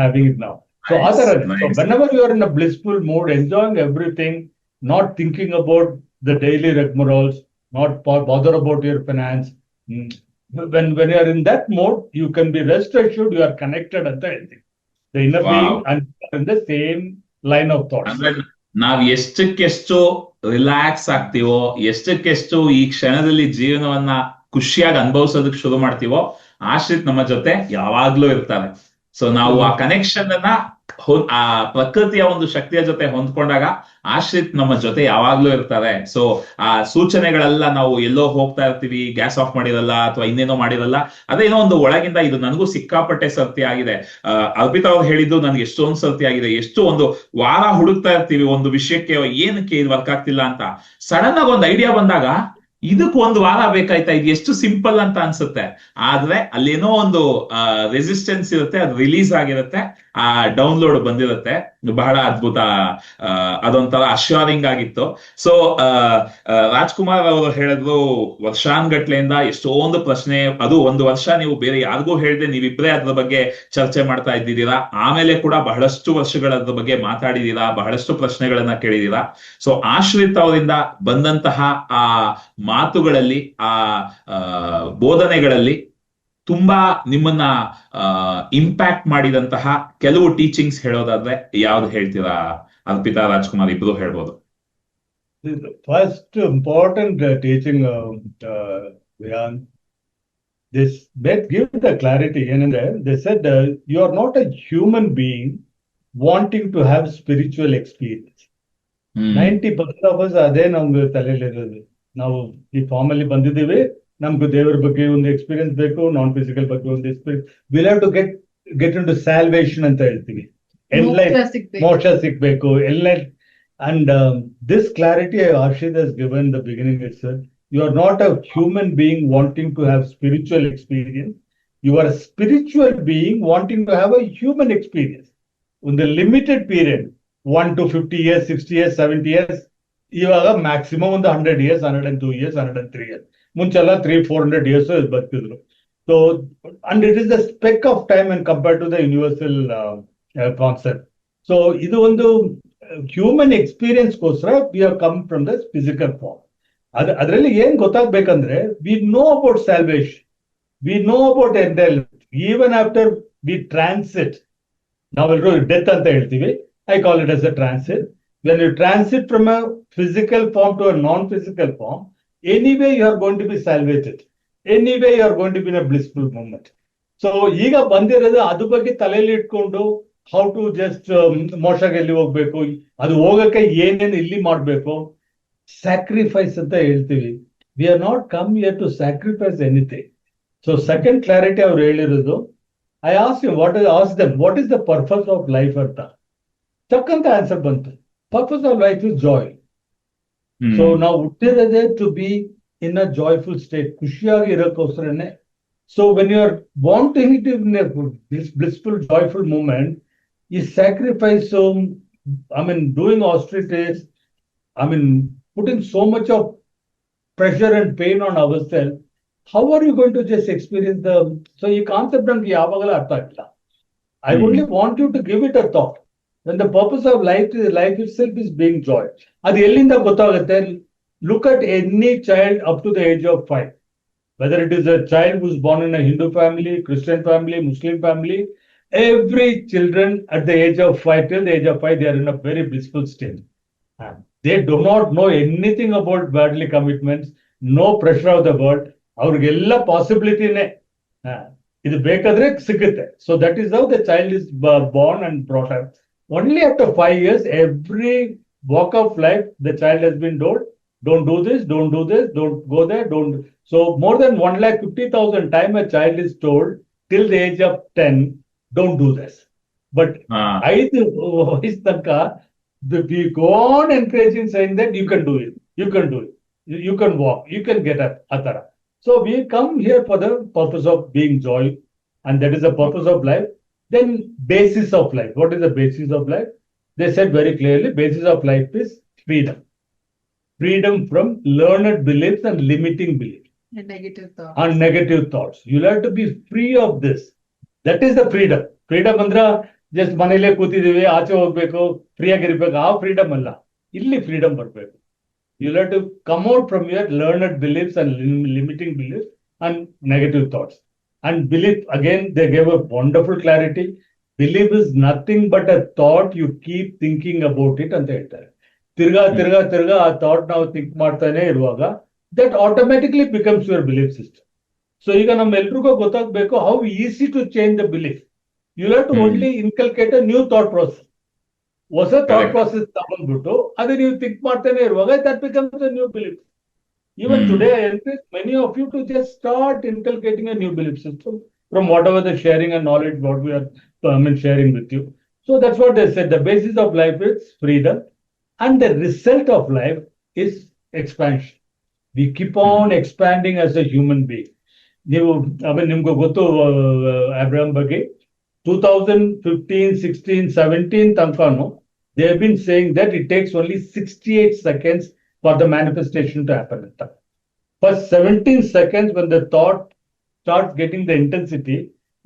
having it now. So, Nice, so nice. whenever you are in a blissful mood, enjoying everything, not thinking about the daily rigmaroles, not bother about your finance. When you are in that mode, you can be rest assured you are connected at the ending. The inner Wow. being and in the same line of thoughts. ಅಂದ್ರೆ ನಾವ್ ಎಷ್ಟಕ್ಕೆಷ್ಟು ರಿಲ್ಯಾಕ್ಸ್ ಆಗ್ತೀವೋ, ಎಷ್ಟಕ್ಕೆಷ್ಟು ಈ ಕ್ಷಣದಲ್ಲಿ ಜೀವನವನ್ನ ಖುಷಿಯಾಗಿ ಅನುಭವಿಸೋದಕ್ಕೆ ಶುರು ಮಾಡ್ತೀವೋ, ಆಶ್ರಿತ್ ನಮ್ಮ ಜೊತೆ ಯಾವಾಗ್ಲೂ ಇರ್ತಾರೆ. ಸೊ ನಾವು ಆ ಕನೆಕ್ಷನ್ ಅನ್ನ ಆ ಪ್ರಕೃತಿಯ ಒಂದು ಶಕ್ತಿಯ ಜೊತೆ ಹೊಂದ್ಕೊಂಡಾಗ ಆಶ್ರಿತ್ ನಮ್ಮ ಜೊತೆ ಯಾವಾಗ್ಲೂ ಇರ್ತಾರೆ. ಸೊ ಆ ಸೂಚನೆಗಳೆಲ್ಲ ನಾವು ಎಲ್ಲೋ ಹೋಗ್ತಾ ಇರ್ತೀವಿ, ಗ್ಯಾಸ್ ಆಫ್ ಮಾಡಿರಲ್ಲ ಅಥವಾ ಇನ್ನೇನೋ ಮಾಡಿರಲ್ಲ, ಅದೇನೋ ಒಂದು ಒಳಗಿಂದ ಇದು ನನಗೂ ಸಿಕ್ಕಾಪಟ್ಟೆ ಸರ್ತಿ ಆಗಿದೆ. ಅರ್ಪಿತಾ ಅವ್ರು ಹೇಳಿದ್ದು ನನ್ಗೆ ಎಷ್ಟೊಂದು ಸರ್ತಿ ಆಗಿದೆ. ಎಷ್ಟು ಒಂದು ವಾರ ಹುಡುಕ್ತಾ ಇರ್ತೀವಿ ಒಂದು ವಿಷಯಕ್ಕೆ, ಏನಕ್ಕೆ ಇದು ವರ್ಕ್ ಆಗ್ತಿಲ್ಲ ಅಂತ. ಸಡನ್ ಆಗಿ ಒಂದು ಐಡಿಯಾ ಬಂದಾಗ ಇದಕ್ಕೆ ಒಂದು ವಾರ ಬೇಕಾಯ್ತಾ, ಇದು ಎಷ್ಟು ಸಿಂಪಲ್ ಅಂತ ಅನ್ಸುತ್ತೆ. ಆದ್ರೆ ಅಲ್ಲೇನೋ ಒಂದು ರೆಸಿಸ್ಟೆನ್ಸ್ ಇರುತ್ತೆ, ಅದು ರಿಲೀಸ್ ಆಗಿರುತ್ತೆ, ಆ ಡೌನ್ಲೋಡ್ ಬಂದಿರುತ್ತೆ. ಬಹಳ ಅದ್ಭುತ, ಅದೊಂಥರ ಅಶ್ಯೂರಿಂಗ್ ಆಗಿತ್ತು. ಸೊ ರಾಜ್ಕುಮಾರ್ ಅವರು ಹೇಳಿದ್ರು ವರ್ಷಾನ್ಗಟ್ಲೆಯಿಂದ ಎಷ್ಟೊಂದು ಪ್ರಶ್ನೆ, ಅದು ಒಂದು ವರ್ಷ ನೀವು ಬೇರೆ ಯಾರಿಗೂ ಹೇಳ್ದೆ ನೀವಿಬ್ರೇ ಅದ್ರ ಬಗ್ಗೆ ಚರ್ಚೆ ಮಾಡ್ತಾ ಇದ್ದಿದ್ದೀರಾ. ಆಮೇಲೆ ಕೂಡ ಬಹಳಷ್ಟು ವರ್ಷಗಳ ಅದ್ರ ಬಗ್ಗೆ ಮಾತಾಡಿದೀರಾ, ಬಹಳಷ್ಟು ಪ್ರಶ್ನೆಗಳನ್ನ ಕೇಳಿದೀರಾ. ಸೊ ಆಶ್ರಿತ್ ಅವರಿಂದ ಬಂದಂತಹ ಆ ಮಾತುಗಳಲ್ಲಿ, ಆ ಬೋಧನೆಗಳಲ್ಲಿ ತುಂಬಾ ನಿಮ್ಮನ್ನ ಇಂಪ್ಯಾಕ್ಟ್ ಮಾಡಿದಂತಹ ಕೆಲವು ಟೀಚಿಂಗ್ಸ್ ಹೇಳೋದಾದ್ರೆ ಯಾವ್ದು ಹೇಳ್ತೀರಾ? ಅರ್ಪಿತಾ, ರಾಜ್ಕುಮಾರ್ ಇಬ್ರು ಹೇಳ್ಬೋದು. The first important teaching, Vihan, this give the clarity. They said you are not a human being wanting to have spiritual experience. 90% of us ಅದೇ ನಮ್ಗೆ ತಲೆಯಲ್ಲಿರೋದು. ನಾವು ಈ ಫಾರ್ಮ್ ಅಲ್ಲಿ ಬಂದಿದ್ದೀವಿ, ನಮ್ಗೆ ದೇವರ ಬಗ್ಗೆ ಒಂದು ಎಕ್ಸ್ಪೀರಿಯನ್ಸ್ ಬೇಕು, ನಾನ್ ಫಿಸಿಕಲ್ ಬಗ್ಗೆ ಒಂದು experience. Will have to get into salvation ಅಂತ ಹೇಳ್ತೀವಿ. ಮೋಕ್ಷ ಸಿಗ್ಬೇಕು, enlight. And this clarity Arshid has given the beginning itself. You are not a human being wanting to have spiritual experience. You are a spiritual being wanting to have a human experience. In the limited period, 1 to 50 years, 60 years, 70 years, ಇವಾಗ ಮ್ಯಾಕ್ಸಿಮಮ್ ಒಂದು 100 years, 102 years, 103 years. ಮುಂಚೆಲ್ಲ 300-400 years ಬದುಕಿದ್ರು. So, and it is a speck of time and compared to the universal concept. So, ಇದು ಒಂದು ಹ್ಯೂಮನ್ ಎಕ್ಸ್ಪೀರಿಯನ್ಸ್ ಗೋಸ್ಕರ we have come from the physical form. ಅದರಲ್ಲಿ ಏನ್ ಗೊತ್ತಾಗ್ಬೇಕಂದ್ರೆ, we know about salvation, we know about entailment, even after we transit. ನಾವೆಲ್ಲರೂ ಡೆತ್ ಅಂತ ಹೇಳ್ತೀವಿ, I call it as a transit. When you transit from a physical form to a non-physical form, anyway you are going to be salvated. Anyway you are going to be in a blissful moment. So ಈಗ ಬಂದಿರೋದು ಅದ್ರ ಬಗ್ಗೆ ತಲೆಯಲ್ಲಿ ಇಟ್ಕೊಂಡು ಹೌ ಟು ಜಸ್ಟ್ ಮೋಕ್ಷಕ್ಕೆ ಎಲ್ಲಿ ಹೋಗ್ಬೇಕು, ಅದು ಹೋಗಕ್ಕೆ ಏನೇನು ಇಲ್ಲಿ ಮಾಡ್ಬೇಕು, ಸ್ಯಾಕ್ರಿಫೈಸ್ ಅಂತ ಹೇಳ್ತೀವಿ. We are not come here to sacrifice anything. So second clarity ಅವ್ರು ಹೇಳಿರೋದು, I ask what is the purpose of life ಅಂತ. ತಕ್ಕಂತ ಆನ್ಸರ್ ಬಂತು, purpose of life is joy. So ನಾವು ಹುಟ್ಟಿರೋದೇ to be in a joyful state, ಖುಷಿಯಾಗಿ ಇರೋಕ್ಕೋಸ್ಕರನೇ. So when you are wanting it in a blissful, joyful moment, is sacrifice, doing austerities, putting so much of pressure and pain on ourselves. How are you going to just experience the... So, ಈ ಕಾನ್ಸೆಪ್ಟ್ ನಮ್ಗೆ ಯಾವಾಗಲೂ ಅರ್ಥ ಆಗಿಲ್ಲ. I only want you to give it a thought. When the purpose of life itself is being joy. ಅದು ಎಲ್ಲಿಂದ ಗೊತ್ತಾಗುತ್ತೆ? Look at any child up to the age of 5. Whether it is a child who is born in a Hindu family, Christian family, Muslim family, every children at the age of 5, till the age of 5, they are in a very blissful state. They do not know anything about worldly commitments, no pressure of the world. ಅವ್ರಿಗೆಲ್ಲ ಪಾಸಿಬಿಲಿಟಿನೇ ಇದು ಬೇಕಾದ್ರೆ ಸಿಗುತ್ತೆ. So that is how the child is born and brought up. Only after 5 years, every walk of life, the child has been told, don't do this, don't do this, don't go there, don't. So more than 150,000 times a child is told till the age of 10, don't do this. But we go on encouraging, saying that you can do it, you can do it. you can walk, you can get up, atara. So we come here for the purpose of being joy, and that is the purpose of life. Then basis of life. What is the basis of life? They said very clearly, basis of life is freedom. Freedom from learned beliefs and limiting beliefs negative and negative thoughts. You'll have to be free of this. That is the freedom. Freedom ಅಂದ್ರೆ ಜಸ್ಟ್ ಮನೇಲೆ ಕೂತಿದೀವಿ, ಆಚೆ ಹೋಗ್ಬೇಕು, ಫ್ರೀ ಆಗಿರ್ಬೇಕು, ಆ ಫ್ರೀಡಮ್ ಅಲ್ಲ. ಇಲ್ಲಿ ಫ್ರೀಡಮ್ ಬರ್ಬೇಕು. You'll have to come out from your learned beliefs and limiting beliefs and negative thoughts. And belief, again, they gave a wonderful clarity. Belief is nothing but a thought you keep thinking about it ಅಂತ ಹೇಳ್ತಾರೆ. ತಿರ್ಗಾ ಆ ಥಾಟ್ ನಾವು ಥಿಂಕ್ ಮಾಡ್ತಾನೆ ಇರುವಾಗ that automatically becomes your belief system. So ಈಗ ನಮ್ಮೆಲ್ರಿಗೂ ಗೊತ್ತಾಗ್ಬೇಕು how easy to change the belief. You'll have to only inculcate a new thought process. ಹೊಸ ಥಾಟ್ ಪ್ರಾಸೆಸ್ ತಗೊಂಡ್ಬಿಟ್ಟು ಅದು ನೀವು ಥಿಂಕ್ ಮಾಡ್ತಾನೆ ಇರುವಾಗ that becomes a new belief. Even today, I encourage many of you to just start inculcating a new belief system from whatever the sharing and knowledge what we are sharing with you. So that's what they said. The basis of life is freedom, and the result of life is expansion. We keep on expanding as a human being. ನೀವು ನಿಮ್ಗೆ ಗೊತ್ತು ಅಬ್ರಾಹಂ ಬಗ್ಗೆ 2015, 16, 17 ತನಕನು they have been saying that it takes only 68 seconds for the manifestation to happen. For 17 seconds, when the thought starts getting the intensity,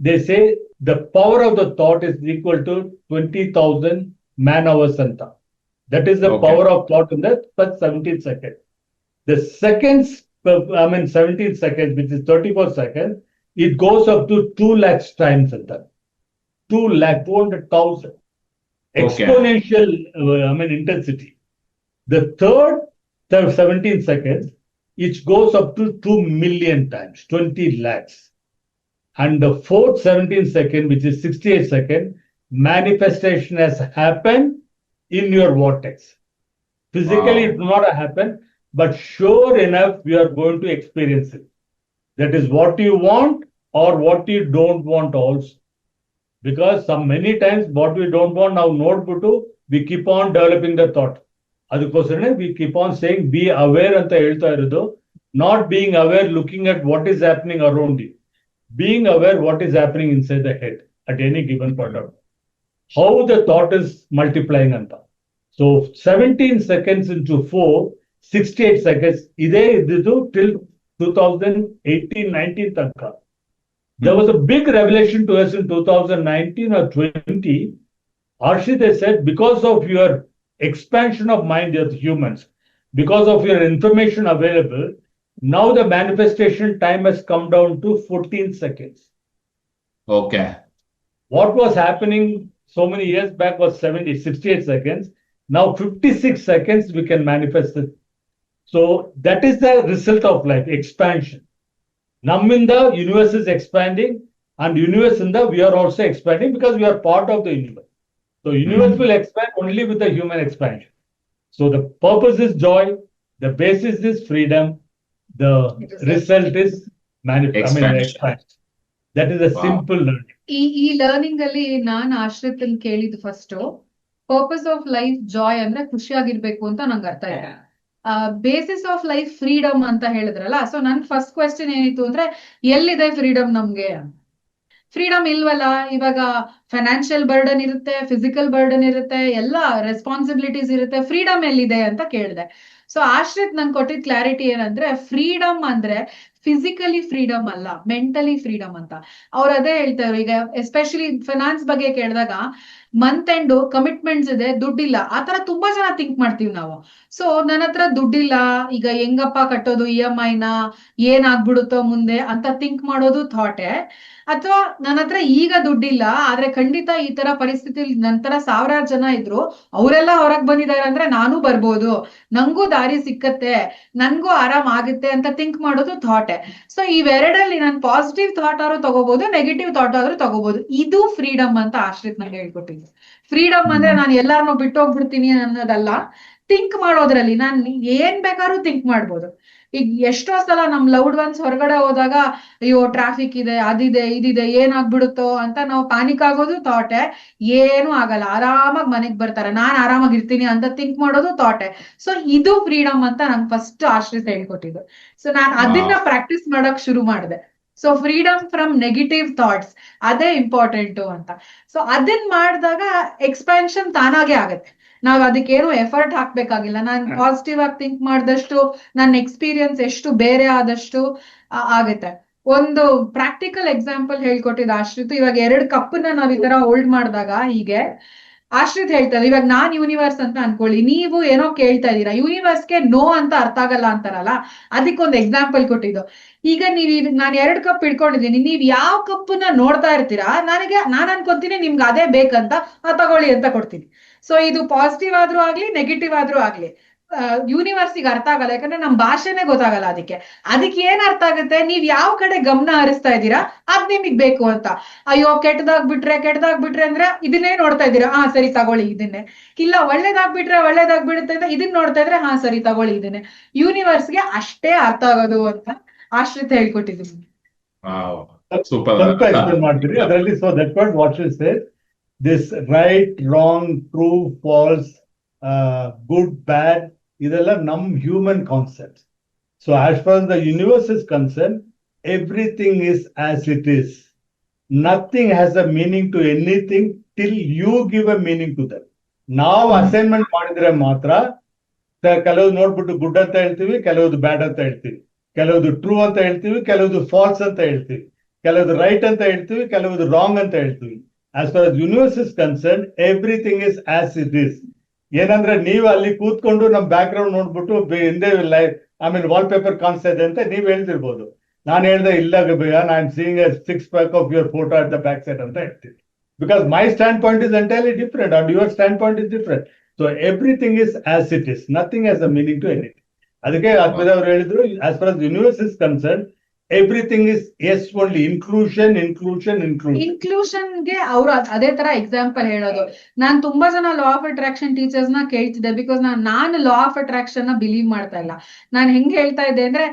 they say the power of the thought is equal to 20,000 man-hours. That is the power of thought in the first 17 seconds. The seconds, 17 seconds, which is 34 seconds, it goes up to 2 lakhs times. 200,000. Exponential, intensity. The third 17 seconds, it goes up to 2 million times, 20 lakhs. And the fourth 17 second, which is 68 second, manifestation has happened in your vortex. Physically, it will not happen, but sure enough, we are going to experience it. That is what you want or what you don't want also. Because many times what we don't want now ನೋಡ್ಬಿಟ್ಟು we keep on developing the thought. ಅದಕ್ಕೋಸ್ಕರನೇ we keep on saying be aware ಅಂತ ಹೇಳ್ತಾ ಇರೋದು. Not being aware looking at what is happening around you. Being aware what is happening inside the head at any given point of time. How the thought is multiplying ಅಂತ. So 17 seconds into 4, 68 seconds. ಇದೇ ಇದ್ದಿದ್ದು till 2018-19 ತನಕ. There was a big revelation to us in 2019 or 20. Arshit, they said, because of your expansion of mind as humans, because of your information available, now the manifestation time has come down to 14 seconds. Okay. What was happening so many years back was 68 seconds. Now 56 seconds we can manifest it. So that is the result of life, expansion. Namminda, universe is expanding, and universe inda we are also expanding because we are part of the universe. So universe will expand only with the human expansion. So the purpose is joy, the basis is freedom, the result is expansion. That is a simple learning. ಈ ಲರ್ನಿಂಗ್ ಅಲ್ಲಿ ನಾನು ಆಶ್ರಿತ್ ಕೇಳಿದ್ದು first purpose of life Joy ಅಂದ್ರೆ ಖುಷಿಯಾಗಿರ್ಬೇಕು ಅಂತ ನಂಗೆ ಅರ್ಥ ಇದೆ. ಬೇಸಿಸ್ ಆಫ್ ಲೈಫ್ ಫ್ರೀಡಮ್ ಅಂತ ಹೇಳಿದ್ರಲ್ಲ, ಸೊ ನನ್ ಫಸ್ಟ್ ಕ್ವೆಶ್ಚನ್ ಏನಿತ್ತು ಅಂದ್ರೆ ಎಲ್ಲಿದೆ ಫ್ರೀಡಮ್ ನಮ್ಗೆ? ಫ್ರೀಡಮ್ ಇಲ್ವಲ್ಲ. ಇವಾಗ ಫೈನಾನ್ಷಿಯಲ್ ಬರ್ಡನ್ ಇರುತ್ತೆ, ಫಿಸಿಕಲ್ ಬರ್ಡನ್ ಇರುತ್ತೆ, ಎಲ್ಲ ರೆಸ್ಪಾನ್ಸಿಬಿಲಿಟೀಸ್ ಇರುತ್ತೆ, ಫ್ರೀಡಮ್ ಎಲ್ಲಿದೆ ಅಂತ ಕೇಳಿದೆ. ಸೊ ಆಶ್ರಿತ್ ನಂಗೆ ಕೊಟ್ಟಿದ್ ಕ್ಲಾರಿಟಿ ಏನಂದ್ರೆ ಫ್ರೀಡಮ್ ಅಂದ್ರೆ ಫಿಸಿಕಲಿ ಫ್ರೀಡಮ್ ಅಲ್ಲ, ಮೆಂಟಲಿ ಫ್ರೀಡಮ್ ಅಂತ. ಅವ್ರು ಅದೇ ಹೇಳ್ತಾರೆ. ಈಗ ಎಸ್ಪೆಷಲಿ ಫೈನಾನ್ಸ್ ಬಗ್ಗೆ ಕೇಳಿದಾಗ ಮಂತ್ ಎಂಡ್ ಕಮಿಟ್ಮೆಂಟ್ಸ್ ಇದೆ, ದುಡ್ಡಿಲ್ಲ, ಆತರ ತುಂಬಾ ಜನ ಥಿಂಕ್ ಮಾಡ್ತೀವಿ ನಾವು. ಸೊ ನನ್ನ ಹತ್ರ ದುಡ್ಡಿಲ್ಲ, ಈಗ ಹೆಂಗಪ್ಪ ಕಟ್ಟೋದು EMI ನ, ಏನಾಗ್ಬಿಡುತ್ತೋ ಮುಂದೆ ಅಂತ ಥಿಂಕ್ ಮಾಡೋದು ಥಾಟೆ. ಅಥವಾ ನನ್ನ ಹತ್ರ ಈಗ ದುಡ್ಡಿಲ್ಲ, ಆದ್ರೆ ಖಂಡಿತ ಈ ತರ ಪರಿಸ್ಥಿತಿ ನಂತರ ಸಾವಿರಾರು ಜನ ಇದ್ರು, ಅವರೆಲ್ಲ ಹೊರಗ್ ಬಂದಿದ್ದಾರೆ ಅಂದ್ರೆ ನಾನು ಬರ್ಬೋದು, ನಂಗೂ ದಾರಿ ಸಿಕ್ಕತ್ತೆ, ನನ್ಗೂ ಆರಾಮ್ ಆಗುತ್ತೆ ಅಂತ ಥಿಂಕ್ ಮಾಡೋದು ಥಾಟೆ. ಸೊ ಇವೆರಡಲ್ಲಿ ನಾನು ಪಾಸಿಟಿವ್ ಥಾಟ್ ಆದ್ರೂ ತಗೋಬಹುದು, ನೆಗೆಟಿವ್ ಥಾಟ್ ಆದ್ರೂ ತಗೋಬಹುದು. ಇದು ಫ್ರೀಡಮ್ ಅಂತ ಆಶ್ರಿತ್ ನಂಗೆ ಹೇಳ್ಕೊಟ್ಟಿದ್ದು. ಫ್ರೀಡಮ್ ಅಂದ್ರೆ ನಾನು ಎಲ್ಲಾರನ್ನೂ ಬಿಟ್ಟೋಗ್ಬಿಡ್ತೀನಿ ಅನ್ನೋದಲ್ಲ, ಥಿಂಕ್ ಮಾಡೋದ್ರಲ್ಲಿ ನಾನು ಏನ್ ಬೇಕಾದ್ರೂ ಥಿಂಕ್ ಮಾಡ್ಬೋದು. ಈಗ ಎಷ್ಟೋ ಸಲ ನಮ್ ಲವ್ಡ್ ಒನ್ಸ್ ಹೊರಗಡೆ ಹೋದಾಗ ಅಯ್ಯೋ ಟ್ರಾಫಿಕ್ ಇದೆ, ಅದಿದೆ, ಇದಿದೆ, ಏನಾಗ್ಬಿಡುತ್ತೋ ಅಂತ ನಾವು ಪ್ಯಾನಿಕ್ ಆಗೋದು ಥಾಟೆ. ಏನು ಆಗಲ್ಲ, ಆರಾಮಾಗಿ ಮನೆಗ್ ಬರ್ತಾರೆ, ನಾನ್ ಆರಾಮಾಗಿ ಇರ್ತೀನಿ ಅಂತ ಥಿಂಕ್ ಮಾಡೋದು ಥಾಟೆ. ಸೊ ಇದು ಫ್ರೀಡಮ್ ಅಂತ ನಂಗೆ ಫಸ್ಟ್ ಆಶ್ರಿತ್ ಹೇಳ್ಕೊಟ್ಟಿದ್ದು. ಸೊ ನಾನ್ ಅದನ್ನ ಪ್ರಾಕ್ಟೀಸ್ ಮಾಡಕ್ ಶುರು ಮಾಡಿದೆ. So freedom from negative thoughts, ಅದೇ ಇಂಪಾರ್ಟೆಂಟು ಅಂತ. ಸೊ ಅದನ್ನ ಮಾಡಿದಾಗ ಎಕ್ಸ್ಪ್ಯಾನ್ಷನ್ ತಾನಾಗೆ ಆಗತ್ತೆ. ನಾವ್ ಅದಕ್ಕೇನು ಎಫರ್ಟ್ ಹಾಕ್ಬೇಕಾಗಿಲ್ಲ. ನಾನ್ ಪಾಸಿಟಿವ್ ಆಗಿ ಥಿಂಕ್ ಮಾಡಿದಷ್ಟು ನನ್ನ ಎಕ್ಸ್ಪೀರಿಯನ್ಸ್ ಎಷ್ಟು ಬೇರೆ ಆದಷ್ಟು ಆಗತ್ತೆ. ಒಂದು ಪ್ರಾಕ್ಟಿಕಲ್ ಎಕ್ಸಾಂಪಲ್ ಹೇಳ್ಕೊಟ್ಟಿದ್ದ ಆಶ್ರಿತ್. ಇವಾಗ 2 ಕಪ್ಪನ್ನ ನಾವ್ ಈ ತರ ಹೋಲ್ಡ್ ಮಾಡಿದಾಗ ಹೀಗೆ ಆಶ್ರಿತ್ ಹೇಳ್ತಾರೆ, ಇವಾಗ ನಾನ್ ಯೂನಿವರ್ಸ್ ಅಂತ ಅನ್ಕೊಳ್ಳಿ, ನೀವು ಏನೋ ಕೇಳ್ತಾ ಇದೀರಾ, ಯೂನಿವರ್ಸ್ಗೆ ನೋ ಅಂತ ಅರ್ಥ ಆಗಲ್ಲ ಅಂತಾರಲ್ಲ, ಅದಕ್ಕೊಂದು ಎಕ್ಸಾಂಪಲ್ ಕೊಟ್ಟಿದ್ದು. ಈಗ ನಾನು 2 ಕಪ್ ಇಟ್ಕೊಂಡಿದ್ದೀನಿ, ನೀವ್ ಯಾವ ಕಪ್ಪನ್ನ ನೋಡ್ತಾ ಇರ್ತೀರಾ, ನಾನ್ ಅನ್ಕೊಂತೀನಿ ನಿಮ್ಗೆ ಅದೇ ಬೇಕಂತ, ತಗೊಳ್ಳಿ ಅಂತ ಕೊಡ್ತೀನಿ. ಸೊ ಇದು ಪಾಸಿಟಿವ್ ಆದ್ರೂ ಆಗ್ಲಿ, ನೆಗೆಟಿವ್ ಆದ್ರೂ ಆಗ್ಲಿ, ಯೂನಿವರ್ಸಿಗೆ ಅರ್ಥ ಆಗಲ್ಲ, ಯಾಕಂದ್ರೆ ನಮ್ ಭಾಷೆನೇ ಗೊತ್ತಾಗಲ್ಲ. ಅದಕ್ಕೆ ಏನ್ ಅರ್ಥ ಆಗುತ್ತೆ, ನೀವ್ ಯಾವ ಕಡೆ ಗಮನ ಹರಿಸ್ತಾ ಇದ್ದೀರಾ ಅದ್ ನಿಮಗ್ ಬೇಕು ಅಂತ. ಅಯ್ಯೋ ಕೆಟ್ಟದಾಗ್ಬಿಟ್ರೆ ಅಂದ್ರೆ ಇದನ್ನೇ ನೋಡ್ತಾ ಇದ್ದೀರಾ, ಸರಿ ತಗೊಳ್ಳಿ ಇದನ್ನೇ. ಇಲ್ಲ ಒಳ್ಳೇದಾಗ್ಬಿಡುತ್ತೆ ಅಂತ ಇದನ್ನ ನೋಡ್ತಾ ಇದ್ರೆ, ಸರಿ ತಗೊಳ್ಳಿ ಇದನ್ನೇ. ಯೂನಿವರ್ಸ್ಗೆ ಅಷ್ಟೇ ಅರ್ಥ ಆಗೋದು ಅಂತ ಆಶ್ರಿತ್ ಹೇಳ್ಕೊಟ್ಟಿದ್ದೀನಿ. ಸ್ವಲ್ಪ ಎಕ್ಸ್ಪ್ಲೇನ್ ಮಾಡ್ತೀರಿ ಅದರಲ್ಲಿ. So that what you say, this right, wrong, true, false, good, bad, ಇದೆಲ್ಲ ನಮ್ human concept. So as far the universe is concern, everything is as it is. Nothing has a meaning to anything till you give a meaning to that. ನಾವು ಅಸೈನ್ಮೆಂಟ್ ಮಾಡಿದ್ರೆ ಮಾತ್ರ ಕೆಲವ್ದು ನೋಡ್ಬಿಟ್ಟು ಗುಡ್ ಅಂತ ಹೇಳ್ತೀವಿ, ಕೆಲವ್ದು ಬ್ಯಾಡ್ ಅಂತ ಹೇಳ್ತೀವಿ, ಕೆಲವ್ದು ಟ್ರೂ ಅಂತ ಹೇಳ್ತೀವಿ, ಕೆಲವ್ದು ಫಾಲ್ಸ್ ಅಂತ ಹೇಳ್ತೀವಿ, ಕೆಲವ್ದು ರೈಟ್ ಅಂತ ಹೇಳ್ತೀವಿ, ಕೆಲವ್ದು ರಾಂಗ್ ಅಂತ ಹೇಳ್ತೀವಿ. As for as universe is concern, everything is as it is. ಏನಂದ್ರೆ ನೀವು ಅಲ್ಲಿ ಕೂತ್ಕೊಂಡು ನಮ್ ಬ್ಯಾಕ್ ಗ್ರೌಂಡ್ ನೋಡ್ಬಿಟ್ಟು ಹಿಂದೆ ಆಮೇಲೆ ವಾಲ್ ಪೇಪರ್ ಕಾಣಿಸ್ತಾ ಇದೆ ಅಂತ ನೀವ್ ಹೇಳ್ತಿರ್ಬೋದು. ನಾನು ಹೇಳ್ದೆ ಇಲ್ಲ I am seeing A 6 pack of your photo at the back side ಅಂತ ಹೇಳ್ತೀನಿ. Because my standpoint is entirely different and your standpoint is different. So everything is as it is. Nothing has a meaning to anything. ಅದಕ್ಕೆ ಅದ್ಭುತ ಅವ್ರು ಹೇಳಿದ್ರು, as far as the universe is concerned, everything is as only inclusion. ಇನ್ಕ್ಲೂಷನ್ಗೆ ಅವ್ರು ಅದೇ ತರ ಎಕ್ಸಾಂಪಲ್ ಹೇಳೋದು. ನಾನ್ ತುಂಬಾ ಜನ ಲಾ ಆಫ್ ಅಟ್ರಾಕ್ಷನ್ ಟೀಚರ್ಸ್ ನ ಕೇಳ್ತಿದ್ದೆ, ಬಿಕಾಸ್ ನಾನು ಲಾ ಆಫ್ ಅಟ್ರಾಕ್ಷನ್ ನ ಬಿಲೀವ್ ಮಾಡ್ತಾ ಇಲ್ಲ. ನಾನ್ ಹೆಂಗ್ ಹೇಳ್ತಾ ಇದ್ದೆ ಅಂದ್ರೆ,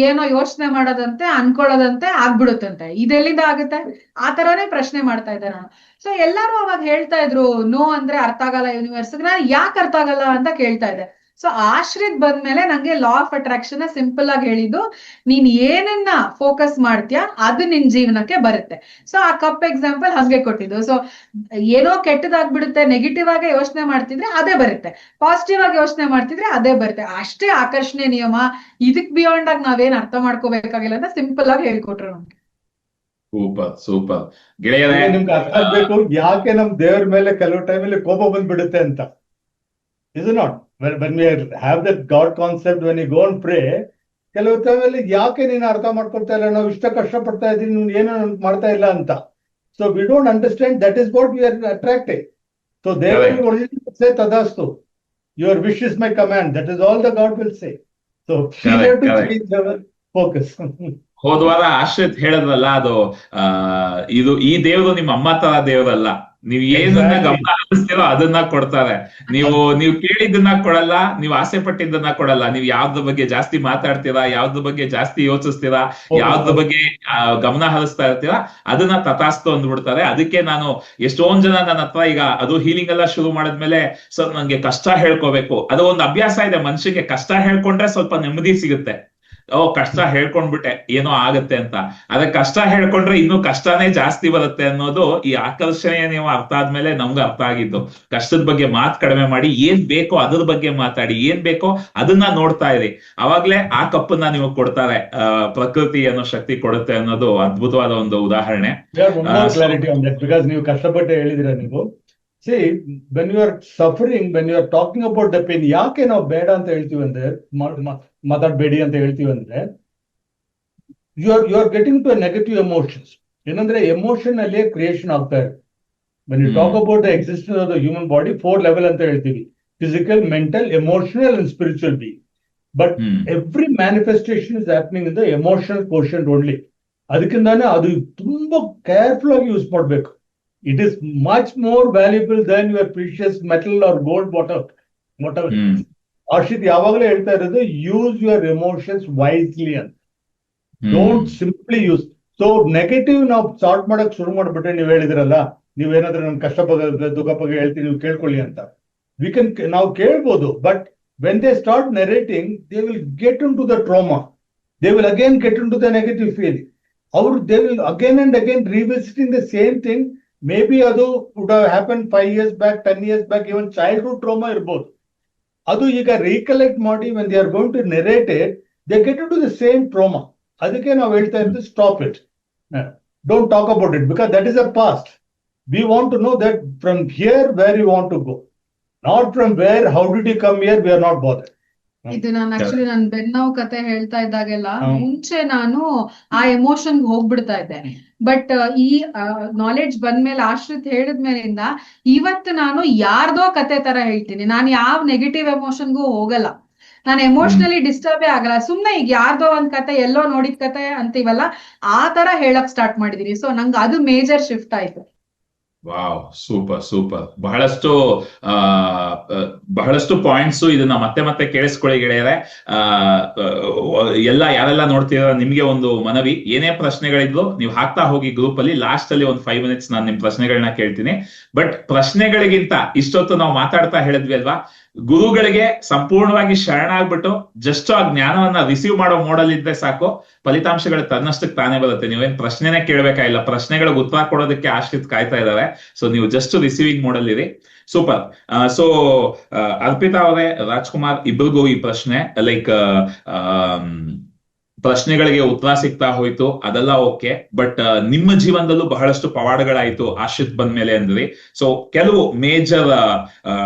ಏನೋ ಯೋಚನೆ ಮಾಡೋದಂತೆ, ಅನ್ಕೊಳ್ಳೋದಂತೆ ಆಗ್ಬಿಡುತ್ತಂತೆ, ಇದೆಲ್ಲಿಂದ ಆಗುತ್ತೆ, ಆ ತರಾನೇ ಪ್ರಶ್ನೆ ಮಾಡ್ತಾ ಇದ್ದೆ ನಾನು. ಸೊ ಎಲ್ಲಾರು ಅವಾಗ ಹೇಳ್ತಾ ಇದ್ರು, ನೋ ಅಂದ್ರೆ ಅರ್ಥ ಆಗಲ್ಲ ಯೂನಿವರ್ಸ್. ನಾನು ಯಾಕೆ ಅರ್ಥ ಆಗಲ್ಲ ಅಂತ ಕೇಳ್ತಾ ಇದ್ದೆ. ಸೊ ಆಶ್ರಿತ್ ಬಂದ್ಮೇಲೆ ನಂಗೆ ಲಾ ಆಫ್ ಅಟ್ರಾಕ್ಷನ್ ಸಿಂಪಲ್ ಆಗಿ ಹೇಳಿದ್ದು, ನೀನ್ ಏನನ್ನ ಫೋಕಸ್ ಮಾಡ್ತೀಯಾ ಅದು ನಿನ್ ಜೀವನಕ್ಕೆ ಬರುತ್ತೆ. ಸೊ ಆ ಕಪ್ ಎಕ್ಸಾಂಪಲ್ ಹಂಗೆ ಕೊಟ್ಟಿದ್ದು. ಸೊ ಏನೋ ಕೆಟ್ಟದಾಗ್ಬಿಡುತ್ತೆ, ನೆಗೆಟಿವ್ ಆಗಿ ಯೋಚನೆ ಮಾಡ್ತಿದ್ರೆ ಅದೇ ಬರುತ್ತೆ, ಪಾಸಿಟಿವ್ ಆಗಿ ಯೋಚನೆ ಮಾಡ್ತಿದ್ರೆ ಅದೇ ಬರುತ್ತೆ. ಅಷ್ಟೇ ಆಕರ್ಷಣೆ ನಿಯಮ. ಇದಕ್ ಬಿಯಾಂಡ್ ಆಗಿ ನಾವೇನ್ ಅರ್ಥ ಮಾಡ್ಕೋಬೇಕಾಗಿಲ್ಲ ಅಂತ ಸಿಂಪಲ್ ಆಗಿ ಹೇಳ್ಕೊಟ್ರು ನಮ್ಗೆ. ಸೂಪರ್ ಗೆಳೆಯರೇ, ನಿಮ್ಗೆ ಅರ್ಥ ಆಗ್ಬೇಕು ಯಾಕೆ ನಮ್ ದೇವ್ರ ಮೇಲೆ ಕೆಲವು ಟೈಮಲ್ಲಿ ಕೋಪ ಬಂದ್ಬಿಡುತ್ತೆ ಅಂತ. Is it not? When we have that God concept, when you go and pray, ಕೆಲವು ಟೈಮಲ್ಲಿ ಯಾಕೆ ನೀನು ಅರ್ಥ ಮಾಡ್ಕೊಳ್ತಾ ಇಲ್ಲ, ನಾವು ಇಷ್ಟ ಕಷ್ಟ ಪಡ್ತಾ ಇದ್ದೀವಿ, ನೀನು ಏನೋ ಮಾಡ್ತಾ ಇಲ್ಲ ಅಂತ. So we don't understand, that is what we are attracting. So they will say ತದಾಸ್ತು, your wish is my command, that is all the God will say. So focus. ಹೋದ್ವಾರ ಆಶ್ರಿತ್ ಹೇಳದ್ರಲ್ಲ, ಅದು ಇದು ಈ ದೇವ್ರು ನಿಮ್ಮ ಅಮ್ಮ ತರ ದೇವ್ರಲ್ಲ, ನೀವ್ ಏನನ್ನ ಗಮನ ಹರಿಸ್ತೀರೋ ಅದನ್ನ ಕೊಡ್ತಾರೆ. ನೀವು ಕೇಳಿದ್ದನ್ನ ಕೊಡಲ್ಲ, ನೀವು ಆಸೆ ಪಟ್ಟಿದ್ದನ್ನ ಕೊಡಲ್ಲ. ನೀವ್ ಯಾವ್ದ್ರ ಬಗ್ಗೆ ಜಾಸ್ತಿ ಮಾತಾಡ್ತೀರಾ, ಯಾವ್ದ್ರ ಬಗ್ಗೆ ಜಾಸ್ತಿ ಯೋಚಿಸ್ತೀರಾ, ಯಾವ್ದ್ರ ಬಗ್ಗೆ ಗಮನ ಹರಿಸ್ತಾ ಇರ್ತೀರಾ, ಅದನ್ನ ತಥಾಸ್ತು ಅಂದ್ಬಿಡ್ತಾರೆ. ಅದಕ್ಕೆ ನಾನು ಎಷ್ಟೊಂದ್ ಜನ ನನ್ನ ಹತ್ರ ಈಗ ಅದು ಹೀಲಿಂಗ್ ಎಲ್ಲ ಶುರು ಮಾಡಿದ್ಮೇಲೆ, ಸ್ವಲ್ಪ ನಂಗೆ ಕಷ್ಟ ಹೇಳ್ಕೋಬೇಕು, ಅದು ಒಂದು ಅಭ್ಯಾಸ ಇದೆ ಮನುಷ್ಯಗೆ. ಕಷ್ಟ ಹೇಳ್ಕೊಂಡ್ರೆ ಸ್ವಲ್ಪ ನೆಮ್ಮದಿ ಸಿಗುತ್ತೆ. ಕಷ್ಟ ಹೇಳ್ಕೊಂಡ್ಬಿಟ್ಟೆ ಏನೋ ಆಗತ್ತೆ ಅಂತ, ಅದೇ ಕಷ್ಟ ಹೇಳ್ಕೊಂಡ್ರೆ ಇನ್ನೂ ಕಷ್ಟನೇ ಜಾಸ್ತಿ ಬರುತ್ತೆ ಅನ್ನೋದು ಈ ಆಕರ್ಷಣೆಯ ನೀವು ಅರ್ಥ ಆದ್ಮೇಲೆ ನಮ್ಗೆ ಅರ್ಥ ಆಗಿದ್ದು. ಕಷ್ಟದ ಬಗ್ಗೆ ಮಾತ್ ಕಡಿಮೆ ಮಾಡಿ, ಏನ್ ಬೇಕೋ ಅದ್ರ ಬಗ್ಗೆ ಮಾತಾಡಿ, ಏನ್ ಬೇಕೋ ಅದನ್ನ ನೋಡ್ತಾ ಇರಿ, ಅವಾಗ್ಲೇ ಆ ಕಪ್ಪನ್ನ ನಿಮಗ್ ಕೊಡ್ತಾರೆ. ಪ್ರಕೃತಿ ಅನ್ನೋ ಶಕ್ತಿ ಕೊಡುತ್ತೆ ಅನ್ನೋದು ಅದ್ಭುತವಾದ ಒಂದು ಉದಾಹರಣೆ. ಬಿಕಾಸ್ ನೀವು ಕಷ್ಟಪಟ್ಟು ಹೇಳಿದಿರ ನೀವು. See, when you are suffering, when you are talking about the pain, ಯಾಕೆ ನಾವು ಬೇಡ ಅಂತ ಹೇಳ್ತೀವಿ ಅಂದ್ರೆ, ಮಾತಾಡ್ಬೇಡಿ ಅಂತ ಹೇಳ್ತೀವಿ ಅಂದ್ರೆ, you are getting to a negative emotions. ಏನಂದ್ರೆ ಎಮೋಷನ್ ಅಲ್ಲಿ ಕ್ರಿಯೇಷನ್ ಆಗ್ತಾ ಇದೆ. when you talk about the existence of the human body, 4 level ಅಂತ ಹೇಳ್ತೀವಿ: physical, mental, emotional and spiritual being. But every manifestation is happening in the emotional quotient only. ಅದಕ್ಕಿಂತಾನೆ ಅದು ತುಂಬಾ ಕೇರ್ಫುಲ್ ಆಗಿ ಯೂಸ್ ಮಾಡ್ಬೇಕು. It is much more valuable than your precious metal or gold, whatever. Harshit ಯಾವಾಗಲೂ ಹೇಳ್ತಾ ಇರೋದು ಯೂಸ್ ಯುವರ್ ಎಮೋಷನ್ಸ್ ವೈಸ್ಲಿ ಅಂತ. Don't simply use. So negative ನಾವು ಸಾರ್ಟ್ ಮಾಡಕ್ ಶುರು ಮಾಡ್ಬಿಟ್ರೆ, ನೀವು ಹೇಳಿದ್ರಲ್ಲ, ನೀವೇನಾದ್ರೂ ನನ್ ಕಷ್ಟ ಬಗ್ಗೆ ದುಃಖ ಬಗ್ಗೆ ಹೇಳ್ತೀನಿ, ನೀವು ಕೇಳ್ಕೊಳ್ಳಿ ಅಂತ. ನಾವು ಕೇಳ್ಬೋದು, but when they start narrating, they will get into the trauma. They will again get into the negative feel. They will again and again revisiting the same thing. Maybe ಅದು would have happen 5 years back, 10 years back, even childhood trauma ಇರ್ಬೋದು. ಅದು ಈಗ ರೀಕಲೆಕ್ಟ್ ಮಾಡಿ when they are going to narrate it, they get into the same trauma. ಅದಕ್ಕೆ ನಾವು ಹೇಳ್ತಾ ಇರೋದು stop it. Don't talk about it, because that is a past. We want to know that from here where you want to go, not from where how did you come here. We are not bothered. ಇದು ನಾನು ಆಕ್ಚುಲಿ ನನ್ ಬೆನ್ನೋವು ಕತೆ ಹೇಳ್ತಾ ಇದ್ದಾಗೆಲ್ಲ ಮುಂಚೆ ನಾನು ಆ ಎಮೋಷನ್ ಹೋಗ್ಬಿಡ್ತಾ ಇದ್ದೆ. ಬಟ್ ಈ ನಾಲೆಡ್ಜ್ ಬಂದ್ಮೇಲೆ, ಆಶ್ರಿತ್ ಹೇಳಿದ್ಮೇಲಿಂದ ಇವತ್ತು ನಾನು ಯಾರ್ದೋ ಕತೆ ತರ ಹೇಳ್ತೀನಿ. ನಾನು ಯಾವ ನೆಗೆಟಿವ್ ಎಮೋಷನ್ಗೂ ಹೋಗಲ್ಲ. ನಾನು ಎಮೋಷನಲಿ ಡಿಸ್ಟರ್ಬೇ ಆಗಲ್ಲ. ಸುಮ್ನೆ ಈಗ ಯಾರ್ದೋ ಒಂದ್ ಕತೆ, ಎಲ್ಲೋ ನೋಡಿದ ಕತೆ ಅಂತೀವಲ್ಲ, ಆ ತರ ಹೇಳಕ್ ಸ್ಟಾರ್ಟ್ ಮಾಡಿದೀನಿ. ಸೊ ನಂಗೆ ಅದು ಮೇಜರ್ ಶಿಫ್ಟ್ ಆಯ್ತು. Wow, super super. ಬಹಳಷ್ಟು ಪಾಯಿಂಟ್ಸ್. ಇದನ್ನ ಮತ್ತೆ ಮತ್ತೆ ಕೇಳಿಸ್ಕೊಳ್ಳಿ ಗೆಳೆಯರೆ. ಯಾರೆಲ್ಲ ನೋಡ್ತೀರ, ನಿಮ್ಗೆ ಒಂದು ಮನವಿ, ಏನೇ ಪ್ರಶ್ನೆಗಳಿದ್ವು ನೀವು ಹಾಕ್ತಾ ಹೋಗಿ ಗ್ರೂಪ್ ಅಲ್ಲಿ. ಲಾಸ್ಟ್ ಅಲ್ಲಿ ಒಂದು 5 minutes ನಾನು ನಿಮ್ ಪ್ರಶ್ನೆಗಳನ್ನ ಕೇಳ್ತೀನಿ. ಬಟ್ ಪ್ರಶ್ನೆಗಳಿಗಿಂತ ಇಷ್ಟೊತ್ತು ನಾವು ಮಾತಾಡ್ತಾ ಹೇಳಿದ್ವಿ ಅಲ್ವಾ, ಗುರುಗಳಿಗೆ ಸಂಪೂರ್ಣವಾಗಿ ಶರಣಾಗ್ಬಿಟ್ಟು ಜಸ್ಟ್ ಆ ಜ್ಞಾನವನ್ನ ರಿಸೀವ್ ಮಾಡೋ ಮೋಡಲ್ ಇದ್ರೆ ಸಾಕು, ಫಲಿತಾಂಶಗಳು ತನ್ನಷ್ಟಕ್ಕೆ ತಾನೇ ಬರುತ್ತೆ. ನೀವೇನ್ ಪ್ರಶ್ನೆನೇ ಕೇಳ್ಬೇಕಾಗಿಲ್ಲ. ಪ್ರಶ್ನೆಗಳಿಗೆ ಉತ್ತರ ಕೊಡೋದಕ್ಕೆ ಆಶ್ರಿತ್ ಕಾಯ್ತಾ ಇದಾರೆ. ಸೊ ನೀವು ಜಸ್ಟ್ ರಿಸೀವಿಂಗ್ ಮೋಡಲ್ ಇರಿ. ಸೂಪರ್. ಸೊ ಅರ್ಪಿತಾ ಅವರೇ, ರಾಜ್ಕುಮಾರ್, ಇಬ್ರಿಗೂ ಈ ಪ್ರಶ್ನೆ ಲೈಕ್ ಪ್ರಶ್ನೆಗಳಿಗೆ ಉತ್ತರ ಸಿಗ್ತಾ ಹೋಯ್ತು, ಅದೆಲ್ಲ ಓಕೆ. ಬಟ್ ನಿಮ್ಮ ಜೀವನದಲ್ಲೂ ಬಹಳಷ್ಟು ಪವಾಡಗಳಾಯ್ತು ಆಶ್ರಿತ್ ಬಂದ್ಮೇಲೆ ಅಂದ್ರಿ. ಸೊ ಕೆಲವು ಮೇಜರ್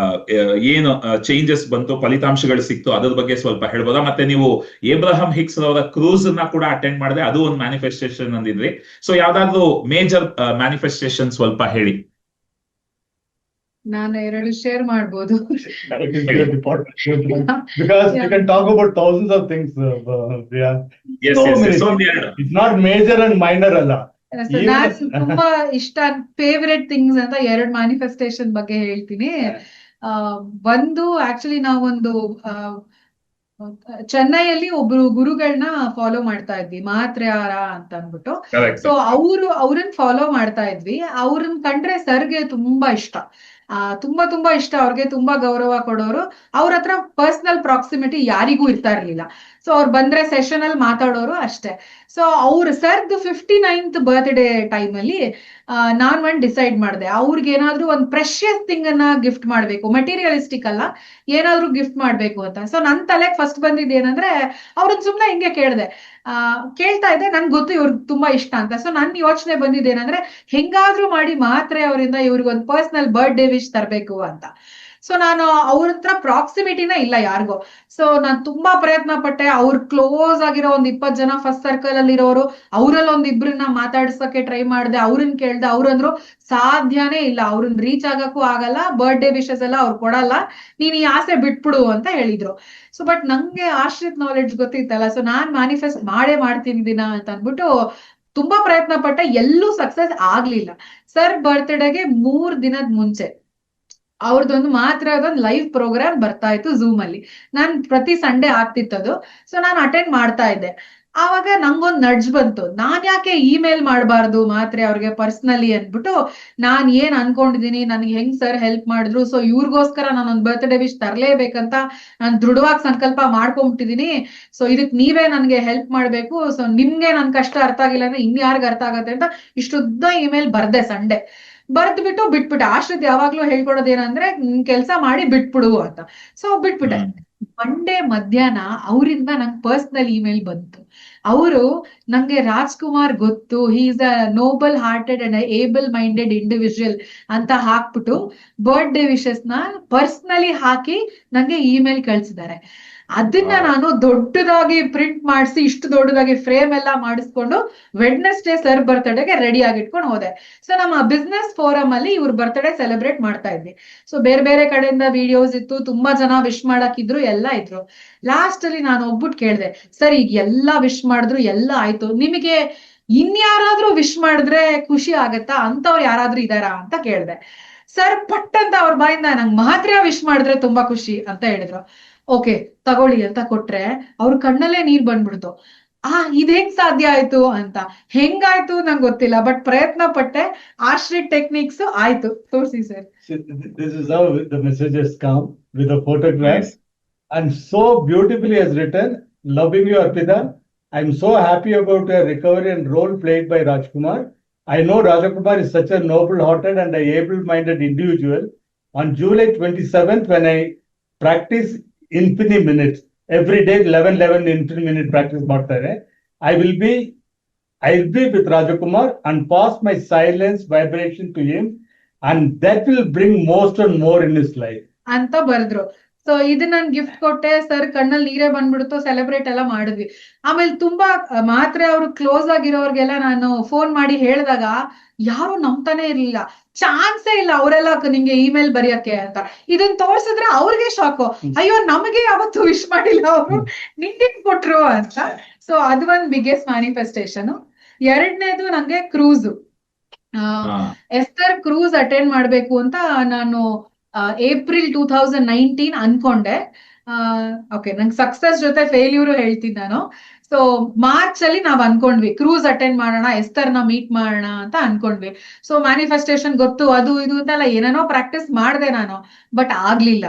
ಏನು ಚೇಂಜಸ್ ಬಂತು, ಫಲಿತಾಂಶಗಳು ಸಿಕ್ತು, ಅದ್ರ ಬಗ್ಗೆ ಸ್ವಲ್ಪ ಹೇಳ್ಬೋದಾ? ಮತ್ತೆ ನೀವು ಏಬ್ರಹಂ ಹಿಕ್ಸ್ ಅವರ ಕ್ರೂಸ್ ಅನ್ನ ಕೂಡ ಅಟೆಂಡ್ ಮಾಡಿದೆ, ಅದು ಒಂದು ಮ್ಯಾನಿಫೆಸ್ಟೇಷನ್ ಅಂದಿದ್ರಿ. ಸೊ ಯಾವ್ದಾದ್ರು ಮೇಜರ್ ಮ್ಯಾನಿಫೆಸ್ಟೇಷನ್ ಸ್ವಲ್ಪ ಹೇಳಿ. ನಾನು 2 ಶೇರ್ ಮಾಡ್ಬೋದು. Because you can talk about thousands of things. It's not major and minor ಅಲ್ಲ. ನಾನ್ ತುಂಬಾ ಇಷ್ಟ, ಫೇವ್ರೆಟ್ ಥಿಂಗ್ಸ್ ಅಂತ 2 ಮ್ಯಾನಿಫೆಸ್ಟೇಷನ್ ಬಗ್ಗೆ ಹೇಳ್ತೀನಿ. ಒಂದು ಆಕ್ಚುಲಿ ನಾವೊಂದು ಚೆನ್ನೈಯಲ್ಲಿ ಒಬ್ರು ಗುರುಗಳನ್ನ ಫಾಲೋ ಮಾಡ್ತಾ ಇದ್ವಿ, ಮಾತ್ರ್ಯಾರ ಅಂತ ಅನ್ಬಿಟ್ಟು. ಸೊ ಅವ್ರನ್ನ ಫಾಲೋ ಮಾಡ್ತಾ ಇದ್ವಿ. ಅವ್ರನ್ನ ಕಂಡ್ರೆ ಸರ್ಗೆ ತುಂಬಾ ಇಷ್ಟ, ತುಂಬಾ ಇಷ್ಟ. ಅವ್ರಿಗೆ ತುಂಬಾ ಗೌರವ ಕೊಡೋರು. ಅವ್ರ ಹತ್ರ ಪರ್ಸನಲ್ ಪ್ರಾಕ್ಸಿಮಿಟಿ ಯಾರಿಗೂ ಇರ್ತಾ ಇರ್ಲಿಲ್ಲ. ಸೊ ಅವ್ರು ಬಂದ್ರೆ ಸೆಷನ್ ಅಲ್ಲಿ ಮಾತಾಡೋರು ಅಷ್ಟೇ. ಸೊ ಅವ್ರ ಸರ್ದು 59th ಬರ್ತ್ಡೇ ಟೈಮ್ ಅಲ್ಲಿ ನಾನ್ ಒಂದ್ ಡಿಸೈಡ್ ಮಾಡಿದೆ, ಅವ್ರಿಗೆ ಏನಾದ್ರು ಒಂದ್ ಪ್ರೆಷಿಯಸ್ ಥಿಂಗ್ ಅನ್ನ ಗಿಫ್ಟ್ ಮಾಡ್ಬೇಕು, ಮೆಟೀರಿಯಲಿಸ್ಟಿಕ್ ಅಲ್ಲ, ಏನಾದ್ರು ಗಿಫ್ಟ್ ಮಾಡ್ಬೇಕು ಅಂತ. ಸೊ ನನ್ ತಲೆಗೆ ಫಸ್ಟ್ ಬಂದಿದ್ದು ಏನಂದ್ರೆ, ಅವ್ರನ್ನ ಸುಮ್ನೆ ಹಿಂಗೆ ಕೇಳ್ತಾ ಇದ್ದೆ, ನನ್ಗೆ ಗೊತ್ತು ಇವ್ರಿಗೆ ತುಂಬಾ ಇಷ್ಟ ಅಂತ. ಸೊ ನನ್ ಯೋಚನೆ ಬಂದಿದ್ದೇನಂದ್ರೆ, ಹೆಂಗಾದ್ರೂ ಮಾಡಿ ಮಾತ್ರ ಅವರಿಂದ ಇವ್ರಿಗೆ ಒಂದು ಪರ್ಸನಲ್ ಬರ್ತ್ಡೇ ವಿಶ್ ತರಬೇಕು ಅಂತ. ಸೊ ನಾನು ಅವ್ರ ಹತ್ರ ಪ್ರಾಕ್ಸಿಮಿಟಿನೇ ಇಲ್ಲ ಯಾರಿಗೋ. ಸೊ ನಾನ್ ತುಂಬಾ ಪ್ರಯತ್ನ ಪಟ್ಟೆ. ಅವ್ರ ಕ್ಲೋಸ್ ಆಗಿರೋ 20 ಜನ ಫಸ್ಟ್ ಸರ್ಕಲ್ ಅಲ್ಲಿ ಇರೋರು, ಅವ್ರಲ್ಲಿ 1-2 ಮಾತಾಡ್ಸಕ್ಕೆ ಟ್ರೈ ಮಾಡಿದೆ. ಅವ್ರನ್ನ ಕೇಳ್ದೆ, ಅವ್ರಂದ್ರು ಸಾಧ್ಯನೇ ಇಲ್ಲ, ಅವ್ರನ್ನ ರೀಚ್ ಆಗಕ್ಕೂ ಆಗಲ್ಲ, ಬರ್ತ್ಡೇ ವಿಶಸ್ ಎಲ್ಲ ಅವ್ರು ಕೊಡಲ್ಲ, ನೀನ್ ಈ ಆಸೆ ಬಿಟ್ಬಿಡು ಅಂತ ಹೇಳಿದ್ರು. ಸೊ ಬಟ್ ನಂಗೆ ಆಶ್ರಿತ್ ನಾಲೆಡ್ಜ್ ಗೊತ್ತಿತ್ತಲ್ಲ, ಸೊ ನಾನ್ ಮ್ಯಾನಿಫೆಸ್ಟ್ ಮಾಡ್ತೀನಿ ದಿನ ಅಂತ ಅನ್ಬಿಟ್ಟು ತುಂಬಾ ಪ್ರಯತ್ನ ಪಟ್ಟೆ. ಎಲ್ಲೂ ಸಕ್ಸಸ್ ಆಗ್ಲಿಲ್ಲ. ಸರ್ ಬರ್ತ್ಡೇಗೆ 3 ದಿನದ ಮುಂಚೆ ಅವ್ರದ್ದೊಂದು ಮಾತ್ರ ಅದೊಂದು ಲೈವ್ ಪ್ರೋಗ್ರಾಮ್ ಬರ್ತಾ ಇತ್ತು ಝೂಮ್ ಅಲ್ಲಿ. ನಾನ್ ಪ್ರತಿ ಸಂಡೇ ಆಗ್ತಿತ್ತದು. ಸೊ ನಾನು ಅಟೆಂಡ್ ಮಾಡ್ತಾ ಇದ್ದೆ. ಆವಾಗ ನಂಗೊಂದ್ ನಡ್ಜ್ ಬಂತು, ನಾನ್ ಯಾಕೆ ಇಮೇಲ್ ಮಾಡಬಾರ್ದು ಮಾತ್ರ ಅವ್ರಿಗೆ ಪರ್ಸನಲಿ ಅನ್ಬಿಟ್ಟು. ನಾನ್ ಏನ್ ಅನ್ಕೊಂಡಿದೀನಿ, ನನ್ಗೆ ಹೆಂಗ್ ಸರ್ ಹೆಲ್ಪ್ ಮಾಡಿದ್ರು, ಸೊ ಇವ್ರಿಗೋಸ್ಕರ ನಾನೊಂದ್ ಬರ್ತ್ಡೇ ವಿಶ್ ತರ್ಲೇಬೇಕಂತ ನಾನ್ ದೃಢವಾಗಿ ಸಂಕಲ್ಪ ಮಾಡ್ಕೊಂಡ್ಬಿಟ್ಟಿದೀನಿ. ಸೊ ಇದಕ್ ನೀವೇ ನನ್ಗೆ ಹೆಲ್ಪ್ ಮಾಡ್ಬೇಕು. ಸೊ ನಿಮ್ಗೆ ನನ್ ಕಷ್ಟ ಅರ್ಥ ಆಗಿಲ್ಲ ಅಂದ್ರೆ ಇನ್ಯಾರ್ಗ್ ಅರ್ಥ ಆಗತ್ತೆ ಅಂತ ಇಷ್ಟುದ್ದ ಇಮೇಲ್ ಬರ್ದೆ ಸಂಡೇ. ಬರ್ದ್ಬಿಟ್ಟು ಬಿಟ್ಬಿಟ್ಟೆ. ಆಶ್ರಿತ್ ಯಾವಾಗ್ಲೂ ಹೇಳ್ಕೊಡೋದೇನಂದ್ರೆ, ಕೆಲ್ಸ ಮಾಡಿ ಬಿಟ್ಬಿಡು ಅಂತ. ಸೊ ಬಿಟ್ಬಿಟ್ಟೆ. ಮಂಡೇ ಮಧ್ಯಾಹ್ನ ಅವರಿಂದ ನಂಗೆ ಪರ್ಸನಲ್ ಇಮೇಲ್ ಬಂತು. ಅವರು ನಂಗೆ ರಾಜ್ಕುಮಾರ್ ಗೊತ್ತು, he is a noble hearted and Abel minded individual ಅಂತ ಹಾಕ್ಬಿಟ್ಟು ಬರ್ತ್ಡೇ ವಿಶಸ್ ನ ಪರ್ಸನಲಿ ಹಾಕಿ ನಂಗೆ ಇಮೇಲ್ ಕಳ್ಸಿದ್ದಾರೆ. ಅದನ್ನ ನಾನು ದೊಡ್ಡದಾಗಿ ಪ್ರಿಂಟ್ ಮಾಡಿಸಿ, ಇಷ್ಟು ದೊಡ್ಡದಾಗಿ ಫ್ರೇಮ್ ಎಲ್ಲ ಮಾಡಿಸ್ಕೊಂಡು ವೆಡ್ನೆಸ್ಡೇ ಸರ್ ಬರ್ತ್ಡೇಗೆ ರೆಡಿ ಆಗಿಟ್ಕೊಂಡು ಹೋದೆ. ಸೊ ನಮ್ಮ ಬಿಸ್ನೆಸ್ ಫೋರಮ್ ಅಲ್ಲಿ ಇವ್ರ ಬರ್ತ್ಡೇ ಸೆಲೆಬ್ರೇಟ್ ಮಾಡ್ತಾ ಇದ್ವಿ. ಸೊ ಬೇರೆ ಬೇರೆ ಕಡೆಯಿಂದ ವಿಡಿಯೋಸ್ ಇತ್ತು, ತುಂಬಾ ಜನ ವಿಶ್ ಮಾಡಾಕಿದ್ರು, ಎಲ್ಲ ಇದ್ರು. ಲಾಸ್ಟ್ ಅಲ್ಲಿ ನಾನು ಹೋಗ್ಬಿಟ್ಟು ಕೇಳ್ದೆ, ಸರ್ ಈಗ ಎಲ್ಲಾ ವಿಶ್ ಮಾಡಿದ್ರು, ಎಲ್ಲ ಆಯ್ತು, ನಿಮಗೆ ಇನ್ಯಾರಾದ್ರೂ ವಿಶ್ ಮಾಡಿದ್ರೆ ಖುಷಿ ಆಗತ್ತಾ, ಅಂತವ್ರು ಯಾರಾದ್ರೂ ಇದಾರಾ ಅಂತ ಕೇಳ್ದೆ. ಸರ್ ಪಟ್ ಅಂತ ಅವ್ರ ಬಾಯಿಂದ, ನಂಗೆ ಮಾತ್ರ ವಿಶ್ ಮಾಡಿದ್ರೆ ತುಂಬಾ ಖುಷಿ ಅಂತ ಹೇಳಿದ್ರು. ಓಕೆ ತಗೊಳ್ಳಿ ಅಂತ ಕೊಟ್ರೆ ಅವ್ರ ಕಣ್ಣಲ್ಲೇ ನೀರ್ ಬಂದ್ಬಿಡ್ತು. ಇದ್ ಹೆಂಗ್ ಸಾಧ್ಯ ಆಯ್ತು ಅಂತ. ಹೆಂಗಾಯ್ತು ನಂಗೆ ಗೊತ್ತಿಲ್ಲ, ಬಟ್ ಪ್ರಯತ್ನ ಪಟ್ಟೆ. ಆಶ್ರಿತ್ ಟೆಕ್ನಿಕ್ಸ್ ಆಯ್ತು. ತೋರ್ಸಿ sir. This is how the messages come with the photographs, and so beautifully has written, "Loving you, Arpita. I'm so happy about your recovery and role played by Rajkumar. I know Rajakumar is such a noble-hearted and able-minded individual. On July 27th, when I practice infinity minutes, every day 11 infinity minute practice ಮಾಡ್ತಾರೆ, I'll be with Rajakumar and pass my silence vibration to him, and that will bring most and more in his life." ಅಂತ ಬರ್ದ್ರು. ಸೊ ಇದು ನಾನ್ ಗಿಫ್ಟ್ ಕೊಟ್ಟೆ ಸರ್, ಕಣ್ಣಲ್ಲಿ ನೀರೇ ಬಂದ್ಬಿಡ್ತು. ಸೆಲೆಬ್ರೇಟ್ ಎಲ್ಲ ಮಾಡಿದ್ವಿ. ಆಮೇಲೆ ತುಂಬಾ ಮಾತ್ರ ಅವ್ರು ಕ್ಲೋಸ್ ಆಗಿರೋರ್ಗೆಲ್ಲ ನಾನು ಫೋನ್ ಮಾಡಿ ಹೇಳಿದಾಗ ಯಾರು ನಂಬ್ತಾನೆ ಇರ್ಲಿಲ್ಲ. ಚಾನ್ಸೇ ಇಲ್ಲ ಅವರೆಲ್ಲ ನಿಂಗೆ ಇಮೇಲ್ ಬರೆಯಕ್ಕೆ ಅಂತ. ಇದನ್ನ ತೋರ್ಸಿದ್ರೆ ಅವ್ರಿಗೆ ಶಾಕು. ಅಯ್ಯೋ ನಮಗೆ ಯಾವತ್ತು ವಿಶ್ ಮಾಡಿಲ್ಲ ಅವರು, ನಿಂಗೆ ಕೊಟ್ರು ಅಂತ. ಸೊ ಅದು ಒಂದ್ ಬಿಗ್ಗೆಸ್ಟ್ ಮ್ಯಾನಿಫೆಸ್ಟೇಷನ್. ಎರಡನೇದು ನಂಗೆ ಕ್ರೂಸ್. ಎಸ್ತರ್ ಕ್ರೂಸ್ ಅಟೆಂಡ್ ಮಾಡ್ಬೇಕು ಅಂತ ನಾನು ಏಪ್ರಿಲ್ 2019 ಅನ್ಕೊಂಡೆ. ಓಕೆ, ನಂಗೆ ಸಕ್ಸಸ್ ಜೊತೆ ಫೇಲ್ಯೂರ್ ಹೇಳ್ತೀನಿ ನಾನು. ಸೊ ಮಾರ್ಚ್ ಅಲ್ಲಿ ನಾವ್ ಅನ್ಕೊಂಡ್ವಿ ಕ್ರೂಸ್ ಅಟೆಂಡ್ ಮಾಡೋಣ, ಎಸ್ತರ್ನ ಮೀಟ್ ಮಾಡೋಣ ಅಂತ ಅನ್ಕೊಂಡ್ವಿ. ಸೊ ಮ್ಯಾನಿಫೆಸ್ಟೇಷನ್ ಗೊತ್ತು, ಅದು ಇದು ಅಂತೆಲ್ಲ ಏನೇನೋ ಪ್ರಾಕ್ಟೀಸ್ ಮಾಡಿದೆ ನಾನು, ಬಟ್ ಆಗ್ಲಿಲ್ಲ.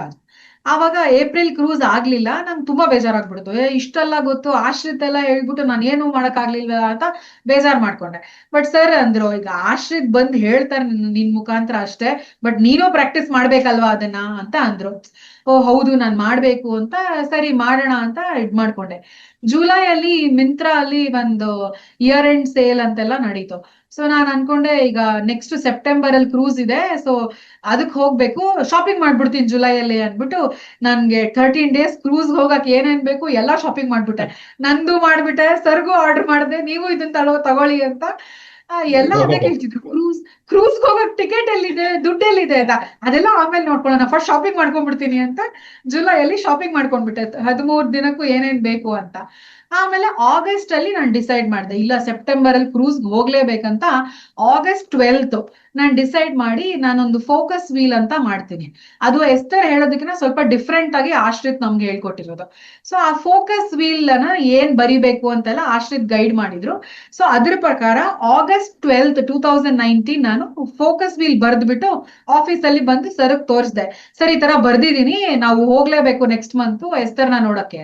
ಆವಾಗ ಏಪ್ರಿಲ್ ಕ್ರೂಸ್ ಆಗ್ಲಿಲ್ಲ. ನಂಗೆ ತುಂಬಾ ಬೇಜಾರಾಗ್ಬಿಡ್ತು. ಇಷ್ಟೆಲ್ಲ ಗೊತ್ತು, ಆಶ್ರಿತ್ ಎಲ್ಲ ಹೇಳ್ಬಿಟ್ಟು ನಾನು ಏನು ಮಾಡಕ್ ಆಗ್ಲಿಲ್ಲ ಅಂತ ಬೇಜಾರ್ ಮಾಡ್ಕೊಂಡೆ. ಬಟ್ ಸರ್ ಅಂದ್ರು, ಈಗ ಆಶ್ರಿತ್ ಬಂದ್ ಹೇಳ್ತಾರೆ ನಿನ್ ಮುಖಾಂತರ ಅಷ್ಟೇ, ಬಟ್ ನೀನು ಪ್ರಾಕ್ಟೀಸ್ ಮಾಡ್ಬೇಕಲ್ವಾ ಅದನ್ನ ಅಂತ ಅಂದ್ರು. ಓ ಹೌದು, ನಾನ್ ಮಾಡ್ಬೇಕು ಅಂತ. ಸರಿ ಮಾಡೋಣ ಅಂತ ಇದ್ ಮಾಡ್ಕೊಂಡೆ. ಜುಲೈ ಅಲ್ಲಿ ಮಿಂತ್ರಾ ಅಲ್ಲಿ ಒಂದು ಇಯರ್ ಎಂಡ್ ಸೇಲ್ ಅಂತೆಲ್ಲ ನಡೀತು. ಸೊ ನಾನ್ ಅನ್ಕೊಂಡೆ ಈಗ ನೆಕ್ಸ್ಟ್ ಸೆಪ್ಟೆಂಬರ್ ಅಲ್ಲಿ ಕ್ರೂಸ್ ಇದೆ, ಸೊ ಅದಕ್ಕೆ ಹೋಗ್ಬೇಕು, ಶಾಪಿಂಗ್ ಮಾಡ್ಬಿಡ್ತೀನಿ ಜುಲೈ ಅಲ್ಲಿ ಅಂದ್ಬಿಟ್ಟು ನನ್ಗೆ 13 days ಕ್ರೂಸ್ ಹೋಗಕ್ ಏನೇನ್ ಬೇಕು ಎಲ್ಲಾ ಶಾಪಿಂಗ್ ಮಾಡ್ಬಿಟ್ಟೆ. ನಂದು ಮಾಡ್ಬಿಟ್ಟೆ, ಸರ್ಗೂ ಆರ್ಡರ್ ಮಾಡಿದೆ, ನೀವು ಇದನ್ನ ತಗೊಳ್ಳಿ ಅಂತ. ಎಲ್ಲ ಅದೇ ಕೇಳ್ತಿದ್ರು, ಕ್ರೂಸ್ ಹೋಗಕ್ ಟಿಕೆಟ್ ಎಲ್ಲಿದೆ, ದುಡ್ಡು ಎಲ್ಲಿದೆ ಅಂತ. ಅದೆಲ್ಲ ಆಮೇಲೆ ನೋಡ್ಕೊಳ್ಳೋಣ, ಫಸ್ಟ್ ಶಾಪಿಂಗ್ ಮಾಡ್ಕೊಂಡ್ಬಿಡ್ತೀನಿ ಅಂತ ಜುಲೈ ಅಲ್ಲಿ ಶಾಪಿಂಗ್ ಮಾಡ್ಕೊಂಡ್ಬಿಟ್ಟೆ 13 ದಿನಕ್ಕೂ ಏನೇನ್ ಬೇಕು ಅಂತ. ಆಮೇಲೆ ಆಗಸ್ಟ್ ಅಲ್ಲಿ ನಾನು ಡಿಸೈಡ್ ಮಾಡಿದೆ, ಇಲ್ಲ ಸೆಪ್ಟೆಂಬರ್ ಅಲ್ಲಿ ಕ್ರೂಸ್ ಹೋಗ್ಲೇಬೇಕಂತ. ಆಗಸ್ಟ್ 12th ನಾನು ಡಿಸೈಡ್ ಮಾಡಿ ನಾನೊಂದು ಫೋಕಸ್ ವೀಲ್ ಅಂತ ಮಾಡ್ತೀನಿ. ಅದು ಎಸ್ತರ್ ಹೇಳೋದಕ್ಕಿಂತ ಸ್ವಲ್ಪ ಡಿಫ್ರೆಂಟ್ ಆಗಿ ಆಶ್ರಿತ್ ನಮ್ಗೆ ಹೇಳ್ಕೊಟ್ಟಿರೋದು. ಸೊ ಆ ಫೋಕಸ್ ವೀಲ್ ಅನ್ನ ಏನ್ ಬರಿಬೇಕು ಅಂತೆಲ್ಲ ಆಶ್ರಿತ್ ಗೈಡ್ ಮಾಡಿದ್ರು. ಸೊ ಅದ್ರ ಪ್ರಕಾರ ಆಗಸ್ಟ್ 12th 2019 ನಾನು ಫೋಕಸ್ ವೀಲ್ ಬರ್ದ್ಬಿಟ್ಟು ಆಫೀಸ್ ಅಲ್ಲಿ ಬಂದು ಸರ್ಗ್ ತೋರಿಸ್ದೆ. ಸರ್ ಈ ತರ ಬರ್ದಿದೀನಿ, ನಾವು ಹೋಗ್ಲೇಬೇಕು ನೆಕ್ಸ್ಟ್ ಮಂತ್ ಎಸ್ತರ್ನ ನೋಡಕ್ಕೆ.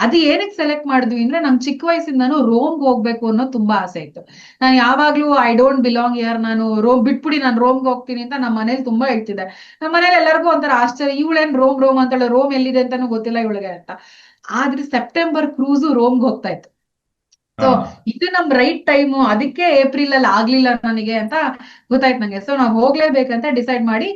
ಅದು ಏನಕ್ಕೆ ಸೆಲೆಕ್ಟ್ ಮಾಡಿದ್ವಿ ಅಂದ್ರೆ, ನಮ್ ಚಿಕ್ಕ ವಯಸ್ಸಿಂದಾನು ರೋಮ್ಗೆ ಹೋಗ್ಬೇಕು ಅನ್ನೋ ತುಂಬಾ ಆಸೆ ಇತ್ತು. ನಾನು ಯಾವಾಗ್ಲೂ ಐ ಡೋಂಟ್ ಬಿಲಾಂಗ್ ಹಿಯರ್, ನಾನು ರೋಮ್ ಬಿಟ್ಬಿಡಿ, ನಾನು ರೋಮ್ಗೆ ಹೋಗ್ತೀನಿ ಅಂತ ನಮ್ಮ ಮನೇಲಿ ತುಂಬಾ ಹೇಳ್ತಿದ್ದೆ. ನಮ್ಮ ಮನೇಲಿ ಎಲ್ಲರಿಗೂ ಒಂಥರ ಆಶ್ಚರ್ಯ, ಇವಳೇನ್ ರೋಮ್ ಅಂತಾಳೆ, ರೋಮ್ ಎಲ್ಲಿದೆ ಅಂತಾನು ಗೊತ್ತಿಲ್ಲ ಇವಳಿಗೆ ಅಂತ. ಆದ್ರೆ ಸೆಪ್ಟೆಂಬರ್ ಕ್ರೂಸು ರೋಮ್ಗೆ ಹೋಗ್ತಾ ಇತ್ತು. ಸೊ ಇದು ನಮ್ ರೈಟ್ ಟೈಮು, ಅದಕ್ಕೆ ಏಪ್ರಿಲ್ ಅಲ್ಲಿ ಆಗ್ಲಿಲ್ಲ ನನಗೆ ಅಂತ ಗೊತ್ತಾಯ್ತು ನಂಗೆ. ಸೊ ನಾವ್ ಹೋಗ್ಲೇಬೇಕಂತ ಡಿಸೈಡ್ ಮಾಡಿ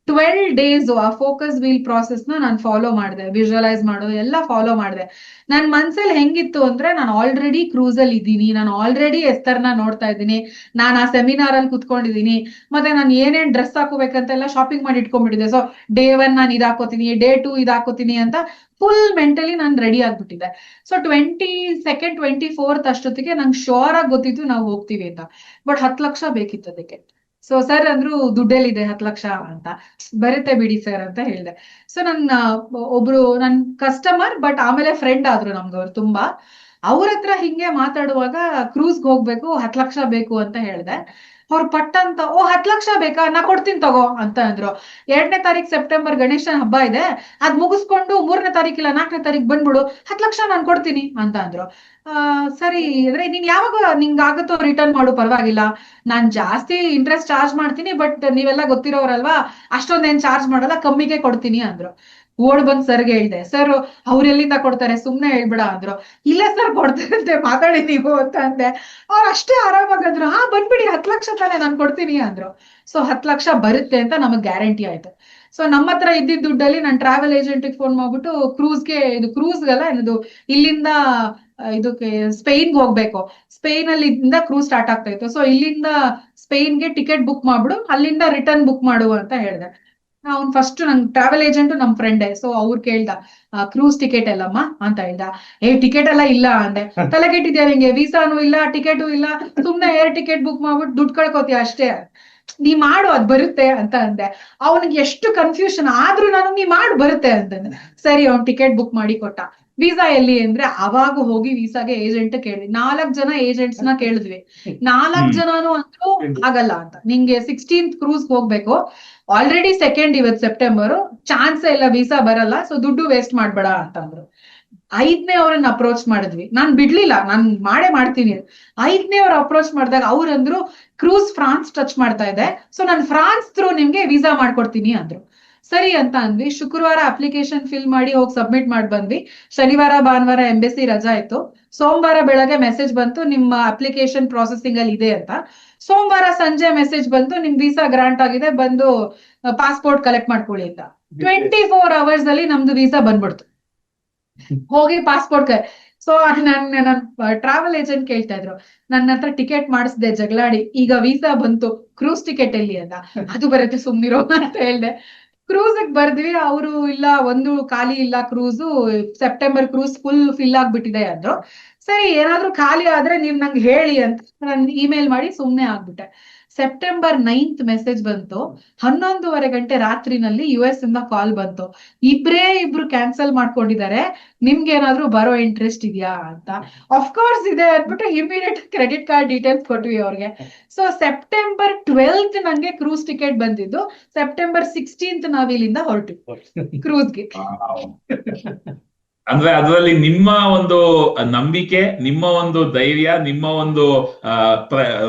12 days ಆ ಫೋಕಸ್ ವೀಲ್ ಪ್ರಾಸೆಸ್ ನ ನಾನು ಫಾಲೋ ಮಾಡಿದೆ. ವಿಜುವಲೈಸ್ ಮಾಡೋದು ಎಲ್ಲ ಫಾಲೋ ಮಾಡಿದೆ. ನನ್ ಮನ್ಸಲ್ಲಿ ಹೆಂಗಿತ್ತು ಅಂದ್ರೆ, ನಾನು ಆಲ್ರೆಡಿ ಕ್ರೂಸ್ ಅಲ್ಲಿ ಇದ್ದೀನಿ, ನಾನು ಆಲ್ರೆಡಿ ಎಸ್ತರ್ನ ನೋಡ್ತಾ ಇದ್ದೀನಿ, ನಾನು ಆ ಸೆಮಿನಾರ್ ಅಲ್ಲಿ ಕುತ್ಕೊಂಡಿದ್ದೀನಿ, ಮತ್ತೆ ನಾನು ಏನೇನ್ ಡ್ರೆಸ್ ಹಾಕೋಬೇಕಂತೆಲ್ಲ ಶಾಪಿಂಗ್ ಮಾಡಿ ಇಟ್ಕೊಂಡ್ಬಿಟ್ಟಿದ್ದೆ. ಸೊ ಡೇ 1 ನಾನು ಇದಾಕೋತೀನಿ, ಡೇ 2 ಇದಾಕೋತೀನಿ ಅಂತ ಫುಲ್ ಮೆಂಟಲಿ ನಾನು ರೆಡಿ ಆಗ್ಬಿಟ್ಟಿದ್ದೆ. ಸೊ 22nd 24th ಅಷ್ಟೊತ್ತಿಗೆ ನಂಗೆ ಶೋರ್ ಆಗಿ ಗೊತ್ತಿತ್ತು ನಾವು ಹೋಗ್ತೀವಿ ಅಂತ. ಬಟ್ 10 ಲಕ್ಷ ಬೇಕಿತ್ತು ಅದಕ್ಕೆ. ಸೊ ಸರ್ ಅಂದ್ರು ದುಡ್ಡೆಲ್ಲಿದೆ 10 ಲಕ್ಷ ಅಂತ. ಬರುತ್ತೆ ಬಿಡಿ ಸರ್ ಅಂತ ಹೇಳ್ದೆ. ಸೊ ಒಬ್ರು ನನ್ ಕಸ್ಟಮರ್, ಬಟ್ ಆಮೇಲೆ ಫ್ರೆಂಡ್ ಆದ್ರು ನಮ್ಗೆ ಅವ್ರು ತುಂಬಾ. ಅವ್ರ ಹತ್ರ ಹಿಂಗೆ ಮಾತಾಡುವಾಗ ಕ್ರೂಸ್ಗೆ ಹೋಗ್ಬೇಕು, 10 ಲಕ್ಷ ಬೇಕು ಅಂತ ಹೇಳ್ದೆ. ಅವ್ರು ಪಟ್ಟಂತ, ಓ 10 ಲಕ್ಷ ಬೇಕಾ, ನಾ ಕೊಡ್ತೀನಿ ತಗೋ ಅಂತ ಅಂದ್ರು. 2ನೇ ತಾರೀಕು ಸೆಪ್ಟೆಂಬರ್ ಗಣೇಶನ ಹಬ್ಬ ಇದೆ, ಅದ್ ಮುಗಿಸ್ಕೊಂಡು 3ನೇ ತಾರೀಕು ಇಲ್ಲ 4ನೇ ತಾರೀಕು ಬಂದ್ಬಿಡು, 10 ಲಕ್ಷ ನಾನು ಕೊಡ್ತೀನಿ ಅಂತ ಅಂದ್ರು. ಸರಿ ಅಂದ್ರೆ ನೀನ್ ಯಾವಾಗ ನಿಂಗ್ ಆಗುತ್ತೋ ರಿಟರ್ನ್ ಮಾಡು, ಪರವಾಗಿಲ್ಲ, ನಾನ್ ಜಾಸ್ತಿ ಇಂಟ್ರೆಸ್ಟ್ ಚಾರ್ಜ್ ಮಾಡ್ತೀನಿ, ಬಟ್ ನೀವೆಲ್ಲ ಗೊತ್ತಿರೋರಲ್ವಾ, ಅಷ್ಟೊಂದೇನ್ ಚಾರ್ಜ್ ಮಾಡಲ್ಲ, ಕಮ್ಮಿಗೆ ಕೊಡ್ತೀನಿ ಅಂದ್ರು. ಓಡ್ ಬಂದ್ ಸರ್ಗೆ ಹೇಳ್ದೆ, ಸರ್ ಅವ್ರು ಎಲ್ಲಿಂದ ಕೊಡ್ತಾರೆ, ಸುಮ್ನೆ ಹೇಳ್ಬಿಡ ಅಂದ್ರು. ಇಲ್ಲ ಸರ್ ಕೊಡ್ತಾರಂತೆ, ಮಾತಾಡಿ ನೀವು ಅಂತ ಅಂದೆ. ಅವ್ರು ಅಷ್ಟೇ ಆರಾಮಾಗಂದ್ರು, ಬಂದ್ಬಿಡಿ 10 ಲಕ್ಷ ತಾನೆ ನಾನು ಕೊಡ್ತೀನಿ ಅಂದ್ರು. ಸೊ 10 ಲಕ್ಷ ಬರುತ್ತೆ ಅಂತ ನಮಗ್ ಗ್ಯಾರಂಟಿ ಆಯ್ತು. ಸೊ ನಮ್ಮ ಹತ್ರ ಇದ್ದಿದ್ದ ದುಡ್ಡಲ್ಲಿ ನಾನು ಟ್ರಾವೆಲ್ ಏಜೆಂಟ್ಗೆ ಫೋನ್ ಮಾಡ್ಬಿಟ್ಟು ಕ್ರೂಸ್ಗೆಲ್ಲ ಇದು ಇಲ್ಲಿಂದ ಇದಕ್ಕೆ ಸ್ಪೇನ್ಗೆ ಹೋಗ್ಬೇಕು, ಸ್ಪೇನ್ ಅಲ್ಲಿ ಕ್ರೂಸ್ ಸ್ಟಾರ್ಟ್ ಆಗ್ತಾ ಇತ್ತು. ಸೊ ಇಲ್ಲಿಂದ ಸ್ಪೇನ್ಗೆ ಟಿಕೆಟ್ ಬುಕ್ ಮಾಡ್ಬಿಡು, ಅಲ್ಲಿಂದ ರಿಟರ್ನ್ ಬುಕ್ ಮಾಡು ಅಂತ ಹೇಳ್ದೆ. ಅವ್ನ್ ಫಸ್ಟ್ ನನ್ ಟ್ರಾವೆಲ್ ಏಜೆಂಟ್ ನಮ್ ಫ್ರೆಂಡೇ. ಸೊ ಅವ್ರು ಕೇಳ್ದ, ಕ್ರೂಸ್ ಟಿಕೆಟ್ ಎಲ್ಲಮ್ಮ ಅಂತ ಹೇಳ್ದ. ಟಿಕೆಟ್ ಎಲ್ಲ ಇಲ್ಲ ಅಂದೆ. ತಲೆ ಕೆಟ್ಟಿದ್ಯಾ ನಿಂಗೆ, ವೀಸಾನು ಇಲ್ಲ, ಟಿಕೆಟು ಇಲ್ಲ, ಸುಮ್ನೆ ಏರ್ ಟಿಕೆಟ್ ಬುಕ್ ಮಾಡ್ಬಿಟ್ಟು ದುಡ್ಡು ಕಳ್ಕೊತೀಯ ಅಷ್ಟೇ. ನೀ ಮಾಡು ಅದ್ ಬರುತ್ತೆ ಅಂತ ಅಂದೆ. ಅವನಿಗೆ ಎಷ್ಟು ಕನ್ಫ್ಯೂಷನ್ ಆದ್ರೂ ನಾನು ನೀ ಮಾಡು ಬರುತ್ತೆ ಅಂತಂದೆ. ಸರಿ ಅವ್ನ್ ಟಿಕೆಟ್ ಬುಕ್ ಮಾಡಿ ಕೊಟ್ಟ. ವೀಸಾ ಎಲ್ಲಿ ಅಂದ್ರೆ ಅವಾಗ ಹೋಗಿ ವೀಸಾಗೆ ಏಜೆಂಟ್ ಕೇಳಿದ್ವಿ. 4 ಜನ ಏಜೆಂಟ್ಸ್ ನ ಕೇಳಿದ್ವಿ. 4 ಜನನು ಅಂದ್ರು ಆಗಲ್ಲ ಅಂತ. ನಿಂಗೆ 16th ಕ್ರೂಸ್ ಹೋಗ್ಬೇಕು, ಆಲ್ರೆಡಿ 2nd ಇವತ್ತು ಸೆಪ್ಟೆಂಬರ್, ಚಾನ್ಸ್ ಇಲ್ಲ, ವೀಸಾ ಬರಲ್ಲ, ಸೊ ದುಡ್ಡು ವೇಸ್ಟ್ ಮಾಡ್ಬೇಡ ಅಂತಂದ್ರು. 5ನೇ ಅವ್ರನ್ನ ಅಪ್ರೋಚ್ ಮಾಡಿದ್ವಿ. ನಾನ್ ಬಿಡ್ಲಿಲ್ಲ, ನಾನ್ ಮಾಡ್ತೀನಿ. 5ನೇ ಅವ್ರು ಅಪ್ರೋಚ್ ಮಾಡಿದಾಗ ಅವ್ರಂದ್ರು ಕ್ರೂಸ್ ಫ್ರಾನ್ಸ್ ಟಚ್ ಮಾಡ್ತಾ ಇದೆ, ಸೊ ನಾನು ಫ್ರಾನ್ಸ್ ಥ್ರೂ ನಿಮ್ಗೆ ವೀಸಾ ಮಾಡ್ಕೊಡ್ತೀನಿ ಅಂದ್ರು. ಸರಿ ಅಂತ ಅಂದ್ವಿ. ಶುಕ್ರವಾರ ಅಪ್ಲಿಕೇಶನ್ ಫಿಲ್ ಮಾಡಿ ಹೋಗಿ ಸಬ್ಮಿಟ್ ಮಾಡಿ ಬಂದ್ವಿ. ಶನಿವಾರ ಭಾನುವಾರ ಎಂಬೆಸಿ ರಜಾ ಇತ್ತು. ಸೋಮವಾರ ಬೆಳಗ್ಗೆ ಮೆಸೇಜ್ ಬಂತು, ನಿಮ್ಮ ಅಪ್ಲಿಕೇಶನ್ ಪ್ರಾಸೆಸಿಂಗ್ ಅಲ್ಲಿ ಇದೆ ಅಂತ. ಸೋಮವಾರ ಸಂಜೆ ಮೆಸೇಜ್ ಬಂತು, ನಿಮ್ ವೀಸಾ ಗ್ರಾಂಟ್ ಆಗಿದೆ, ಬಂದು ಪಾಸ್ಪೋರ್ಟ್ ಕಲೆಕ್ಟ್ ಮಾಡ್ಕೊಳ್ಳಿ ಅಂತ. 24 hours ಅಲ್ಲಿ ನಮ್ದು ವೀಸಾ ಬಂದ್ಬಿಡ್ತು. ಹೋಗಿ ಪಾಸ್ಪೋರ್ಟ್ ಸೊ ನನ್ ಟ್ರಾವೆಲ್ ಏಜೆಂಟ್ ಕೇಳ್ತಾ ಇದ್ರು, ನನ್ನ ಹತ್ರ ಟಿಕೆಟ್ ಮಾಡಿಸ್ದೆ ಜಗಳಾಡಿ, ಈಗ ವೀಸಾ ಬಂತು, ಕ್ರೂಸ್ ಟಿಕೆಟ್ ಎಲ್ಲಿ ಅಂತ. ಅದು ಬರುತ್ತೆ ಸುಮ್ನಿರೋ ಅಂತ ಹೇಳ್ದೆ. ಕ್ರೂಸ್ ಬರ್ದ್ವಿ. ಅವರು ಇಲ್ಲ, ಒಂದು ಖಾಲಿ ಇಲ್ಲ cruise, September cruise full fill ಆಗ್ಬಿಟ್ಟಿದೆ ಅಂದ್ರು. ಸರಿ, ಏನಾದ್ರೂ ಖಾಲಿ ಆದ್ರೆ ನೀವ್ ನಂಗೆ ಹೇಳಿ ಅಂತ ನಾನು ಇಮೇಲ್ ಮಾಡಿ ಸುಮ್ನೆ ಆಗ್ಬಿಟ್ಟೆ. ಸೆಪ್ಟೆಂಬರ್ 9th ಮೆಸೇಜ್ ಬಂತು. 11:30 ಗಂಟೆ ರಾತ್ರಿನಲ್ಲಿ US ಇಂದ ಕಾಲ್ ಬಂತು, ಇಬ್ರು ಕ್ಯಾನ್ಸಲ್ ಮಾಡ್ಕೊಂಡಿದ್ದಾರೆ, ನಿಮ್ಗೆ ಏನಾದ್ರೂ ಬರೋ ಇಂಟ್ರೆಸ್ಟ್ ಇದೆಯಾ ಅಂತ. ಅಫ್ಕೋರ್ಸ್ ಇದೆ ಅಂದ್ಬಿಟ್ಟು ಇಮಿಡಿಯೇಟ್ ಕ್ರೆಡಿಟ್ ಕಾರ್ಡ್ ಡೀಟೇಲ್ಸ್ ಕೊಟ್ವಿ ಅವ್ರಿಗೆ. ಸೊ ಸೆಪ್ಟೆಂಬರ್ 12th ನಂಗೆ ಕ್ರೂಸ್ ಟಿಕೆಟ್ ಬಂದಿದ್ದು. ಸೆಪ್ಟೆಂಬರ್ 16th ನಾವ್ ಇಲ್ಲಿಂದ ಹೊರಟಿವಿ ಕ್ರೂಸ್ಗೆ. ಅಂದ್ರೆ ಅದರಲ್ಲಿ ನಿಮ್ಮ ಒಂದು ನಂಬಿಕೆ, ನಿಮ್ಮ ಒಂದು ಧೈರ್ಯ, ನಿಮ್ಮ ಒಂದು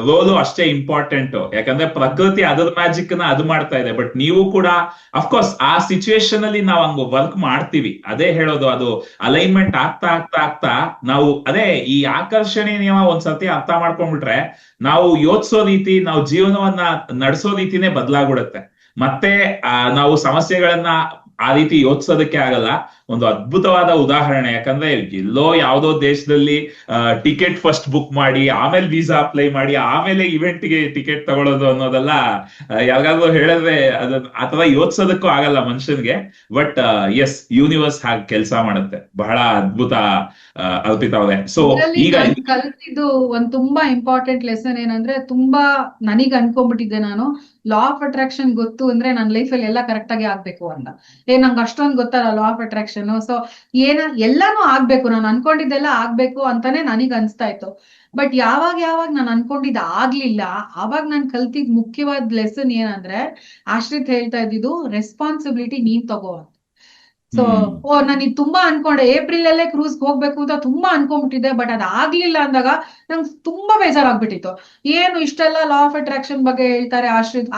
ರೋಲು ಅಷ್ಟೇ ಇಂಪಾರ್ಟೆಂಟ್. ಯಾಕಂದ್ರೆ ಪ್ರಕೃತಿ ಅದರ ಮ್ಯಾಜಿಕ್ ನ ಅದು ಮಾಡ್ತಾ ಇದೆ. ಬಟ್ ನೀವು ಕೂಡ ಅಫ್ಕೋರ್ಸ್ ಆ ಸಿಚುವೇಶನ್ ಅಲ್ಲಿ ನಾವು ಹಂಗ ವರ್ಕ್ ಮಾಡ್ತೀವಿ. ಅದೇ ಹೇಳೋದು, ಅದು ಅಲೈನ್ಮೆಂಟ್ ಆಗ್ತಾ ನಾವು ಅದೇ ಈ ಆಕರ್ಷಣೆ ನಿಯಮ ಒಂದ್ಸತಿ ಅರ್ಥ ಮಾಡ್ಕೊಂಡ್ಬಿಟ್ರೆ ನಾವು ಯೋಚಿಸೋ ರೀತಿ, ನಾವು ಜೀವನವನ್ನ ನಡೆಸೋ ರೀತಿನೇ ಬದಲಾಗ್ಬಿಡುತ್ತೆ. ಮತ್ತೆ ನಾವು ಸಮಸ್ಯೆಗಳನ್ನ ಆ ರೀತಿ ಯೋಚಿಸೋದಕ್ಕೆ ಆಗಲ್ಲ. ಒಂದು ಅದ್ಭುತವಾದ ಉದಾಹರಣೆ. ಯಾಕಂದ್ರೆ ಎಲ್ಲೋ ಯಾವ್ದೋ ದೇಶದಲ್ಲಿ ಟಿಕೆಟ್ ಫಸ್ಟ್ ಬುಕ್ ಮಾಡಿ, ಆಮೇಲೆ ವೀಸಾ ಅಪ್ಲೈ ಮಾಡಿ, ಆಮೇಲೆ ಇವೆಂಟ್ ಗೆ ಟಿಕೆಟ್ ತಗೊಳ್ಳೋದು ಅನ್ನೋದೆಲ್ಲ ಯಾರಿಗಾದ್ರೂ ಹೇಳಿದ್ರೆ ಅಥವಾ ಯೋಚಿಸೋದಕ್ಕೂ ಆಗಲ್ಲ ಮನುಷ್ಯನ್ಗೆ. ಬಟ್ ಎಸ್, ಯೂನಿವರ್ಸ್ ಹಾಗೆ ಕೆಲಸ ಮಾಡುತ್ತೆ. ಬಹಳ ಅದ್ಭುತ ಅರ್ಪಿತಾ ಅವರೇ. ಸೊ ಈಗ ಕಲಿತಿದ್ದು ಒಂದ್ ತುಂಬಾ ಇಂಪಾರ್ಟೆಂಟ್ ಲೆಸನ್ ಏನಂದ್ರೆ, ತುಂಬಾ ನನಗ್ ಅನ್ಕೊಂಡ್ಬಿಟ್ಟಿದ್ದೆ ನಾನು, ಲಾ ಆಫ್ ಅಟ್ರಾಕ್ಷನ್ ಗೊತ್ತು ಅಂದ್ರೆ ನನ್ನ ಲೈಫಲ್ಲಿ ಎಲ್ಲ ಕರೆಕ್ಟ್ ಆಗಿ ಆಗ್ಬೇಕು ಅಂತ. ನಂಗೆ ಅಷ್ಟೊಂದು ಗೊತ್ತಲ್ಲ ಲಾ ಆಫ್ ಅಟ್ರಾಕ್ಷನ್. ಸೊ ಎಲ್ಲಾನು ಆಗ್ಬೇಕು, ನಾನು ಅನ್ಕೊಂಡಿದ್ದೆಲ್ಲ ಆಗ್ಬೇಕು ಅಂತಾನೆ ನನಗ್ ಅನ್ಸ್ತಾ ಇತ್ತು. ಬಟ್ ಯಾವಾಗ ನಾನು ಅನ್ಕೊಂಡಿದ್ದ ಆಗ್ಲಿಲ್ಲ, ಆವಾಗ ನಾನು ಕಲ್ತಿದ್ ಮುಖ್ಯವಾದ ಲೆಸನ್ ಏನಂದ್ರೆ, ಆಶ್ರಿತ್ ಹೇಳ್ತಾ ಇದ್ದಿದ್ದು ರೆಸ್ಪಾನ್ಸಿಬಿಲಿಟಿ ನೀನ್ ತಗೋ ಅಂತ. ಸೊ ನನಗ್ ತುಂಬಾ ಅನ್ಕೊಂಡೆ, ಏಪ್ರಿಲ್ ಅಲ್ಲೇ ಕ್ರೂಸ್ ಹೋಗ್ಬೇಕು ಅಂತ ತುಂಬಾ ಅನ್ಕೊಂಡ್ಬಿಟ್ಟಿದ್ದೆ. ಬಟ್ ಅದ್ ಆಗ್ಲಿಲ್ಲ ಅಂದಾಗ ನಂಗೆ ತುಂಬಾ ಬೇಜಾರಾಗ್ಬಿಟ್ಟಿತ್ತು. ಏನು ಇಷ್ಟೆಲ್ಲ ಲಾ ಆಫ್ ಅಟ್ರಾಕ್ಷನ್ ಬಗ್ಗೆ ಹೇಳ್ತಾರೆ,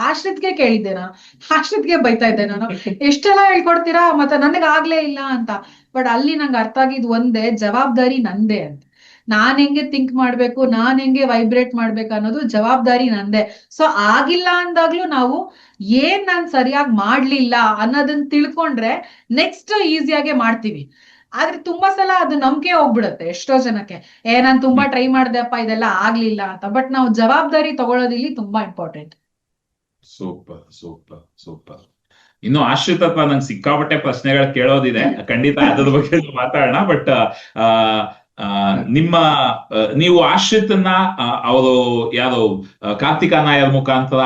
ಆಶ್ರಿತ್ಗೆ ಕೇಳಿದ್ದೆ ನಾನು, ಆಶ್ರಿತ್ಗೆ ಬೈತಾ ಇದ್ದೆ ನಾನು, ಎಷ್ಟೆಲ್ಲ ಹೇಳ್ಕೊಡ್ತೀರಾ ಮತ್ತೆ ನನಗ್ ಆಗ್ಲೇ ಇಲ್ಲ ಅಂತ. ಬಟ್ ಅಲ್ಲಿ ನಂಗೆ ಅರ್ಥ ಆಗಿದ್ ಒಂದೇ, ಜವಾಬ್ದಾರಿ ನಂದೇ ಅಂತ. ನಾನ್ ಹೆಂಗೆ ಥಿಂಕ್ ಮಾಡ್ಬೇಕು, ನಾನ್ ಹೆಂಗೆ ವೈಬ್ರೇಟ್ ಮಾಡ್ಬೇಕು ಅನ್ನೋದು ಜವಾಬ್ದಾರಿ ನಂದೇ. ಸೊ ಆಗಿಲ್ಲ ಅಂದಾಗ್ಲೂ ನಾವು ನಾನ್ ಸರಿಯಾಗಿ ಮಾಡ್ಲಿಲ್ಲ ಅನ್ನೋದನ್ನ ತಿಳ್ಕೊಂಡ್ರೆ ನೆಕ್ಸ್ಟ್ ಈಸಿಯಾಗೆ ಮಾಡ್ತೀವಿ. ಆದ್ರೆ ತುಂಬಾ ಸಲ ಅದು ನಂಬಿಕೆ ಹೋಗ್ಬಿಡುತ್ತೆ ಎಷ್ಟೋ ಜನಕ್ಕೆ, ನಾನ್ ತುಂಬಾ ಟ್ರೈ ಮಾಡ್ದೆಪ್ಪ ಇದೆಲ್ಲ ಆಗ್ಲಿಲ್ಲ ಅಂತ. ಬಟ್ ನಾವು ಜವಾಬ್ದಾರಿ ತಗೊಳ್ಳೋದಿಲ್ಲಿ ತುಂಬಾ ಇಂಪಾರ್ಟೆಂಟ್. ಸೂಪರ್. ಇನ್ನು ಆಶ್ರಿತ ಹತ್ರ ನಂಗೆ ಸಿಕ್ಕಾಪಟ್ಟೆ ಪ್ರಶ್ನೆಗಳು ಕೇಳೋದಿದೆ, ಖಂಡಿತ ಅದ್ರ ಬಗ್ಗೆ ಮಾತಾಡೋಣ. ಬಟ್ ನೀವು ಆಶ್ರಿತನ್ನ ಅವರು ಯಾರು ಕಾರ್ತಿಕ ನಾಯರ್ ಮುಖಾಂತರ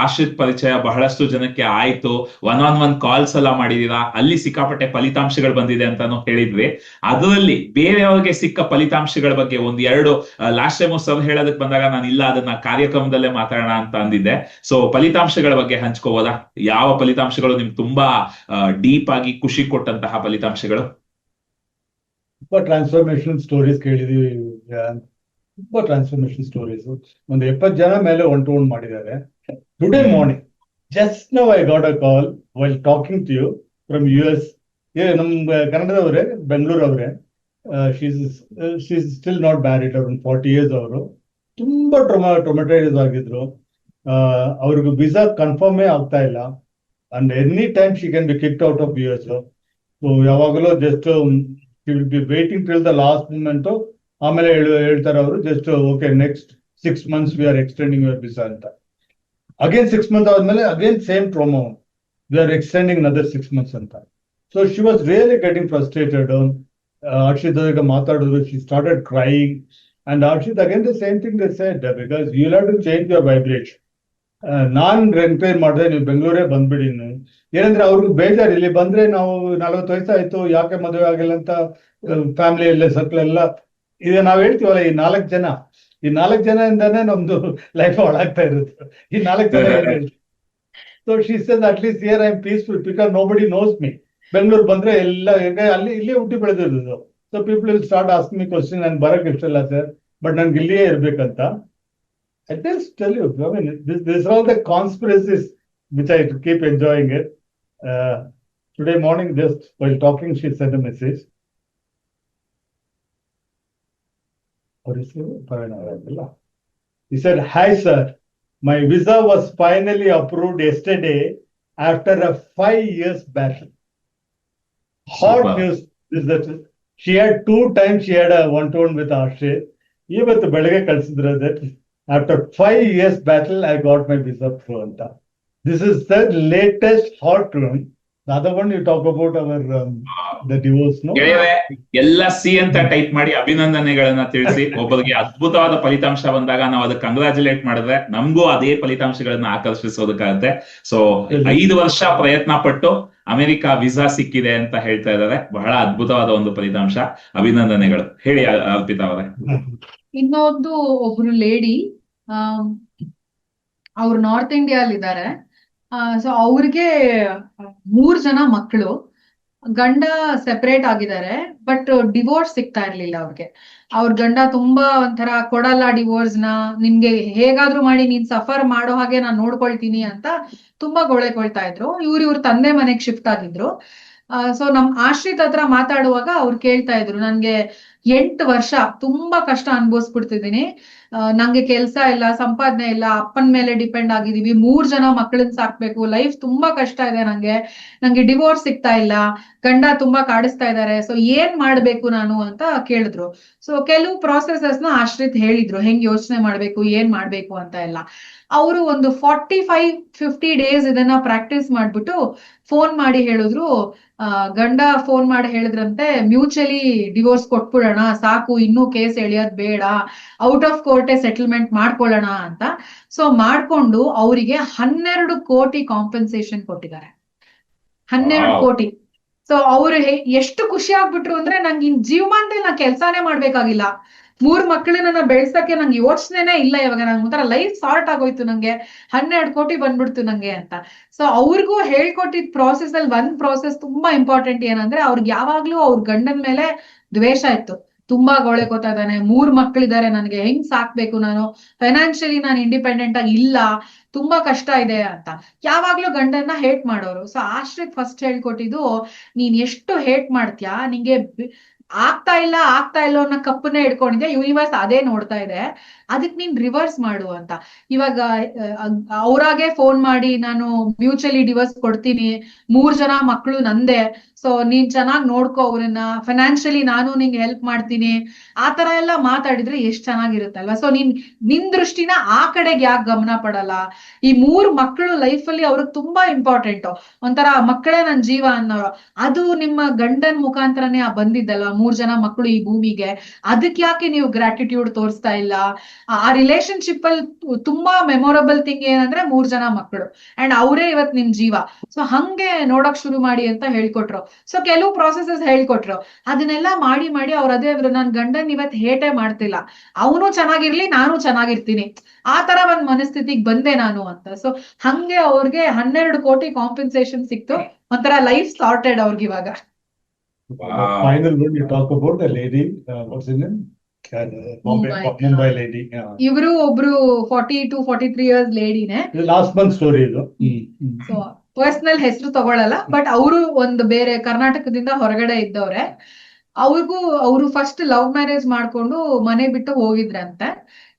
ಆಶ್ರಿತ್ ಪರಿಚಯ ಬಹಳಷ್ಟು ಜನಕ್ಕೆ ಆಯ್ತು. 1-on-1 ಕಾಲ್ಸ್ ಎಲ್ಲ ಮಾಡಿದೀರಾ, ಅಲ್ಲಿ ಸಿಕ್ಕಾಪಟ್ಟೆ ಫಲಿತಾಂಶಗಳು ಬಂದಿದೆ ಅಂತಾನು ಹೇಳಿದ್ವಿ. ಅದರಲ್ಲಿ ಬೇರೆಯವ್ರಿಗೆ ಸಿಕ್ಕ ಫಲಿತಾಂಶಗಳ ಬಗ್ಗೆ 1-2 ಲಾಸ್ಟ್ ಟೈಮ್ ಸರ್ ಹೇಳೋದಕ್ಕೆ ಬಂದಾಗ ನಾನು ಇಲ್ಲ, ಅದನ್ನ ಕಾರ್ಯಕ್ರಮದಲ್ಲೇ ಮಾತಾಡೋಣ ಅಂತ ಅಂದಿದ್ದೆ. ಸೊ ಫಲಿತಾಂಶಗಳ ಬಗ್ಗೆ ಹಂಚ್ಕೋಬೋದಾ? ಯಾವ ಫಲಿತಾಂಶಗಳು ನಿಮ್ಗೆ ತುಂಬಾ ಡೀಪ್ ಆಗಿ ಖುಷಿ ಕೊಟ್ಟಂತಹ ಫಲಿತಾಂಶಗಳು? ತುಂಬಾ ಟ್ರಾನ್ಸ್ಫಾರ್ಮೇಶನ್ ಸ್ಟೋರೀಸ್ ಕೇಳಿದೀವಿ. ತುಂಬಾ ಟ್ರಾನ್ಸ್ಫಾರ್ಮೇಶನ್ ಸ್ಟೋರೀಸ್. ಒಂದು 70 ಜನ ಮೇಲೆ 1-to-1 ಮಾಡಿದ್ದಾರೆ. Today morning just now I got a call while talking to you from US. ನಮ್ ಕನ್ನಡದವ್ರೆ, ಬೆಂಗಳೂರವ್ರೆ. She's still not married. ಅವ್ರು 40 years ಅವರು. ತುಂಬಾ ಟ್ರೊಮೆಟೈಸ್ ಆಗಿದ್ರು. ಅವ್ರಿಗೆ ವಿಸಾ ಕನ್ಫರ್ಮೇ ಆಗ್ತಾ ಇಲ್ಲ. And any time she can be kicked out of US. So ಯಾವಾಗಲೂ just he will be waiting till the last moment. ಆಮೇಲೆ ಹೇಳ್ತಾರೆ ಅವರು, just okay next 6 months we are extending your visa ಅಂತ. ಅಗೇನ್ 6 months ಆದ್ಮೇಲೆ again same promo, we are extending another 6 months ಅಂತ. So she was really getting frustrated. Arshit ಜೊತೆಗೆ ಮಾತಾಡಿದ್ರು, she started crying. And Arshit again the same thing they said, because you'll have to change your vibration. Non enquiry ಮಾಡಿದೆ, ನೀವು ಬೆಂಗಳೂರೇ ಬಂದ್ಬಿಡಿ ನೀವು. ಏನಂದ್ರೆ ಅವ್ರಿಗೆ ಬೇಜಾರು, ಇಲ್ಲಿ ಬಂದ್ರೆ ನಾವು 40 ವಯಸ್ಸಾಯ್ತು ಯಾಕೆ ಮದುವೆ ಆಗಿಲ್ಲ ಅಂತ ಫ್ಯಾಮಿಲಿಯಲ್ಲೇ ಸರ್ಕಲ್ ಎಲ್ಲ ಈಗ ನಾವ್ ಹೇಳ್ತೀವಲ್ಲ, ಈ 4 ಜನದಿಂದಾನೇ ನಮ್ದು ಲೈಫ್ ಹಾಳಾಗ್ತಾ ಇರುತ್ತೆ. ಈ 4 ಜನ ಏನ್ ಹೇಳ್ತಾರೆ. So she says at least here I am peaceful because nobody knows me. Bengaluru ಬಂದ್ರೆ ಎಲ್ಲ ಅಲ್ಲಿ ಇಲ್ಲೇ ಹುಟ್ಟಿ ಬೆಳೆದಿರೋದು. So people will start asking me question, ನನ್ ಬರಕ್ ಇಷ್ಟಲ್ಲ ಸರ್, ಬಟ್ ನನ್ಗೆ ಇಲ್ಲಿಯೇ ಇರ್ಬೇಕಂತ. I just tell you, I mean, this are all the conspiracies which I keep enjoying it. Today morning, just while talking, she sent a message. What is it? He said, "Hi sir, my visa was finally approved yesterday after a 5 years battle." Hot Super. news is that she had 2 times she had a one-to-one with Ashay. ಇವತ್ತು ಬೆಳಗ್ಗೆ ಕಳ್ಸಿದ್ರು that after 5 years battle, I got my visa through anta. This is the latest hot one. The other one you talk about our the divorce, no? ಗೆಳೆಯರೆ, ಎಲ್ಲ ಸಿ ಅಂತ ಟೈಪ್ ಮಾಡಿ ಅಭಿನಂದನೆಗಳನ್ನ ತಿಳಿಸಿ. ಒಬ್ಬರಿಗೆ ಅದ್ಭುತವಾದ ಫಲಿತಾಂಶ ಬಂದಾಗ ನಾವು ಅದಕ್ಕೆ ಕಂಗ್ರಾಚುಲೇಟ್ ಮಾಡಿದ್ರೆ ನಮಗೂ ಅದೇ ಫಲಿತಾಂಶಗಳನ್ನ ಆಕರ್ಷಿಸೋದಕ್ಕಾಗತ್ತೆ. ಸೊ 5 ವರ್ಷ ಪ್ರಯತ್ನ ಪಟ್ಟು ಅಮೆರಿಕ ವೀಸಾ ಸಿಕ್ಕಿದೆ ಅಂತ ಹೇಳ್ತಾ ಇದ್ದಾರೆ. ಬಹಳ ಅದ್ಭುತವಾದ ಒಂದು ಫಲಿತಾಂಶ. ಅಭಿನಂದನೆಗಳು. ಹೇಳಿ ಅರ್ಪಿತಾ ಅವರೇ. ಇನ್ನೊಂದು ಒಬ್ರು ಲೇಡಿ, ಅವ್ರು ನಾರ್ತ್ ಇಂಡಿಯಾಲಿದ್ದಾರೆ. ಸೊ ಅವ್ರಿಗೆ 3 ಜನ ಮಕ್ಕಳು, ಗಂಡ ಸೆಪರೇಟ್ ಆಗಿದ್ದಾರೆ, ಬಟ್ ಡಿವೋರ್ಸ್ ಸಿಗ್ತಾ ಇರ್ಲಿಲ್ಲ ಅವ್ರಿಗೆ. ಅವ್ರ ಗಂಡ ತುಂಬಾ ಒಂಥರ ಕೊಡಲ್ಲ ಡಿವೋರ್ಸ್ ನ, ನಿನ್ಗೆ ಹೇಗಾದ್ರೂ ಮಾಡಿ ನೀನ್ ಸಫರ್ ಮಾಡೋ ಹಾಗೆ ನಾನ್ ನೋಡ್ಕೊಳ್ತೀನಿ ಅಂತ ತುಂಬಾ ಗೊಳ್ಕೊಳ್ತಾ ಇದ್ರು. ಇವ್ರ ತಂದೆ ಮನೆಗ್ ಶಿಫ್ಟ್ ಆಗಿದ್ರು. ಸೊ ನಮ್ ಆಶ್ರಿತ್ ಹತ್ರ ಮಾತಾಡುವಾಗ ಅವ್ರು ಕೇಳ್ತಾ ಇದ್ರು, ನನ್ಗೆ 8 ವರ್ಷ ತುಂಬಾ ಕಷ್ಟ ಅನ್ಭವಿಸ್ಬಿಡ್ತಿದೀನಿ, ನಂಗೆ ಕೆಲ್ಸ ಇಲ್ಲ, ಸಂಪಾದನೆ ಇಲ್ಲ, ಅಪ್ಪನ ಮೇಲೆ ಡಿಪೆಂಡ್ ಆಗಿದೀವಿ, 3 ಜನ ಮಕ್ಕಳನ್ನ ಸಾಕ್ಬೇಕು, ಲೈಫ್ ತುಂಬಾ ಕಷ್ಟ ಇದೆ ನಂಗೆ ಡಿವೋರ್ಸ್ ಸಿಗ್ತಾ ಇಲ್ಲ, ಗಂಡ ತುಂಬಾ ಕಾಡಿಸ್ತಾ ಇದ್ದಾರೆ, ಸೊ ಏನ್ ಮಾಡ್ಬೇಕು ನಾನು ಅಂತ ಕೇಳಿದ್ರು. ಸೊ ಕೆಲವು ಪ್ರಾಸೆಸಸ್ ನ ಆಶ್ರಿತ್ ಹೇಳಿದ್ರು, ಹೆಂಗ್ ಯೋಚನೆ ಮಾಡ್ಬೇಕು, ಏನ್ ಮಾಡ್ಬೇಕು ಅಂತ ಎಲ್ಲ. ಅವರು ಒಂದು 45-50 ಡೇಸ್ ಇದನ್ನ ಪ್ರಾಕ್ಟೀಸ್ ಮಾಡ್ಬಿಟ್ಟು ಫೋನ್ ಮಾಡಿ ಹೇಳಿದ್ರು, ಗಂಡ ಫೋನ್ ಮಾಡಿ ಹೇಳಿದ್ರಂತೆ, ಮ್ಯೂಚುವಲಿ ಡಿವೋರ್ಸ್ ಕೊಟ್ಬಿಡೋಣ, ಸಾಕು, ಇನ್ನೂ ಕೇಸ್ ಎಳಿಯೋದ್ ಬೇಡ, ಔಟ್ ಆಫ್ ಕೋರ್ಟೇ ಸೆಟಲ್ಮೆಂಟ್ ಮಾಡ್ಕೊಳ್ಳೋಣ ಅಂತ. ಸೊ ಮಾಡ್ಕೊಂಡು ಅವರಿಗೆ 12 ಕೋಟಿ ಕಾಂಪನ್ಸೇಷನ್ ಕೊಟ್ಟಿದ್ದಾರೆ. 12 ಕೋಟಿ. ಸೊ ಅವ್ರು ಎಷ್ಟು ಖುಷಿ ಆಗ್ಬಿಟ್ರು ಅಂದ್ರೆ, ನಂಗೆ ಇನ್ ಜೀವಮಾನದಲ್ಲಿ ನಾ ಕೆಲ್ಸಾನೇ ಮಾಡ್ಬೇಕಾಗಿಲ್ಲ, 3 ಮಕ್ಕಳನ್ನ ಬೆಳ್ಸಕ್ಕೆ ನಂಗೆ ಯೋಚನೆನೇ ಇಲ್ಲ, ಇವಾಗ ನಂಗೆ ಒಂಥರ ಲೈಫ್ ಸಾರ್ಟ್ ಆಗೋಯ್ತು, ನಂಗೆ 12 ಕೋಟಿ ಬಂದ್ಬಿಡ್ತು ನಂಗೆ ಅಂತ. ಸೊ ಅವ್ರಿಗೂ ಹೇಳ್ಕೊಟ್ಟಿದ್ ಪ್ರಾಸೆಸ್ ಅಲ್ಲಿ ಒಂದ್ ಪ್ರಾಸೆಸ್ ತುಂಬಾ ಇಂಪಾರ್ಟೆಂಟ್ ಏನಂದ್ರೆ, ಅವ್ರಿಗೆ ಯಾವಾಗ್ಲೂ ಅವ್ರ ಗಂಡನ ಮೇಲೆ ದ್ವೇಷ ಇತ್ತು. ತುಂಬಾ ಗೊಳ್ಕೋತಾ ಇದ್ದಾನೆ, 3 ಮಕ್ಕಳಿದ್ದಾರೆ, ನನ್ಗೆ ಹೆಂಗ್ ಸಾಕ್ಬೇಕು, ನಾನು ಫೈನಾನ್ಷಿಯಲಿ ನಾನು ಇಂಡಿಪೆಂಡೆಂಟ್ ಆಗಿ ಇಲ್ಲ, ತುಂಬಾ ಕಷ್ಟ ಇದೆ ಅಂತ ಯಾವಾಗ್ಲೂ ಗಂಡನ್ನ ಹೇಟ್ ಮಾಡೋರು. ಸೊ ಆಶ್ರಿತ್ ಫಸ್ಟ್ ಹೇಳ್ಕೊಟ್ಟಿದ್ದು, ನೀನ್ ಎಷ್ಟು ಹೇಟ್ ಮಾಡ್ತೀಯಾ, ನಿಂಗೆ ಆಗ್ತಾ ಇಲ್ಲ ಅನ್ನೋ ಕಪ್ಪನ್ನೇ ಇಟ್ಕೊಂಡಿದ್ದೆ, ಯೂನಿವರ್ಸ್ ಅದೇ ನೋಡ್ತಾ ಇದೆ, ಅದಕ್ ನೀನ್ ರಿವರ್ಸ್ ಮಾಡು ಅಂತ. ಇವಾಗ ಅವ್ರಾಗೆ ಫೋನ್ ಮಾಡಿ, ನಾನು ಮ್ಯೂಚುವಲಿ ಡಿವೋರ್ಸ್ ಕೊಡ್ತೀನಿ, 3 ಜನ ಮಕ್ಕಳು ನಂದೆ, ಸೊ ನೀನ್ ಚೆನ್ನಾಗ್ ನೋಡ್ಕೋ ಅವ್ರನ್ನ, ಫೈನಾನ್ಷಿಯಲಿ ನಾನು ನಿಂಗೆ ಹೆಲ್ಪ್ ಮಾಡ್ತೀನಿ, ಆತರ ಎಲ್ಲ ಮಾತಾಡಿದ್ರೆ ಎಷ್ಟ್ ಚೆನ್ನಾಗಿರುತ್ತಲ್ವಾ. ಸೊ ನಿನ್ ದೃಷ್ಟಿನ ಆ ಕಡೆಗೆ ಯಾಕೆ ಗಮನ ಪಡಲ್ಲ? ಈ 3 ಮಕ್ಕಳು ಲೈಫ್ ಅಲ್ಲಿ ಅವ್ರಿಗೆ ತುಂಬಾ ಇಂಪಾರ್ಟೆಂಟ್, ಒಂಥರ ಮಕ್ಕಳೇ ನನ್ ಜೀವ ಅನ್ನೋರು. ಅದು ನಿಮ್ಮ ಗಂಡನ್ ಮುಖಾಂತರನೇ ಬಂದಿದ್ದಲ್ಲ 3 ಜನ ಮಕ್ಕಳು ಈ ಭೂಮಿಗೆ, ಅದಕ್ಕೆ ಯಾಕೆ ನೀವು ಗ್ರಾಟಿಟ್ಯೂಡ್ ತೋರಿಸ್ತಾ ಇಲ್ಲ? ಆ ರಿಲೇಶನ್ಶಿಪ್ ಅಲ್ಲಿ ತುಂಬಾ ಮೆಮೊರಬಲ್ ಥಿಂಗ್ ಏನಂದ್ರೆ 3 ಜನ ಮಕ್ಕಳು, ಅಂಡ್ ಅವರೇ ಇವತ್ ನಿಮ್ ಜೀವ. ಸೊ ಹಂಗೆ ನೋಡಕ್ ಶುರು ಮಾಡಿ ಅಂತ ಹೇಳ್ಕೊಟ್ರು. ಸೊ ಕೆಲವು ಪ್ರಾಸೆಸಸ್ ಹೇಳ್ಕೊಟ್ರು, ಅದನ್ನೆಲ್ಲ ಮಾಡಿ ಅವ್ರ ಅದೇ ಅಂದ್ರು, ನನ್ ಗಂಡನ್ ಇವತ್ ಹೇಟೇ ಮಾಡ್ತಿಲ್ಲ, ಅವನು ಚೆನ್ನಾಗಿರ್ಲಿ, ನಾನು ಚೆನ್ನಾಗಿರ್ತೀನಿ, ಆ ತರ ಒಂದ್ ಮನಸ್ಥಿತಿಗೆ ಬಂದೆ ನಾನು ಅಂತ. ಸೊ ಹಂಗೆ ಅವ್ರಿಗೆ 12 ಕೋಟಿ ಕಾಂಪನ್ಸೇಷನ್ ಸಿಕ್ತು, ಒಂಥರ ಲೈಫ್ ಸಾರ್ಟೆಡ್ ಅವ್ರಿಗೆ ಇವಾಗ. Final one you talk about the lady, what's her name? Mumbai lady. ಇವರು ಒಬ್ರು 42-43 ಇಯರ್ಸ್ ಲೇಡಿನೇ. ಲಾಸ್ಟ್ ಮಂತ್ ಸ್ಟೋರಿ ಇದು. ಸೊ ಪರ್ಸನಲ್ ಹೆಸರು ತಗೊಳಲ್ಲ, ಬಟ್ ಅವರು ಒಂದು ಬೇರೆ ಕರ್ನಾಟಕದಿಂದ ಹೊರಗಡೆ ಇದ್ದವ್ರೆ. ಅವರು ಫಸ್ಟ್ ಲವ್ ಮ್ಯಾರೇಜ್ ಮಾಡ್ಕೊಂಡು ಮನೆ ಬಿಟ್ಟು ಹೋಗಿದ್ರಂತೆ.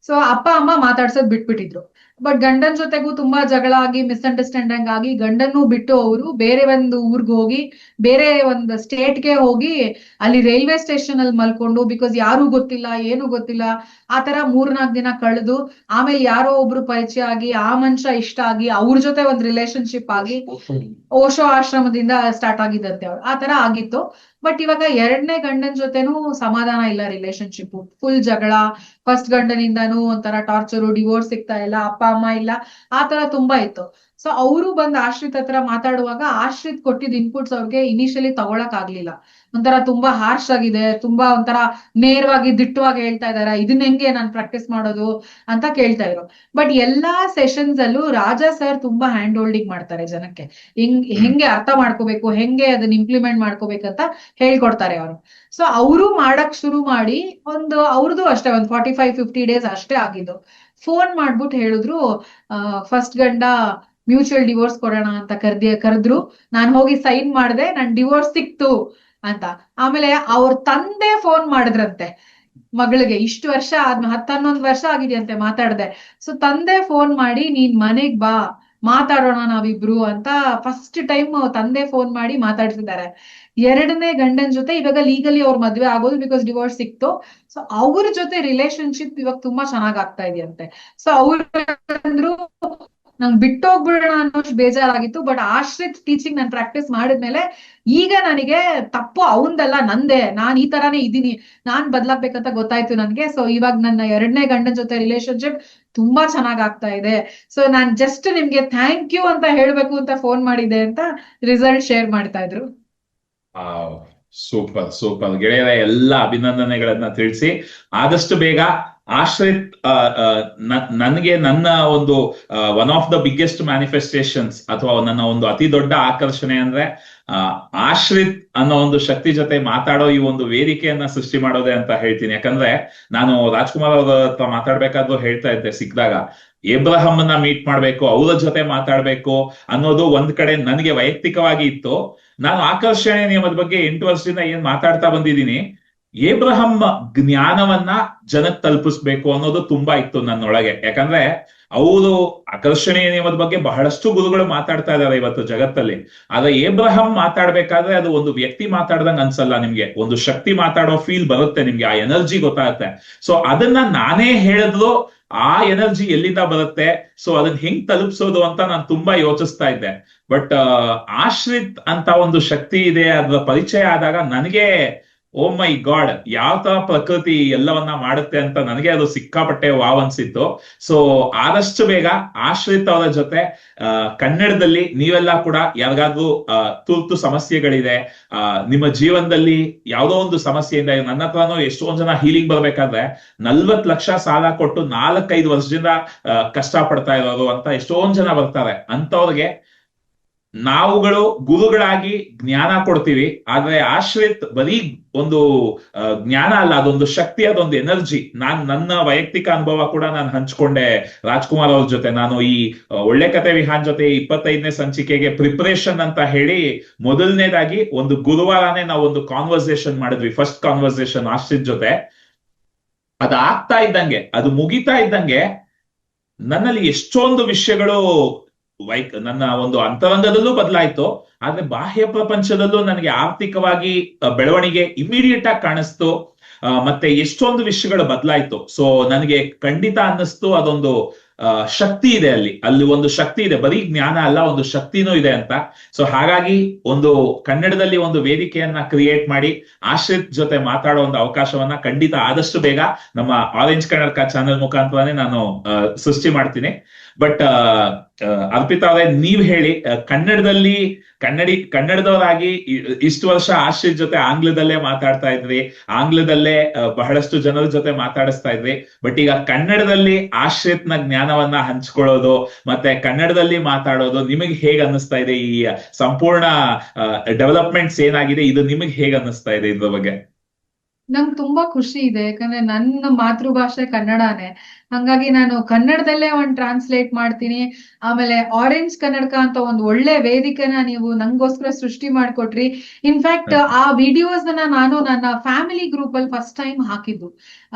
ಸೊ ಅಪ್ಪ ಅಮ್ಮ ಮಾತಾಡ್ಸೋದ್ ಬಿಟ್ಬಿಟ್ಟಿದ್ರು. ಬಟ್ ಗಂಡನ್ ಜೊತೆಗೂ ತುಂಬಾ ಜಗಳ ಆಗಿ, ಮಿಸ್ಅಂಡರ್ಸ್ಟ್ಯಾಂಡಿಂಗ್ ಆಗಿ, ಗಂಡನ್ನು ಬಿಟ್ಟು ಅವರು ಬೇರೆ ಒಂದು ಊರ್ಗ್ ಹೋಗಿ, ಬೇರೆ ಒಂದು ಸ್ಟೇಟ್ಗೆ ಹೋಗಿ, ಅಲ್ಲಿ ರೈಲ್ವೆ ಸ್ಟೇಷನ್ ಅಲ್ಲಿ ಮಲ್ಕೊಂಡು, ಬಿಕಾಸ್ ಯಾರು ಗೊತ್ತಿಲ್ಲ, ಏನು ಗೊತ್ತಿಲ್ಲ, ಆತರ 3-4 ದಿನ ಕಳೆದು, ಆಮೇಲೆ ಯಾರೋ ಒಬ್ರು ಪರಿಚಯ ಆಗಿ, ಆ ಮನುಷ್ಯ ಇಷ್ಟ ಆಗಿ, ಅವ್ರ ಜೊತೆ ಒಂದ್ ರಿಲೇಶನ್ಶಿಪ್ ಆಗಿ, ಓಶೋ ಆಶ್ರಮದಿಂದ ಸ್ಟಾರ್ಟ್ ಆಗಿದ್ದಂತೆ ಅವ್ರು, ಆತರ ಆಗಿತ್ತು. ಬಟ್ ಇವಾಗ 2ನೇ ಗಂಡನ್ ಜೊತೆನೂ ಸಮಾಧಾನ ಇಲ್ಲ ರಿಲೇಶನ್ಶಿಪ್, ಫುಲ್ ಜಗಳ. ಫಸ್ಟ್ ಗಂಡನಿಂದಾನು ಒಂಥರ ಟಾರ್ಚರು, ಡಿವೋರ್ಸ್ ಸಿಗ್ತಾ ಇಲ್ಲ, ಅಪ್ಪ ಅಮ್ಮ ಇಲ್ಲ, ಆ ತರ ತುಂಬಾ ಇತ್ತು. ಸೊ ಅವರು ಬಂದು ಆಶ್ರಿತ್ ಹತ್ರ ಮಾತಾಡುವಾಗ ಆಶ್ರಿತ್ ಕೊಟ್ಟಿದ್ ಇನ್ಪುಟ್ಸ್ ಅವ್ರಿಗೆ ಇನಿಷಿಯಲಿ ತಗೊಳಕ್ ಆಗ್ಲಿಲ್ಲ. ಒಂಥರ ತುಂಬಾ ಹಾರ್ಶ್ ಆಗಿದೆ, ತುಂಬಾ ಒಂಥರ ನೇರವಾಗಿ ದಿಟ್ಟವಾಗಿ ಹೇಳ್ತಾ ಇದಾರೆ, ಇದನ್ನ ಹೆಂಗೆ ನಾನು ಪ್ರಾಕ್ಟೀಸ್ ಮಾಡೋದು ಅಂತ ಕೇಳ್ತಾ ಇದ್ರು. ಬಟ್ ಎಲ್ಲಾ ಸೆಷನ್ಸ್ ಅಲ್ಲೂ ರಾಜಾ ಸರ್ ತುಂಬಾ ಹ್ಯಾಂಡ್ ಹೋಲ್ಡಿಂಗ್ ಮಾಡ್ತಾರೆ ಜನಕ್ಕೆ, ಹೆಂಗೆ ಅರ್ಥ ಮಾಡ್ಕೋಬೇಕು, ಹೆಂಗೆ ಅದನ್ನ ಇಂಪ್ಲಿಮೆಂಟ್ ಮಾಡ್ಕೋಬೇಕಂತ ಹೇಳ್ಕೊಡ್ತಾರೆ ಅವರು. ಸೊ ಅವರು ಮಾಡಕ್ ಶುರು ಮಾಡಿ ಅವ್ರದ್ದು ಅಷ್ಟೇ ಒಂದು 45-50 ಡೇಸ್ ಅಷ್ಟೇ ಆಗಿದ್ದು. ಫೋನ್ ಮಾಡ್ಬಿಟ್ಟು ಹೇಳಿದ್ರು, ಫಸ್ಟ್ ಗಂಡ ಮ್ಯೂಚುವಲ್ ಡಿವೋರ್ಸ್ ಕೊಡೋಣ ಅಂತ ಕರೆದ್ರು. ನಾನು ಹೋಗಿ ಸೈನ್ ಮಾಡಿದೆ, ನನ್ ಡಿವೋರ್ಸ್ ಸಿಕ್ತು ಅಂತ. ಆಮೇಲೆ ಅವ್ರ ತಂದೆ ಫೋನ್ ಮಾಡಿದ್ರಂತೆ ಮಗಳಿಗೆ, ಇಷ್ಟು ವರ್ಷ ಆದ್ಮೇಲೆ 10-11 ವರ್ಷ ಆಗಿದೆಯಂತೆ ಮಾತಾಡದೆ. ಸೊ ತಂದೆ ಫೋನ್ ಮಾಡಿ ನೀನ್ ಮನೆಗ್ ಬಾ ಮಾತಾಡೋಣ ನಾವಿಬ್ರು ಅಂತ ಫಸ್ಟ್ ಟೈಮ್ ತಂದೆ ಫೋನ್ ಮಾಡಿ ಮಾತಾಡ್ತಿದ್ದಾರೆ. ಎರಡನೇ ಗಂಡನ ಜೊತೆ ಇವಾಗ ಲೀಗಲಿ ಅವ್ರ ಮದ್ವೆ ಆಗೋದು, ಬಿಕಾಸ್ ಡಿವೋರ್ಸ್ ಸಿಕ್ತು. ಸೊ ಅವ್ರ ಜೊತೆ ರಿಲೇಶನ್ಶಿಪ್ ಇವಾಗ ತುಂಬಾ ಚೆನ್ನಾಗ್ ಆಗ್ತಾ ಇದೆಯಂತೆ. ಸೊ ಅವ್ರು ಅಂದ್ರು, ನಂಗೆ ಬಿಟ್ಟೋಗ್ಬಿಡೋಣ ಅನ್ನೋಷ್ಟು ಬೇಜಾರಾಗಿತ್ತು, ಬಟ್ ಆಶ್ರಿತ್ ಟೀಚಿಂಗ್ ನಾನು ಪ್ರಾಕ್ಟೀಸ್ ಮಾಡಿದ್ಮೇಲೆ ಈಗ ನನಗೆ ತಪ್ಪು ಅವಂದಲ್ಲ, ನಂದೇ, ನಾನ್ ಈ ತರಾನೇ ಇದ್ದೀನಿ, ನಾನ್ ಬದ್ಲಾಗ್ಬೇಕಂತ ಗೊತ್ತಾಯ್ತು ನನ್ಗೆ. ಸೊ ಇವಾಗ ನನ್ನ ಎರಡನೇ ಗಂಡನ ಜೊತೆ ರಿಲೇಶನ್ಶಿಪ್ ತುಂಬಾ ಚೆನ್ನಾಗ್ ಆಗ್ತಾ ಇದೆ. ಸೊ ನಾನ್ ಜಸ್ಟ್ ನಿಮ್ಗೆ ಥ್ಯಾಂಕ್ ಯು ಅಂತ ಹೇಳ್ಬೇಕು ಅಂತ ಫೋನ್ ಮಾಡಿದ್ದೆ ಅಂತ ರಿಸಲ್ಟ್ ಶೇರ್ ಮಾಡ್ತಾ ಇದ್ರು. ಸೂಪರ್ ಸೂಪರ್ ಗೆಳೆಯರ, ಎಲ್ಲ ಅಭಿನಂದನೆಗಳನ್ನ ತಿಳಿಸಿ ಆದಷ್ಟು ಬೇಗ ಆಶ್ರಿತ್ ನನಗೆ ನನ್ನ ಒಂದು one of the biggest manifestations ಅಥವಾ ನನ್ನ ಒಂದು ಅತಿ ದೊಡ್ಡ ಆಕರ್ಷಣೆ ಅಂದ್ರೆ ಆಶ್ರಿತ್ ಅನ್ನೋ ಒಂದು ಶಕ್ತಿ ಜೊತೆ ಮಾತಾಡೋ ಈ ಒಂದು ವೇದಿಕೆಯನ್ನ ಸೃಷ್ಟಿ ಮಾಡೋದೇ ಅಂತ ಹೇಳ್ತೀನಿ. ಯಾಕಂದ್ರೆ ನಾನು ರಾಜ್ಕುಮಾರ್ ಅವರ ಹತ್ರ ಮಾತಾಡ್ಬೇಕಾದ್ರೂ ಹೇಳ್ತಾ ಇದ್ದೆ, ಸಿಕ್ಕಿದಾಗ ಏಬ್ರಹಂನ ಮೀಟ್ ಮಾಡ್ಬೇಕು, ಅವರ ಜೊತೆ ಮಾತಾಡ್ಬೇಕು ಅನ್ನೋದು ಒಂದ್ ಕಡೆ ನನಗೆ ವೈಯಕ್ತಿಕವಾಗಿ ಇತ್ತು. ನಾನು ಆಕರ್ಷಣೆ ನಿಯಮದ ಬಗ್ಗೆ 8 ವರ್ಷದಿಂದ ಏನ್ ಮಾತಾಡ್ತಾ ಬಂದಿದ್ದೀನಿ, ಏಬ್ರಹಂ ಜ್ಞಾನವನ್ನ ಜನಕ್ಕೆ ತಲುಪಿಸ್ಬೇಕು ಅನ್ನೋದು ತುಂಬಾ ಇತ್ತು ನನ್ನೊಳಗೆ. ಯಾಕಂದ್ರೆ ಅವರು ಆಕರ್ಷಣೀಯ ನಿಯಮದ ಬಗ್ಗೆ ಬಹಳಷ್ಟು ಗುರುಗಳು ಮಾತಾಡ್ತಾ ಇದ್ದಾರೆ ಇವತ್ತು ಜಗತ್ತಲ್ಲಿ. ಆದ್ರೆ ಏಬ್ರಹಂ ಮಾತಾಡ್ಬೇಕಾದ್ರೆ ಅದು ಒಂದು ವ್ಯಕ್ತಿ ಮಾತಾಡ್ದಂಗ್ ಅನ್ಸಲ್ಲ, ನಿಮ್ಗೆ ಒಂದು ಶಕ್ತಿ ಮಾತಾಡೋ ಫೀಲ್ ಬರುತ್ತೆ, ನಿಮ್ಗೆ ಆ ಎನರ್ಜಿ ಗೊತ್ತಾಗುತ್ತೆ. ಸೊ ಅದನ್ನ ನಾನೇ ಹೇಳಿದ್ರು ಆ ಎನರ್ಜಿ ಎಲ್ಲಿಂದ ಬರುತ್ತೆ, ಸೊ ಅದನ್ನ ಹೆಂಗ್ ತಲುಪಿಸೋದು ಅಂತ ನಾನು ತುಂಬಾ ಯೋಚಿಸ್ತಾ ಇದ್ದೆ. ಬಟ್ ಆಶ್ರಿತ್ ಅಂತ ಒಂದು ಶಕ್ತಿ ಇದೆ, ಅದರ ಪರಿಚಯ ಆದಾಗ ನನಗೆ ಓ ಮೈ ಗಾಡ್, ಯಾವ ತರ ಪ್ರಕೃತಿ ಎಲ್ಲವನ್ನ ಮಾಡುತ್ತೆ ಅಂತ ನನಗೆ ಅದು ಸಿಕ್ಕಾಪಟ್ಟೆ ವಾವ್ ಅನ್ಸಿತ್ತು. ಸೊ ಆದಷ್ಟು ಬೇಗ ಆಶ್ರಿತ್ ಅವರ ಜೊತೆ ಕನ್ನಡದಲ್ಲಿ ನೀವೆಲ್ಲ ಕೂಡ ಯಾರಿಗಾದ್ರೂ ತುರ್ತು ಸಮಸ್ಯೆಗಳಿದೆ, ನಿಮ್ಮ ಜೀವನದಲ್ಲಿ ಯಾವುದೋ ಒಂದು ಸಮಸ್ಯೆಯಿಂದ, ನನ್ನ ಹತ್ರನೂ ಎಷ್ಟೊಂದ್ ಜನ ಹೀಲಿಂಗ್ ಬರ್ಬೇಕಾದ್ರೆ 40 ಲಕ್ಷ ಸಾಲ ಕೊಟ್ಟು 4-5 ವರ್ಷದಿಂದ ಕಷ್ಟ ಪಡ್ತಾ ಇರೋರು ಅಂತ ಎಷ್ಟೊಂದ್ ಜನ ಬರ್ತಾರೆ. ಅಂತವ್ರಿಗೆ ನಾವುಗಳು ಗುರುಗಳಾಗಿ ಜ್ಞಾನ ಕೊಡ್ತೀವಿ. ಆದ್ರೆ ಆಶ್ರಿತ್ ಬರೀ ಒಂದು ಜ್ಞಾನ ಅಲ್ಲ, ಅದೊಂದು ಶಕ್ತಿ, ಅದೊಂದು ಎನರ್ಜಿ. ನನ್ನ ವೈಯಕ್ತಿಕ ಅನುಭವ ಕೂಡ ನಾನು ಹಂಚ್ಕೊಂಡೆ ರಾಜ್ಕುಮಾರ್ ಅವ್ರ ಜೊತೆ. ನಾನು ಈ ಒಳ್ಳೆ ಕತೆ ವಿಹಾನ್ ಜೊತೆ 25ನೇ ಸಂಚಿಕೆಗೆ ಪ್ರಿಪರೇಷನ್ ಅಂತ ಹೇಳಿ ಮೊದಲನೇದಾಗಿ ಒಂದು ಗುರುವಾರನೇ ನಾವು ಒಂದು ಕಾನ್ವರ್ಸೇಷನ್ ಮಾಡಿದ್ವಿ, ಫಸ್ಟ್ ಕಾನ್ವರ್ಸೇಷನ್ ಆಶ್ರಿತ್ ಜೊತೆ. ಅದು ಆಗ್ತಾ ಇದ್ದಂಗೆ, ಅದು ಮುಗಿತಾ ಇದ್ದಂಗೆ ನನ್ನಲ್ಲಿ ಎಷ್ಟೊಂದು ವಿಷಯಗಳು ನನ್ನ ಒಂದು ಅಂತರಂಗದಲ್ಲೂ ಬದಲಾಯ್ತು. ಆದ್ರೆ ಬಾಹ್ಯ ಪ್ರಪಂಚದಲ್ಲೂ ನನಗೆ ಆರ್ಥಿಕವಾಗಿ ಬೆಳವಣಿಗೆ ಇಮಿಡಿಯೇಟ್ ಆಗಿ ಕಾಣಿಸ್ತು. ಮತ್ತೆ ಎಷ್ಟೊಂದು ವಿಷಯಗಳು ಬದಲಾಯ್ತು. ಸೊ ನನಗೆ ಖಂಡಿತ ಅನ್ನಿಸ್ತು ಅದೊಂದು ಶಕ್ತಿ ಇದೆ, ಅಲ್ಲಿ ಒಂದು ಶಕ್ತಿ ಇದೆ, ಬರೀ ಜ್ಞಾನ ಅಲ್ಲ, ಒಂದು ಶಕ್ತಿನೂ ಇದೆ ಅಂತ. ಸೊ ಹಾಗಾಗಿ ಒಂದು ಕನ್ನಡದಲ್ಲಿ ಒಂದು ವೇದಿಕೆಯನ್ನ ಕ್ರಿಯೇಟ್ ಮಾಡಿ ಆಶ್ರಿತ್ ಜೊತೆ ಮಾತಾಡೋ ಒಂದು ಅವಕಾಶವನ್ನ ಖಂಡಿತ ಆದಷ್ಟು ಬೇಗ ನಮ್ಮ ಆರೆಂಜ್ ಕನ್ನಡಕ ಚಾನೆಲ್ ಮುಖಾಂತರನೇ ನಾನು ಸೃಷ್ಟಿ ಮಾಡ್ತೀನಿ. ಬಟ್ ಅರ್ಪಿತಾ ಅವರೇ, ನೀವ್ ಹೇಳಿ, ಕನ್ನಡದವರಾಗಿ ಇಷ್ಟು ವರ್ಷ ಆಶ್ರಿತ್ ಜೊತೆ ಆಂಗ್ಲದಲ್ಲೇ ಮಾತಾಡ್ತಾ ಇದ್ರಿ, ಆಂಗ್ಲದಲ್ಲೇ ಬಹಳಷ್ಟು ಜನರ ಜೊತೆ ಮಾತಾಡಿಸ್ತಾ ಇದ್ರಿ. ಬಟ್ ಈಗ ಕನ್ನಡದಲ್ಲಿ ಆಶ್ರಿತ್ ನ ಜ್ಞಾನವನ್ನ ಹಂಚ್ಕೊಳ್ಳೋದು ಮತ್ತೆ ಕನ್ನಡದಲ್ಲಿ ಮಾತಾಡೋದು ನಿಮಗೆ ಹೇಗ್ ಅನ್ನಿಸ್ತಾ ಇದೆ? ಈ ಸಂಪೂರ್ಣ ಡೆವಲಪ್ಮೆಂಟ್ಸ್ ಏನಾಗಿದೆ, ಇದು ನಿಮಗೆ ಹೇಗ್ ಅನ್ನಿಸ್ತಾ ಇದೆ ಇದ್ರ ಬಗ್ಗೆ? ನಂಗೆ ತುಂಬಾ ಖುಷಿ ಇದೆ, ಯಾಕಂದ್ರೆ ನನ್ನ ಮಾತೃಭಾಷೆ ಕನ್ನಡನೇ. ಹಂಗಾಗಿ ನಾನು ಕನ್ನಡದಲ್ಲೇ ಟ್ರಾನ್ಸ್ಲೇಟ್ ಮಾಡ್ತೀನಿ. ಆಮೇಲೆ ಆರೆಂಜ್ ಕನ್ನಡಕ ಅಂತ ಒಂದು ಒಳ್ಳೆ ವೇದಿಕೆನ ನೀವು ನಂಗೋಸ್ಕರ ಸೃಷ್ಟಿ ಮಾಡ್ಕೊಟ್ರಿ. ಇನ್ಫ್ಯಾಕ್ಟ್ ಆ ವಿಡಿಯೋಸ್ ನಾನು ನನ್ನ ಫ್ಯಾಮಿಲಿ ಗ್ರೂಪ್ ಅಲ್ಲಿ ಫಸ್ಟ್ ಟೈಮ್ ಹಾಕಿದ್ದು.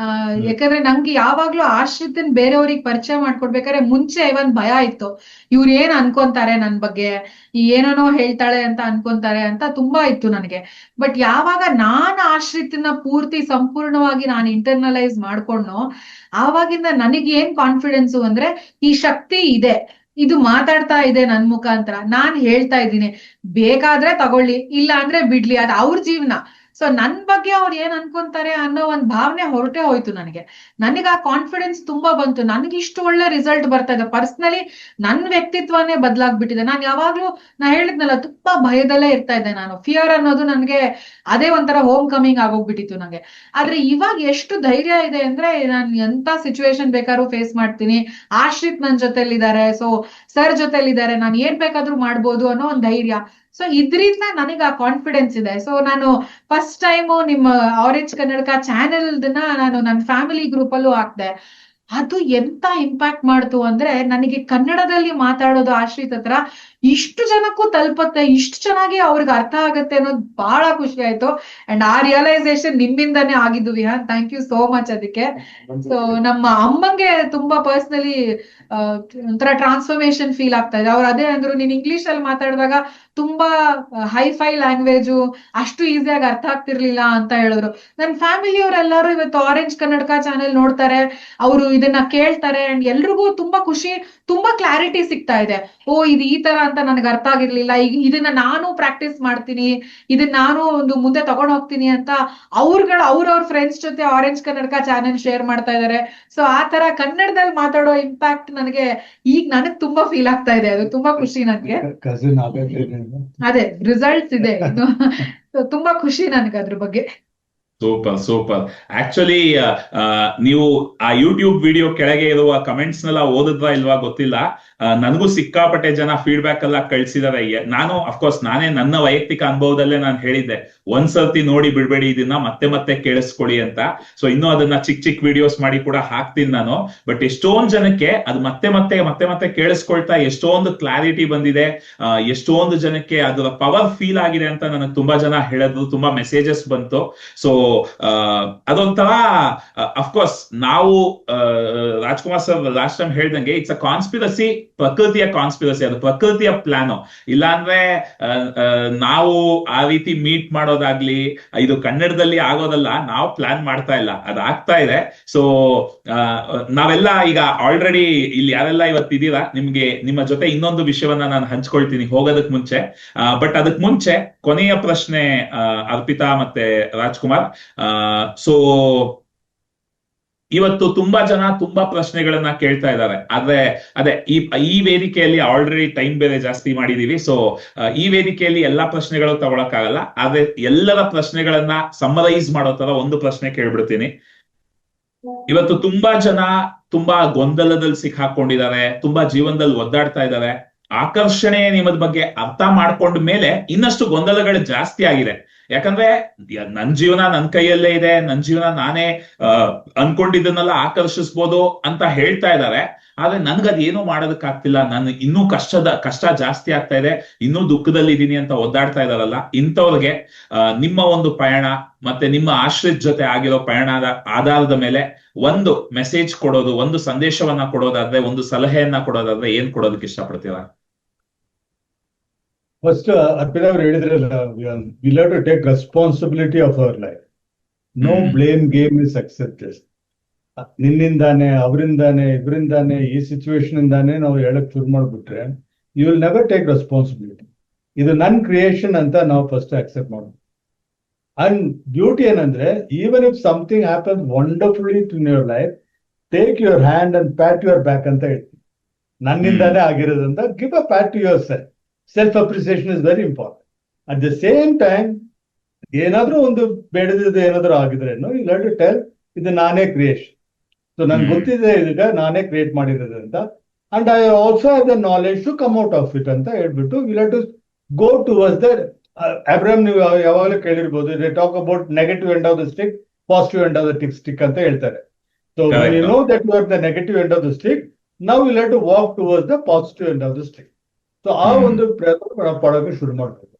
ಯಾಕಂದ್ರೆ ನಂಗೆ ಯಾವಾಗ್ಲೂ ಆಶ್ರಿತನ್ ಬೇರೆಯವ್ರಿಗೆ ಪರಿಚಯ ಮಾಡ್ಕೊಡ್ಬೇಕಾದ್ರೆ ಮುಂಚೆ ಒಂದ್ ಭಯ ಇತ್ತು, ಇವ್ರು ಏನ್ ಅನ್ಕೊಂತಾರೆ ನನ್ ಬಗ್ಗೆ, ಏನೇನೋ ಹೇಳ್ತಾಳೆ ಅಂತ ಅನ್ಕೊಂತಾರೆ ಅಂತ ತುಂಬಾ ಇತ್ತು ನನಗೆ. ಬಟ್ ಯಾವಾಗ ನಾನ್ ಆಶ್ರಿತನ ಪೂರ್ತಿ ಸಂಪೂರ್ಣವಾಗಿ ನಾನು ಇಂಟರ್ನಲೈಸ್ ಮಾಡ್ಕೊಂಡು, ಆವಾಗಿಂದ ನನಗೆ ಏನ್ ಕಾನ್ಫಿಡೆನ್ಸು ಅಂದ್ರೆ ಈ ಶಕ್ತಿ ಇದೆ, ಇದು ಮಾತಾಡ್ತಾ ಇದೆ ನನ್ ಮುಖಾಂತರ, ನಾನ್ ಹೇಳ್ತಾ ಇದ್ದೀನಿ, ಬೇಕಾದ್ರೆ ತಗೊಳ್ಳಿ, ಇಲ್ಲ ಅಂದ್ರೆ ಬಿಡ್ಲಿ, ಅದು ಅವ್ರ ಜೀವನ. ಸೊ ನನ್ ಬಗ್ಗೆ ಅವ್ರು ಏನ್ ಅನ್ಕೊಂತಾರೆ ಅನ್ನೋ ಒಂದ್ ಭಾವನೆ ಹೊರಟೆ ಹೋಯ್ತು ನನಗೆ ಆ ಕಾನ್ಫಿಡೆನ್ಸ್ ತುಂಬಾ ಬಂತು. ನನಗೆ ಇಷ್ಟು ಒಳ್ಳೆ ರಿಸಲ್ಟ್ ಬರ್ತಾ ಇದೆ. ಪರ್ಸನಲಿ ನನ್ ವ್ಯಕ್ತಿತ್ವನೇ ಬದಲಾಗ್ಬಿಟ್ಟಿದೆ. ನಾನು ಯಾವಾಗ್ಲೂ ಹೇಳಿದ್ನಲ್ಲ, ತುಂಬಾ ಭಯದಲ್ಲೇ ಇರ್ತಾ ಇದ್ದೆ ನಾನು. ಫಿಯರ್ ಅನ್ನೋದು ನನ್ಗೆ ಅದೇ ಒಂಥರ ಹೋಮ್ ಕಮಿಂಗ್ ಆಗೋಗ್ಬಿಟ್ಟಿತ್ತು ನಂಗೆ. ಆದ್ರೆ ಇವಾಗ ಎಷ್ಟು ಧೈರ್ಯ ಇದೆ ಅಂದ್ರೆ ನಾನು ಎಂತ ಸಿಚುವೇಶನ್ ಬೇಕಾದ್ರೂ ಫೇಸ್ ಮಾಡ್ತೀನಿ. ಆಶ್ರಿತ್ ನನ್ ಜೊತೆಲಿದ್ದಾರೆ, ಸೊ ಸರ್ ಜೊತೆಲಿದ್ದಾರೆ, ನಾನು ಏನ್ ಬೇಕಾದ್ರೂ ಮಾಡ್ಬೋದು ಅನ್ನೋ ಒಂದ್ ಧೈರ್ಯ. ಸೊ ಇದ್ರಿಂದ ನನಗೆ ಆ ಕಾನ್ಫಿಡೆನ್ಸ್ ಇದೆ. ಸೊ ನಾನು ಫಸ್ಟ್ ಟೈಮ್ ನಿಮ್ಮ ಆರೆಂಜ್ ಕನ್ನಡಕ ಚಾನೆಲ್ ನಾನು ನನ್ನ ಫ್ಯಾಮಿಲಿ ಗ್ರೂಪ್ ಅಲ್ಲೂ ಹಾಕ್ದೆ. ಅದು ಎಂತ ಇಂಪ್ಯಾಕ್ಟ್ ಮಾಡ್ತು ಅಂದ್ರೆ, ನನಗೆ ಕನ್ನಡದಲ್ಲಿ ಮಾತಾಡೋದು ಆಶ್ರಿತ್ ಹತ್ರ ಇಷ್ಟು ಜನಕ್ಕೂ ತಲುಪತ್ತೆ, ಇಷ್ಟು ಚೆನ್ನಾಗಿ ಅವ್ರಿಗೆ ಅರ್ಥ ಆಗತ್ತೆ ಅನ್ನೋದು ಬಹಳ ಖುಷಿ ಆಯ್ತು. ಅಂಡ್ ಆ ರಿಯಲೈಸೇಷನ್ ನಿಮ್ಮಿಂದಾನೇ ಆಗಿದ್ದು Vihaan. Thank you so much ಅದಕ್ಕೆ. ಸೊ ನಮ್ಮ ಅಮ್ಮಂಗೆ ತುಂಬಾ ಪರ್ಸನಲಿ ಒಂಥರ ಟ್ರಾನ್ಸ್ಫಾರ್ಮೇಶನ್ ಫೀಲ್ ಆಗ್ತಾ ಇದೆ. ಅವ್ರು ಅದೇ ಅಂದ್ರು, ನೀನ್ ಇಂಗ್ಲಿಷ್ ಅಲ್ಲಿ ಮಾತಾಡಿದಾಗ ತುಂಬಾ ಹೈಫೈ ಲ್ಯಾಂಗ್ವೇಜು, ಅಷ್ಟು ಈಸಿಯಾಗಿ ಅರ್ಥ ಆಗ್ತಿರ್ಲಿಲ್ಲ ಅಂತ ಹೇಳಿದ್ರು. ನನ್ನ ಫ್ಯಾಮಿಲಿಯವರೆಲ್ಲರೂ ಇವತ್ತು ಆರೆಂಜ್ ಕನ್ನಡಕ ಚಾನೆಲ್ ನೋಡ್ತಾರೆ, ಅವರು ಇದನ್ನ ಕೇಳ್ತಾರೆ. ಅಂಡ್ ಎಲ್ರಿಗೂ ತುಂಬಾ ಖುಷಿ, ತುಂಬಾ ಕ್ಲಾರಿಟಿ ಸಿಗ್ತಾ ಇದೆ. ಓ, ಇದು ಈ ತರ ಅಂತ ನನಗೆ ಅರ್ಥ ಆಗಿರ್ಲಿಲ್ಲ, ಈಗ ಇದನ್ನ ನಾನು ಪ್ರಾಕ್ಟೀಸ್ ಮಾಡ್ತೀನಿ, ಇದನ್ನ ನಾನು ಒಂದು ಮುಂದೆ ತಗೊಂಡ್ ಹೋಗ್ತೀನಿ ಅಂತ ಅವ್ರವ್ರ ಫ್ರೆಂಡ್ಸ್ ಜೊತೆ ಆರೆಂಜ್ ಕನ್ನಡಕ ಚಾನೆಲ್ ಶೇರ್ ಮಾಡ್ತಾ ಇದಾರೆ. ಸೊ ಆ ತರ ಕನ್ನಡದಲ್ಲಿ ಮಾತಾಡೋ ಇಂಪ್ಯಾಕ್ಟ್ ನನಗೆ ಈಗ ನನಗ್ ತುಂಬಾ ಫೀಲ್ ಆಗ್ತಾ ಇದೆ. ಅದು ತುಂಬಾ ಖುಷಿ ನನ್ಗೆ. ಅದೇ ರಿಸಲ್ಟ್ಸ್ ಇದೆ ಇನ್ನು. ತುಂಬಾ ಖುಷಿ ನನ್ಗೆ ಅದ್ರ ಬಗ್ಗೆ. ಸೂಪರ್. ಆಕ್ಚುಲಿ ನೀವು ಆ ಯೂಟ್ಯೂಬ್ ವಿಡಿಯೋ ಕೆಳಗೆ ಇರುವ ಕಮೆಂಟ್ಸ್ ನೆಲ್ಲ ಓದಿದ್ವಾ ಇಲ್ವಾ ಗೊತ್ತಿಲ್ಲ. ನನಗೂ ಸಿಕ್ಕಾಪಟ್ಟೆ ಜನ ಫೀಡ್ಬ್ಯಾಕ್ ಎಲ್ಲ ಕಳ್ಸಿದಾರೆ. ನಾನು ಅಫ್ಕೋರ್ಸ್ ನಾನೇ ನನ್ನ ವೈಯಕ್ತಿಕ ಅನುಭವದಲ್ಲೇ ನಾನು ಹೇಳಿದ್ದೆ, ಒಂದ್ಸರ್ತಿ ನೋಡಿ ಬಿಡ್ಬೇಡಿ, ಇದನ್ನ ಮತ್ತೆ ಮತ್ತೆ ಕೇಳಿಸ್ಕೊಳ್ಳಿ ಅಂತ. ಸೊ ಇನ್ನು ಅದನ್ನ ಚಿಕ್ಕ ವಿಡಿಯೋಸ್ ಮಾಡಿ ಕೂಡ ಹಾಕ್ತೀನಿ ನಾನು. ಬಟ್ ಎಷ್ಟೊಂದ್ ಜನಕ್ಕೆ ಅದು ಮತ್ತೆ ಕೇಳಿಸ್ಕೊಳ್ತಾ ಎಷ್ಟೊಂದು ಕ್ಲಾರಿಟಿ ಬಂದಿದೆ, ಎಷ್ಟೊಂದು ಜನಕ್ಕೆ ಅದರ ಪವರ್ ಫೀಲ್ ಆಗಿದೆ ಅಂತ ನನಗೆ ತುಂಬಾ ಜನ ಹೇಳಿದ್ರು, ತುಂಬಾ ಮೆಸೇಜಸ್ ಬಂತು. ಸೊ ಅದೊಂಥರ ಅಫ್ಕೋರ್ಸ್ ನಾವು ರಾಜ್ಕುಮಾರ್ ಸರ್ ಲಾಸ್ಟ್ ಟೈಮ್ ಹೇಳ್ದಂಗೆ, ಇಟ್ಸ್ ಅ ಕಾನ್ಸ್ಪಿರಸಿ, ಪ್ರಕೃತಿಯ ಕಾನ್ಸ್ಪಿರಸಿ, ಅದು ಪ್ರಕೃತಿಯ ಪ್ಲಾನು. ಇಲ್ಲಾಂದ್ರೆ ನಾವು ಆ ರೀತಿ ಮೀಟ್ ಮಾಡೋದಾಗ್ಲಿ, ಇದು ಕನ್ನಡದಲ್ಲಿ ಆಗೋದಲ್ಲ, ನಾವು ಪ್ಲಾನ್ ಮಾಡ್ತಾ ಇಲ್ಲ, ಅದಾಗ್ತಾ ಇದೆ. ಸೊ ನಾವೆಲ್ಲ ಈಗ ಆಲ್ರೆಡಿ ಇಲ್ಲಿ ಯಾರೆಲ್ಲ ಇವತ್ತಿದ್ದೀರಾ, ನಿಮ್ಗೆ ನಿಮ್ಮ ಜೊತೆ ಇನ್ನೊಂದು ವಿಷಯವನ್ನ ನಾನು ಹಂಚ್ಕೊಳ್ತೀನಿ ಹೋಗೋದಕ್ ಮುಂಚೆ. ಬಟ್ ಅದಕ್ ಮುಂಚೆ ಕೊನೆಯ ಪ್ರಶ್ನೆ ಅರ್ಪಿತಾ ಮತ್ತೆ ರಾಜ್ಕುಮಾರ್. ಸೊ ಇವತ್ತು ತುಂಬಾ ಜನ ತುಂಬಾ ಪ್ರಶ್ನೆಗಳನ್ನ ಕೇಳ್ತಾ ಇದ್ದಾರೆ. ಆದ್ರೆ ಅದೇ ಈ ವೇದಿಕೆಯಲ್ಲಿ ಆಲ್ರೆಡಿ ಟೈಮ್ ಬೇರೆ ಜಾಸ್ತಿ ಮಾಡಿದೀವಿ. ಸೊ ಈ ವೇದಿಕೆಯಲ್ಲಿ ಎಲ್ಲಾ ಪ್ರಶ್ನೆಗಳು ತಗೊಳಕ್ಕಾಗಲ್ಲ. ಆದ್ರೆ ಎಲ್ಲರ ಪ್ರಶ್ನೆಗಳನ್ನ ಸಮ್ಮರೈಸ್ ಮಾಡೋ ತರ ಒಂದು ಪ್ರಶ್ನೆ ಕೇಳ್ಬಿಡ್ತೀನಿ. ಇವತ್ತು ತುಂಬಾ ಜನ ತುಂಬಾ ಗೊಂದಲದಲ್ಲಿ ಸಿಕ್ಕಾಕೊಂಡಿದ್ದಾರೆ, ತುಂಬಾ ಜೀವನದಲ್ಲಿ ಒದ್ದಾಡ್ತಾ ಇದ್ದಾರೆ. ಆಕರ್ಷಣೆ ನಿಮ್ಮದ ಬಗ್ಗೆ ಅರ್ಥ ಮಾಡ್ಕೊಂಡ ಮೇಲೆ ಇನ್ನಷ್ಟು ಗೊಂದಲಗಳು ಜಾಸ್ತಿ ಆಗಿದೆ. ಯಾಕಂದ್ರೆ ನನ್ ಜೀವನ ನನ್ ಕೈಯಲ್ಲೇ ಇದೆ, ನನ್ ಜೀವನ ನಾನೇ ಅನ್ಕೊಂಡಿದ್ದನ್ನೆಲ್ಲ ಆಕರ್ಷಿಸ್ಬೋದು ಅಂತ ಹೇಳ್ತಾ ಇದ್ದಾರೆ. ಆದ್ರೆ ನನ್ಗದ್ ಏನೂ ಮಾಡೋದಕ್ಕಾಗ್ತಿಲ್ಲ, ನಾನು ಇನ್ನೂ ಕಷ್ಟ ಜಾಸ್ತಿ ಆಗ್ತಾ ಇದೆ, ಇನ್ನೂ ದುಃಖದಲ್ಲಿ ಇದೀನಿ ಅಂತ ಒದ್ದಾಡ್ತಾ ಇದಾರಲ್ಲ, ಇಂಥವ್ರಿಗೆ ನಿಮ್ಮ ಒಂದು ಪಯಣ ಮತ್ತೆ ನಿಮ್ಮ ಆಶ್ರಿತ್ ಜೊತೆ ಆಗಿರೋ ಪಯಣದ ಆಧಾರದ ಮೇಲೆ ಒಂದು ಮೆಸೇಜ್ ಕೊಡೋದು, ಒಂದು ಸಂದೇಶವನ್ನ ಕೊಡೋದಾದ್ರೆ, ಒಂದು ಸಲಹೆಯನ್ನ ಕೊಡೋದಾದ್ರೆ ಏನ್ ಕೊಡೋದಕ್ಕೆ ಇಷ್ಟಪಡ್ತೀರಾ? ಫಸ್ಟ್ ಅರ್ಪಿತಾ ಅವ್ರು ಹೇಳಿದ್ರಲ್ಲ, will have to take responsibility of our life. No blame game is accepted. ನಿನ್ನಿಂದಾನೆ, ಅವರಿಂದಾನೆ, ಇವರಿಂದಾನೆ, ಈ ಸಿಚುವೇಶನ್ ಇಂದಾನೆ ನಾವು ಹೇಳಕ್ ಶುರು ಮಾಡ್ಬಿಟ್ರೆ you will never take responsibility. ಇದು ನನ್ ಕ್ರಿಯೇಷನ್ ಅಂತ ನಾವು ಫಸ್ಟ್ ಅಕ್ಸೆಪ್ಟ್ ಮಾಡ್ಬೇಕು. ಅಂಡ್ ಬ್ಯೂಟಿ ಏನಂದ್ರೆ, even if something happens wonderfully in your life, take your hand and pat your back ಅಂತ ಹೇಳ್ತೀನಿ. ನನ್ನಿಂದಾನೇ ಆಗಿರೋದಂತ give a pat to yourself. Self appreciation is very important. At the same time ಏನಾದ್ರೂ ಒಂದು ಬೇಡದಿದ್ದು ಏನಾದ್ರೂ ಆಗಿದ್ರೇನು ಯು ಹ್ಯಾವ್ ಟು ಟೆಲ್, ಇದು ನಾನೇ ಕ್ರಿಯೇಷನ್. ಸೊ ನನ್ಗೆ ಗೊತ್ತಿದೆ ಇದೀಗ ನಾನೇ ಕ್ರಿಯೇಟ್ ಮಾಡಿರೋದು ಅಂತ. And I also have the knowledge to come out of it ಅಂತ ಹೇಳ್ಬಿಟ್ಟು will have to go towards the ಅಬ್ರಾಮ್. ನೀವು ಯಾವಾಗಲೂ ಕೇಳಿರ್ಬೋದು, they talk about negative end of the stick, positive end of the stick ಅಂತ ಹೇಳ್ತಾರೆ. So you know that you are the negative end of the stick, now will have to walk towards the positive end of the stick. So ಆ ಒಂದು ಪ್ರಯತ್ನ ನಾವು ಪಡೋಕೆ ಶುರು ಮಾಡ್ಬೇಕು.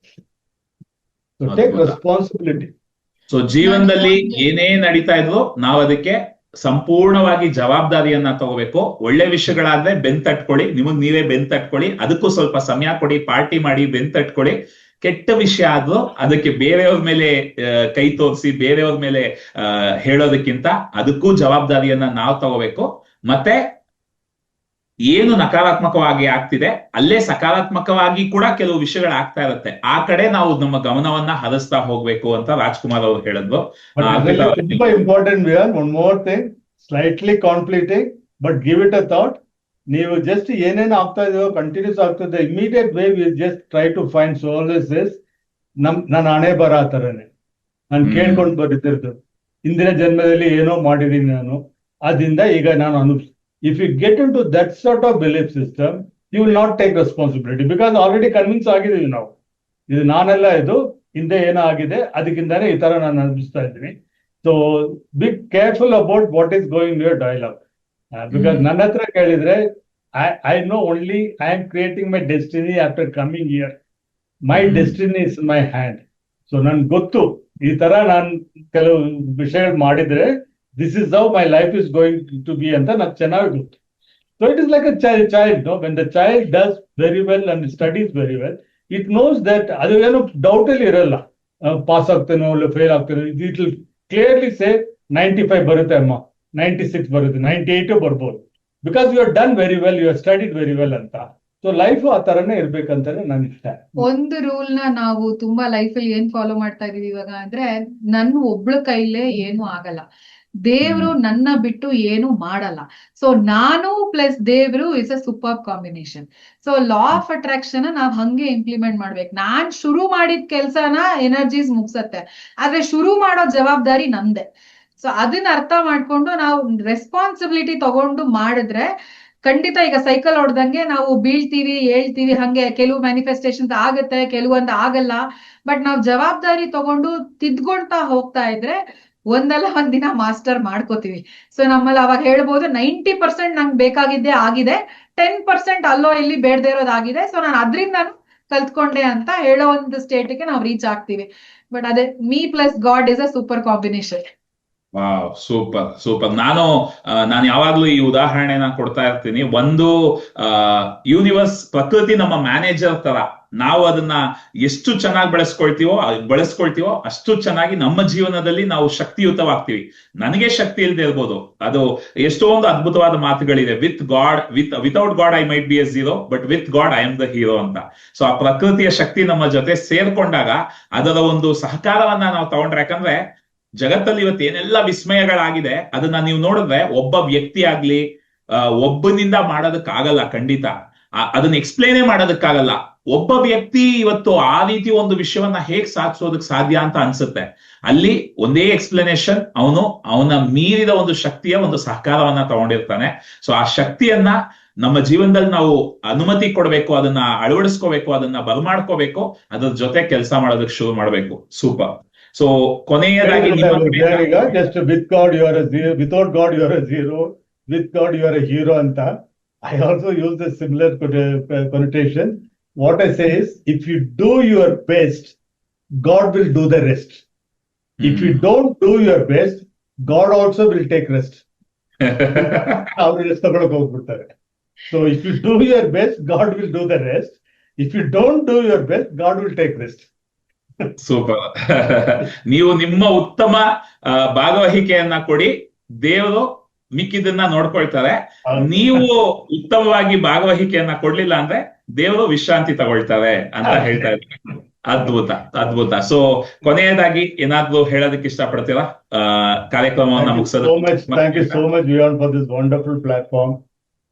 So take responsibility. ಸೊ ಜೀವನದಲ್ಲಿ ಏನೇ ನಡೀತಾ ಇದ್ರು ನಾವು ಅದಕ್ಕೆ ಸಂಪೂರ್ಣವಾಗಿ ಜವಾಬ್ದಾರಿಯನ್ನ ತಗೋಬೇಕು. ಒಳ್ಳೆ ವಿಷಯಗಳಾದ್ರೆ ಬೆಂತಟ್ಕೊಳ್ಳಿ, ನಿಮಗ್ ನೀವೇ ಬೆಂತಟ್ಕೊಳ್ಳಿ, ಅದಕ್ಕೂ ಸ್ವಲ್ಪ ಸಮಯ ಕೊಡಿ, ಪಾರ್ಟಿ ಮಾಡಿ, ಬೆಂತಟ್ಕೊಳ್ಳಿ. ಕೆಟ್ಟ ವಿಷಯ ಆದ್ರೂ ಅದಕ್ಕೆ ಬೇರೆಯವ್ರ ಮೇಲೆ ಕೈ ತೋರಿಸಿ, ಬೇರೆಯವ್ರ ಮೇಲೆ ಹೇಳೋದಕ್ಕಿಂತ ಅದಕ್ಕೂ ಜವಾಬ್ದಾರಿಯನ್ನ ನಾವು ತಗೋಬೇಕು. ಮತ್ತೆ ಏನು ನಕಾರಾತ್ಮಕವಾಗಿ ಆಗ್ತಿದೆ ಅಲ್ಲೇ ಸಕಾರಾತ್ಮಕವಾಗಿ ಕೂಡ ಕೆಲವು ವಿಷಯಗಳು ಆಗ್ತಾ ಇರುತ್ತೆ. ಆ ಕಡೆ ನಾವು ನಮ್ಮ ಗಮನವನ್ನ ಹರಿಸ್ತಾ ಹೋಗ್ಬೇಕು ಅಂತ ರಾಜ್ಕುಮಾರ್ ಅವರು ಹೇಳಿದ್ರು. ಅರ್ಪಿತಾ ಅವ್ರೆ, ತುಂಬಾ important we're one more thing, slightly completing but give it a thought. ನೀವು ಜಸ್ಟ್ ಏನೇನು ಆಗ್ತಾ ಇದೆಯೋ ಕಂಟಿನ್ಯೂಸ್ ಆಗ್ತದೆ, immediate way we just try to find solutions. ನನ್ನ ಹಣೆ ಬರ ಆ ಥರನೇ ನಾನು ಕೇಳ್ಕೊಂಡು ಬರೀತಿರ್ದು, ಹಿಂದಿನ ಜನ್ಮದಲ್ಲಿ ಏನೋ ಮಾಡಿದೀನಿ ನಾನು, ಅದರಿಂದ ಈಗ ನಾನು if you get into that sort of belief system, you will not take responsibility, because already convinced ಆಗಿದ್ದೀವಿ ನಾವು, ಇದು ನಾನೆಲ್ಲ, ಇದು ಹಿಂದೆ ಏನೋ ಆಗಿದೆ ಅದಕ್ಕಿಂತಾನೆ ಈ ತರ ನಾನು ಅನಿಸ್ತಾ ಇದ್ದೀನಿ. So be careful about what is going your dialogue, because ನನ್ನ ಹತ್ರ ಕೇಳಿದ್ರೆ I know only I am creating my destiny after coming year. My destiny is my hand. So ನನ್ಗೆ ಗೊತ್ತು ಈ ತರ ನಾನು ಕೆಲವು ವಿಷಯಗಳು ಮಾಡಿದ್ರೆ this is how my life is going to be ಅಂತ ನನಗೆ ಚೆನ್ನಾಗಿ ಗೊತ್ತು. So it is like a child, no? When the child does very well and studies very well, it knows that ಅದು ಏನು ಡೌಟ್ ಅಲ್ಲಿ ಇರಲ್ಲ, ಪಾಸ್ ಆಗ್ತೇನೋ ಇಲ್ಲ ಫೇಲ್ ಆಗ್ತೇನೋ. ಇಟ್ ವಿಲ್ ಕ್ಲಿಯರ್ಲಿ ಸೇ 95 ಬರುತ್ತೆ ಅಮ್ಮ, 96 ಬರುತ್ತೆ, 98 ಬರ್ಬೋದು, because you are done very well, you are studied very well ಅಂತ. ಸೊ ಲೈಫ್ ಆ ತರನೇ ಇರ್ಬೇಕಂತಾನೆ ನನ್ ಇಷ್ಟ. ಒಂದು ರೂಲ್ ನ ನಾವು ತುಂಬಾ ಲೈಫ್ ಅಲ್ಲಿ ಏನ್ ಫಾಲೋ ಮಾಡ್ತಾ ಇದೀವಿ ಇವಾಗ ಅಂದ್ರೆ, ನನ್ನ ಒಬ್ಳ ಕೈಲೇ ಏನು ಆಗಲ್ಲ, ದೇವ್ರು ನನ್ನ ಬಿಟ್ಟು ಏನು ಮಾಡಲ್ಲ. ಸೊ ನಾನು ಪ್ಲಸ್ ದೇವ್ರು is a super combination. So law of attraction ನಾವ್ ಹಂಗೆ ಇಂಪ್ಲಿಮೆಂಟ್ ಮಾಡ್ಬೇಕು. ನಾನ್ ಶುರು ಮಾಡಿದ ಕೆಲ್ಸನ ಎನರ್ಜೀಸ್ ಮುಗ್ಸತ್ತೆ, ಆದ್ರೆ ಶುರು ಮಾಡೋ ಜವಾಬ್ದಾರಿ ನಮ್ದೆ. ಸೊ ಅದನ್ನ ಅರ್ಥ ಮಾಡ್ಕೊಂಡು ನಾವು ರೆಸ್ಪಾನ್ಸಿಬಿಲಿಟಿ ತಗೊಂಡು ಮಾಡಿದ್ರೆ ಖಂಡಿತ, ಈಗ ಸೈಕಲ್ ಹೊಡ್ದಂಗೆ ನಾವು ಬೀಳ್ತೀವಿ ಏಳ್ತೀವಿ, ಹಂಗೆ ಕೆಲವು ಮ್ಯಾನಿಫೆಸ್ಟೇಷನ್ಸ್ ಆಗುತ್ತೆ, ಕೆಲವೊಂದು ಆಗಲ್ಲ. ಬಟ್ ನಾವು ಜವಾಬ್ದಾರಿ ತಗೊಂಡು ತಿದ್ಕೊಳ್ತಾ ಹೋಗ್ತಾ ಇದ್ರೆ ಒಂದಲ್ಲ ಒಂದಿನ ಮಾಸ್ಟರ್ ಮಾಡ್ಕೋತೀವಿ. ಸೊ ನಮ್ಮಲ್ಲಿ ಅವಾಗ ಹೇಳ್ಬೋದು 90% ನಂಗೆ ಬೇಕಾಗಿದ್ದೆ ಆಗಿದೆ, 10% ಅಲ್ಲೋ ಇಲ್ಲಿ ಬೇಡದೇ ಇರೋದಾಗಿದೆ, ಸೊ ನಾನು ಅದ್ರಿಂದ ನಾನು ಕಲ್ತ್ಕೊಂಡೆ ಅಂತ ಹೇಳೋ ಒಂದು ಸ್ಟೇಟ್ಗೆ ನಾವು ರೀಚ್ ಆಗ್ತೀವಿ. ಬಟ್ ಅದೇ me plus god is a super combination. Wow, super super. ನಾನು ಯಾವಾಗ್ಲೂ ಈ ಉದಾಹರಣೆನ ಕೊಡ್ತಾ ಇರ್ತೀನಿ. ಒಂದು ಯೂನಿವರ್ಸ್, ಪ್ರಕೃತಿ ನಮ್ಮ ಮ್ಯಾನೇಜರ್ ತರ. ನಾವು ಅದನ್ನ ಎಷ್ಟು ಚೆನ್ನಾಗಿ ಬಳಸ್ಕೊಳ್ತೀವೋ ಅಷ್ಟು ಚೆನ್ನಾಗಿ ನಮ್ಮ ಜೀವನದಲ್ಲಿ ನಾವು ಶಕ್ತಿಯುತವಾಗ್ತೀವಿ. ನನಗೆ ಶಕ್ತಿ ಇಲ್ಲದೆ ಇರ್ಬೋದು, ಅದು ಎಷ್ಟೊಂದು ಅದ್ಭುತವಾದ ಮಾತುಗಳಿದೆ. Without God I might be a zero, but with God I am the hero ಅಂತ. ಸೊ ಆ ಪ್ರಕೃತಿಯ ಶಕ್ತಿ ನಮ್ಮ ಜೊತೆ ಸೇರ್ಕೊಂಡಾಗ ಅದರ ಒಂದು ಸಹಕಾರವನ್ನ ನಾವು ತಗೊಂಡ್ರೆ, ಯಾಕಂದ್ರೆ ಜಗತ್ತಲ್ಲಿ ಇವತ್ತು ಏನೆಲ್ಲ ವಿಸ್ಮಯಗಳಾಗಿದೆ ಅದನ್ನ ನೀವು ನೋಡಿದ್ರೆ ಒಬ್ಬ ವ್ಯಕ್ತಿ ಆಗ್ಲಿ ಒಬ್ಬನಿಂದ ಮಾಡೋದಕ್ಕಾಗಲ್ಲ. ಖಂಡಿತ ಅದನ್ನ ಎಕ್ಸ್ಪ್ಲೇನೇ ಮಾಡೋದಕ್ಕಾಗಲ್ಲ. ಒಬ್ಬ ವ್ಯಕ್ತಿ ಇವತ್ತು ಆ ರೀತಿ ಒಂದು ವಿಷಯವನ್ನ ಹೇಗ್ ಸಾಧಿಸೋದಕ್ ಸಾಧ್ಯ ಅಂತ ಅನ್ಸುತ್ತೆ. ಅಲ್ಲಿ ಒಂದೇ ಎಕ್ಸ್ಪ್ಲನೇಷನ್, ಅವನ ಮೀರಿದ ಒಂದು ಶಕ್ತಿಯ ಒಂದು ಸಹಕಾರವನ್ನ ತಗೊಂಡಿರ್ತಾನೆ. ಸೊ ಆ ಶಕ್ತಿಯನ್ನ ನಮ್ಮ ಜೀವನದಲ್ಲಿ ನಾವು ಅನುಮತಿ ಕೊಡ್ಬೇಕು, ಅದನ್ನ ಅಳವಡಿಸ್ಕೋಬೇಕು, ಅದನ್ನ ಬರ್ಮಾಡ್ಕೋಬೇಕು, ಅದ್ರ ಜೊತೆ ಕೆಲಸ ಮಾಡೋದಕ್ಕೆ ಶುರು ಮಾಡ್ಬೇಕು. ಸೂಪರ್. ಸೊ ಕೊನೆಯದಾಗಿ just with God you are a zero, without God you are a zero, with God you are a hero ಅಂತ. I also use the similar connotation. What I say is, if you do your best, God will do the rest. If you don't do your best, God also will take rest. So if you do your best, God will do the rest. If you don't do your best, God will take rest. Super. ನೀವು ನಿಮ್ಮ ಉತ್ತಮ ಭಾಗವಹಿಕೆಯನ್ನ ಕೊಡಿ, ದೇವರು ಮಿಕ್ಕಿದನ್ನ ನೋಡ್ಕೊಳ್ತಾರೆ. ನೀವು ಉತ್ತಮವಾಗಿ ಭಾಗವಹಿಕೆಯನ್ನ ಕೊಡ್ಲಿಲ್ಲ ಅಂದ್ರೆ ದೇವರು ವಿಶ್ರಾಂತಿ ತಗೊಳ್ತಾರೆ ಅಂತ ಹೇಳ್ತಾ ಇದ್ದಾರೆ. ಅದ್ಭುತ. ಸೊ ಕೊನೆಯದಾಗಿ ಏನಾದ್ರೂ ಹೇಳೋದಕ್ಕೆ ಇಷ್ಟಪಡ್ತೀರಾ ಕಾರ್ಯಕ್ರಮವನ್ನ ಮುಗಿಸೋದು? Thank you so much, Vihan, for this wonderful platform.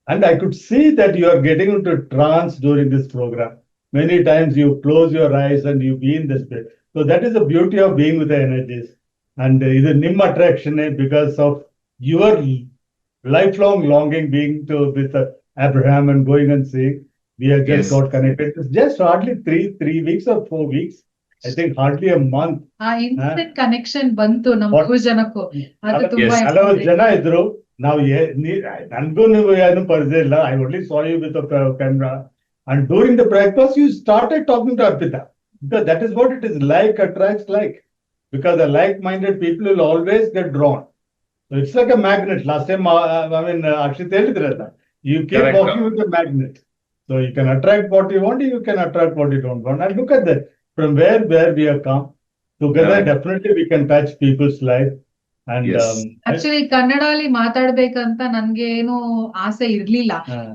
And I could see that you are getting into trance during this program. Many times you close your eyes and you be in this bit. So that is the beauty of being with the energies. And either Nim attraction because of your lifelong longing being with Abraham and going and seeing. We have just got connected. It's just hardly three weeks or 4 weeks. I think hardly a month. Instant connection ಬಂತು ನಮಗೂ ಜನಕ್ಕೂ. ಅದು ತುಂಬಾ ಹಲವು ಜನ ಇದ್ರು. ನಾವು ನನ್ಗೂ ನೀವು ಏನು ಪರಿಚಯ ಇಲ್ಲ. I only saw you with a camera. And during the breakfast, you started talking to Arpita. Because that is what it is. Like attracts like. Because the like-minded people will always get drawn. So it's like a magnet. Last time, Akshit ಹೇಳಿದ್ರಲ್ಲ, you keep walking with the magnet. So you can attract what you want, you can attract what you don't want. And look at that. From where we have come, together definitely we can touch people's life. And Yes. Actually Kannada ಅಲ್ಲಿ ಮಾತಾಡ್ಬೇಕಂತ ನನ್ಗೆ ಏನು ಆಸೆ ಇರ್ಲಿಲ್ಲ,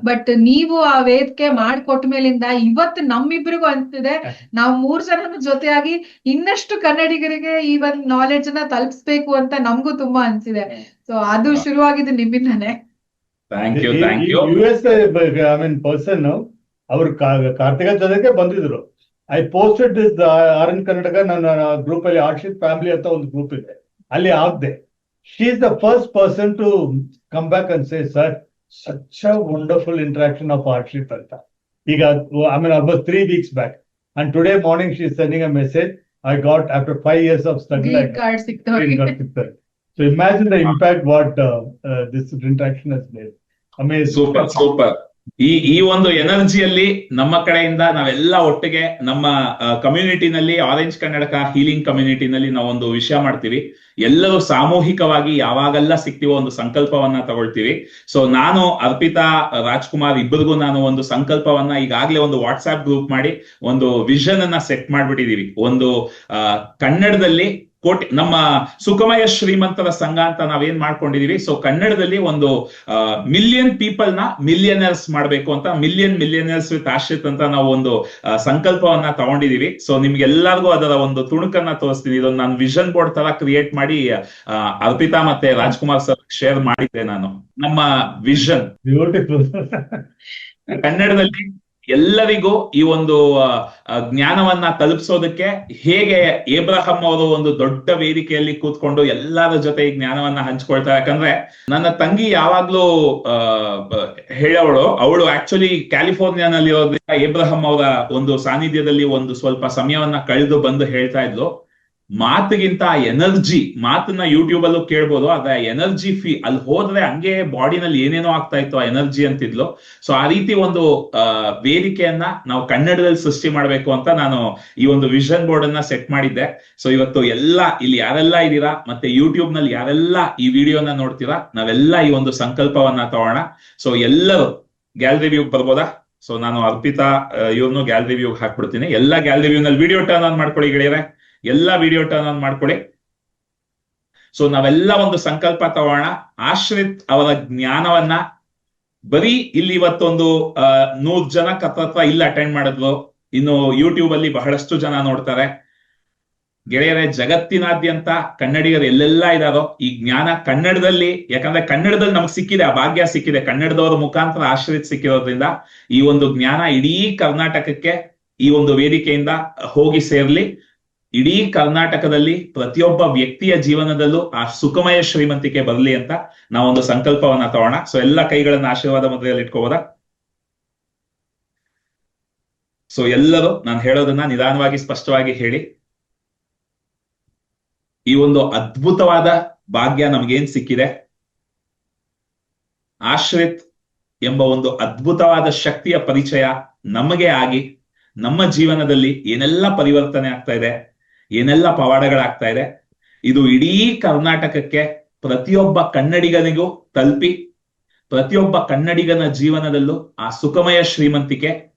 ಬಟ್ ನೀವು ಆ ವೇದಿಕೆ ಮಾಡ್ಕೊಟ್ಟ ಮೇಲಿಂದ ಇವತ್ತು ನಮ್ಮಿಬ್ರಿಗೂ ಅನ್ಸ್ತಿದೆ ನಾವು 3 ಜನನು ಜೊತೆಯಾಗಿ ಇನ್ನಷ್ಟು ಕನ್ನಡಿಗರಿಗೆ ಈ ಒಂದ್ ನಾಲೆಡ್ಜ್ ನ ತಲುಪಿಸ್ಬೇಕು ಅಂತ ನಮ್ಗೂ ತುಂಬಾ ಅನ್ಸಿದೆ. ಸೊ ಅದು ಶುರುವಾಗಿದ್ದು ನಿಮ್ಮಿಂದಾನೆ. Thank you. US I mean person ಅವರು ಕಾರ್ತಿಕ ಜೊತೆಗೆ ಬಂದಿದ್ರು. I posted this R N ಕನ್ನಡಕ ನನ್ನ ಗ್ರೂಪ್ ಅಲ್ಲಿ ಆರ್ಶಿತ್ ಫ್ಯಾಮಿಲಿ ಅಂತ ಒಂದು ಗ್ರೂಪ್ ಇದೆ, ಅಲ್ಲಿ ಆಗ್ದೆ. She is the first person to come back and say sir such a wonderful interaction of Arshith ಅಂತ. ಈಗ I mean almost 3 weeks back, and today morning she is sending a message, I got after 5 years of struggle green card ಸಿಕ್ತವ್ರಿಗೆ. So imagine the impact what this interaction has made. Amazing. Super. ಈ ಒಂದು ಎನರ್ಜಿಯಲ್ಲಿ ನಮ್ಮ ಕಡೆಯಿಂದ ನಾವೆಲ್ಲ ಒಟ್ಟಿಗೆ ನಮ್ಮ ಕಮ್ಯುನಿಟಿನಲ್ಲಿ, ಆರೆಂಜ್ ಕನ್ನಡಕ ಹೀಲಿಂಗ್ ಕಮ್ಯುನಿಟಿನಲ್ಲಿ ನಾವೊಂದು ವಿಷಯ ಮಾಡ್ತೀವಿ. ಎಲ್ಲರೂ ಸಾಮೂಹಿಕವಾಗಿ ಯಾವಾಗೆಲ್ಲ ಸಿಗ್ತೀವೋ ಒಂದು ಸಂಕಲ್ಪವನ್ನ ತಗೊಳ್ತೀವಿ. ಸೊ ನಾನು ಅರ್ಪಿತಾ, ರಾಜ್ಕುಮಾರ್ ಇಬ್ಬರಿಗೂ ನಾನು ಒಂದು ಸಂಕಲ್ಪವನ್ನ ಈಗಾಗಲೇ ಒಂದು ವಾಟ್ಸ್ಆಪ್ ಗ್ರೂಪ್ ಮಾಡಿ ಒಂದು ವಿಷನ್ ಅನ್ನ ಸೆಟ್ ಮಾಡ್ಬಿಟ್ಟಿದೀವಿ. ಒಂದು ಕನ್ನಡದಲ್ಲಿ ನಮ್ಮ ಸುಖಮಯ ಶ್ರೀಮಂತರ ಸಂಘ ಅಂತ ನಾವೇನ್ ಮಾಡ್ಕೊಂಡಿದೀವಿ. ಸೊ ಕನ್ನಡದಲ್ಲಿ ಒಂದು ಮಿಲಿಯನ್ ಪೀಪಲ್ ನ ಮಿಲಿಯನರ್ಸ್ ಮಾಡ್ಬೇಕು ಅಂತ, ಮಿಲಿಯನರ್ಸ್ ವಿತ್ ಆಶ್ರಿತ್ ಅಂತ ನಾವು ಒಂದು ಸಂಕಲ್ಪವನ್ನ ತಗೊಂಡಿದೀವಿ. ಸೊ ನಿಮ್ಗೆಲ್ಲರಿಗೂ ಅದರ ಒಂದು ತುಣುಕನ್ನ ತೋರಿಸ್ತೀನಿ. ಇದೊಂದು ನಾನು ವಿಷನ್ ಬೋರ್ಡ್ ತರ ಕ್ರಿಯೇಟ್ ಮಾಡಿ ಅರ್ಪಿತಾ ಮತ್ತೆ ರಾಜ್ಕುಮಾರ್ ಸರ್ ಶೇರ್ ಮಾಡಿದ್ದೆ ನಾನು. ನಮ್ಮ ವಿಷನ್ ಕನ್ನಡದಲ್ಲಿ ಎಲ್ಲರಿಗೂ ಈ ಒಂದು ಜ್ಞಾನವನ್ನ ತಲುಪಿಸೋದಕ್ಕೆ ಹೇಗೆ ಏಬ್ರಹಂ ಅವರು ಒಂದು ದೊಡ್ಡ ವೇದಿಕೆಯಲ್ಲಿ ಕೂತ್ಕೊಂಡು ಎಲ್ಲರ ಜೊತೆ ಈ ಜ್ಞಾನವನ್ನ ಹಂಚ್ಕೊಳ್ತಾರೆ. ಯಾಕಂದ್ರೆ ನನ್ನ ತಂಗಿ ಯಾವಾಗ್ಲೂ ಹೇಳೋಳು, ಅವಳು ಆಕ್ಚುಲಿ ಕ್ಯಾಲಿಫೋರ್ನಿಯಾನಲ್ಲಿ ಇರೋದ್ರಿಂದ ಏಬ್ರಹಂ ಅವರ ಒಂದು ಸಾನ್ನಿಧ್ಯದಲ್ಲಿ ಒಂದು ಸ್ವಲ್ಪ ಸಮಯವನ್ನ ಕಳೆದು ಬಂದು ಹೇಳ್ತಾ ಇದ್ಲು, ಮಾತಿಗಿಂತ ಎನರ್ಜಿ, ಮಾತನ್ನ ಯೂಟ್ಯೂಬ್ ಅಲ್ಲೂ ಕೇಳ್ಬೋದು, ಅದ ಎನರ್ಜಿ ಅಲ್ಲಿ ಹೋದ್ರೆ ಹಂಗೆ ಬಾಡಿನಲ್ಲಿ ಏನೇನೋ ಆಗ್ತಾ ಇತ್ತು ಆ ಎನರ್ಜಿ ಅಂತಿದ್ಲು. ಸೊ ಆ ರೀತಿ ಒಂದು ವೇದಿಕೆಯನ್ನ ನಾವು ಕನ್ನಡದಲ್ಲಿ ಸೃಷ್ಟಿ ಮಾಡ್ಬೇಕು ಅಂತ ನಾನು ಈ ಒಂದು ವಿಷನ್ ಬೋರ್ಡ್ ಅನ್ನ ಸೆಟ್ ಮಾಡಿದ್ದೆ. ಸೊ ಇವತ್ತು ಎಲ್ಲ ಇಲ್ಲಿ ಯಾರೆಲ್ಲ ಇದೀರಾ ಮತ್ತೆ ಯೂಟ್ಯೂಬ್ ನಲ್ಲಿ ಯಾರೆಲ್ಲ ಈ ವಿಡಿಯೋನ ನೋಡ್ತೀರಾ, ನಾವೆಲ್ಲ ಈ ಒಂದು ಸಂಕಲ್ಪವನ್ನ ತಗೋಣ. ಸೊ ಎಲ್ಲರೂ ಗ್ಯಾಲರಿ ವ್ಯೂ ಬರ್ಬೋದಾ? ಸೊ ನಾನು ಅರ್ಪಿತಾ ಇವ್ರನ್ನು ಗ್ಯಾಲರಿ ವ್ಯೂ ಹಾಕ್ಬಿಡ್ತೀನಿ. ಎಲ್ಲ ಗ್ಯಾಲರಿ ವ್ಯೂ ನಲ್ಲಿ ವಿಡಿಯೋ ಟರ್ನ್ ಆನ್ ಮಾಡ್ಕೊಳ್ಳಿ ಗೆಳೆಯರೆ, ಎಲ್ಲ ವಿಡಿಯೋ ಟರ್ನ್ ಆನ್ ಮಾಡ್ಕೊಳ್ಳಿ. ಸೊ ನಾವೆಲ್ಲ ಒಂದು ಸಂಕಲ್ಪ ತಗೋಣ. ಆಶ್ರಿತ್ ಅವರ ಜ್ಞಾನವನ್ನ ಬರೀ ಇಲ್ಲಿ ಇವತ್ತೊಂದು 100 ಜನ ಹತ್ರ ಇಲ್ಲಿ ಅಟೆಂಡ್ ಮಾಡಿದ್ರು, ಇನ್ನು ಯೂಟ್ಯೂಬ್ ಅಲ್ಲಿ ಬಹಳಷ್ಟು ಜನ ನೋಡ್ತಾರೆ. ಗೆಳೆಯರೆ, ಜಗತ್ತಿನಾದ್ಯಂತ ಕನ್ನಡಿಗರು ಎಲ್ಲೆಲ್ಲ ಇದಾರೋ ಈ ಜ್ಞಾನ ಕನ್ನಡದಲ್ಲಿ, ಯಾಕಂದ್ರೆ ಕನ್ನಡದಲ್ಲಿ ನಮ್ಗೆ ಸಿಕ್ಕಿದೆ, ಆ ಭಾಗ್ಯ ಸಿಕ್ಕಿದೆ, ಕನ್ನಡದವರ ಮುಖಾಂತರ ಆಶ್ರಿತ್ ಸಿಕ್ಕಿರೋದ್ರಿಂದ ಈ ಒಂದು ಜ್ಞಾನ ಇಡೀ ಕರ್ನಾಟಕಕ್ಕೆ ಈ ಒಂದು ವೇದಿಕೆಯಿಂದ ಹೋಗಿ ಸೇರ್ಲಿ. ಇಡೀ ಕರ್ನಾಟಕದಲ್ಲಿ ಪ್ರತಿಯೊಬ್ಬ ವ್ಯಕ್ತಿಯ ಜೀವನದಲ್ಲೂ ಆ ಸುಖಮಯ ಶ್ರೀಮಂತಿಕೆ ಬರಲಿ ಅಂತ ನಾವೊಂದು ಸಂಕಲ್ಪವನ್ನ ತಗೋಣ. ಸೊ ಎಲ್ಲ ಕೈಗಳನ್ನ ಆಶೀರ್ವಾದ ಮುದ್ರೆಯಲ್ಲಿ ಇಟ್ಕೋಬೋದಾ? ಸೊ ಎಲ್ಲರೂ ನಾನು ಹೇಳೋದನ್ನ ನಿಧಾನವಾಗಿ ಸ್ಪಷ್ಟವಾಗಿ ಹೇಳಿ. ಈ ಒಂದು ಅದ್ಭುತವಾದ ಭಾಗ್ಯ ನಮಗೇನ್ ಸಿಕ್ಕಿದೆ, ಆಶ್ರಿತ್ ಎಂಬ ಒಂದು ಅದ್ಭುತವಾದ ಶಕ್ತಿಯ ಪರಿಚಯ ನಮಗೆ ಆಗಿ ನಮ್ಮ ಜೀವನದಲ್ಲಿ ಏನೆಲ್ಲ ಪರಿವರ್ತನೆ ಆಗ್ತಾ ಇದೆ, ಏನೆಲ್ಲ ಪವಾಡಗಳಾಗ್ತಾ ಇದೆ, ಇದು ಇಡೀ ಕರ್ನಾಟಕಕ್ಕೆ ಪ್ರತಿಯೊಬ್ಬ ಕನ್ನಡಿಗನಿಗೂ ತಲುಪಿ ಪ್ರತಿಯೊಬ್ಬ ಕನ್ನಡಿಗನ ಜೀವನದಲ್ಲೂ ಆ ಸುಖಮಯ ಶ್ರೀಮಂತಿಕೆ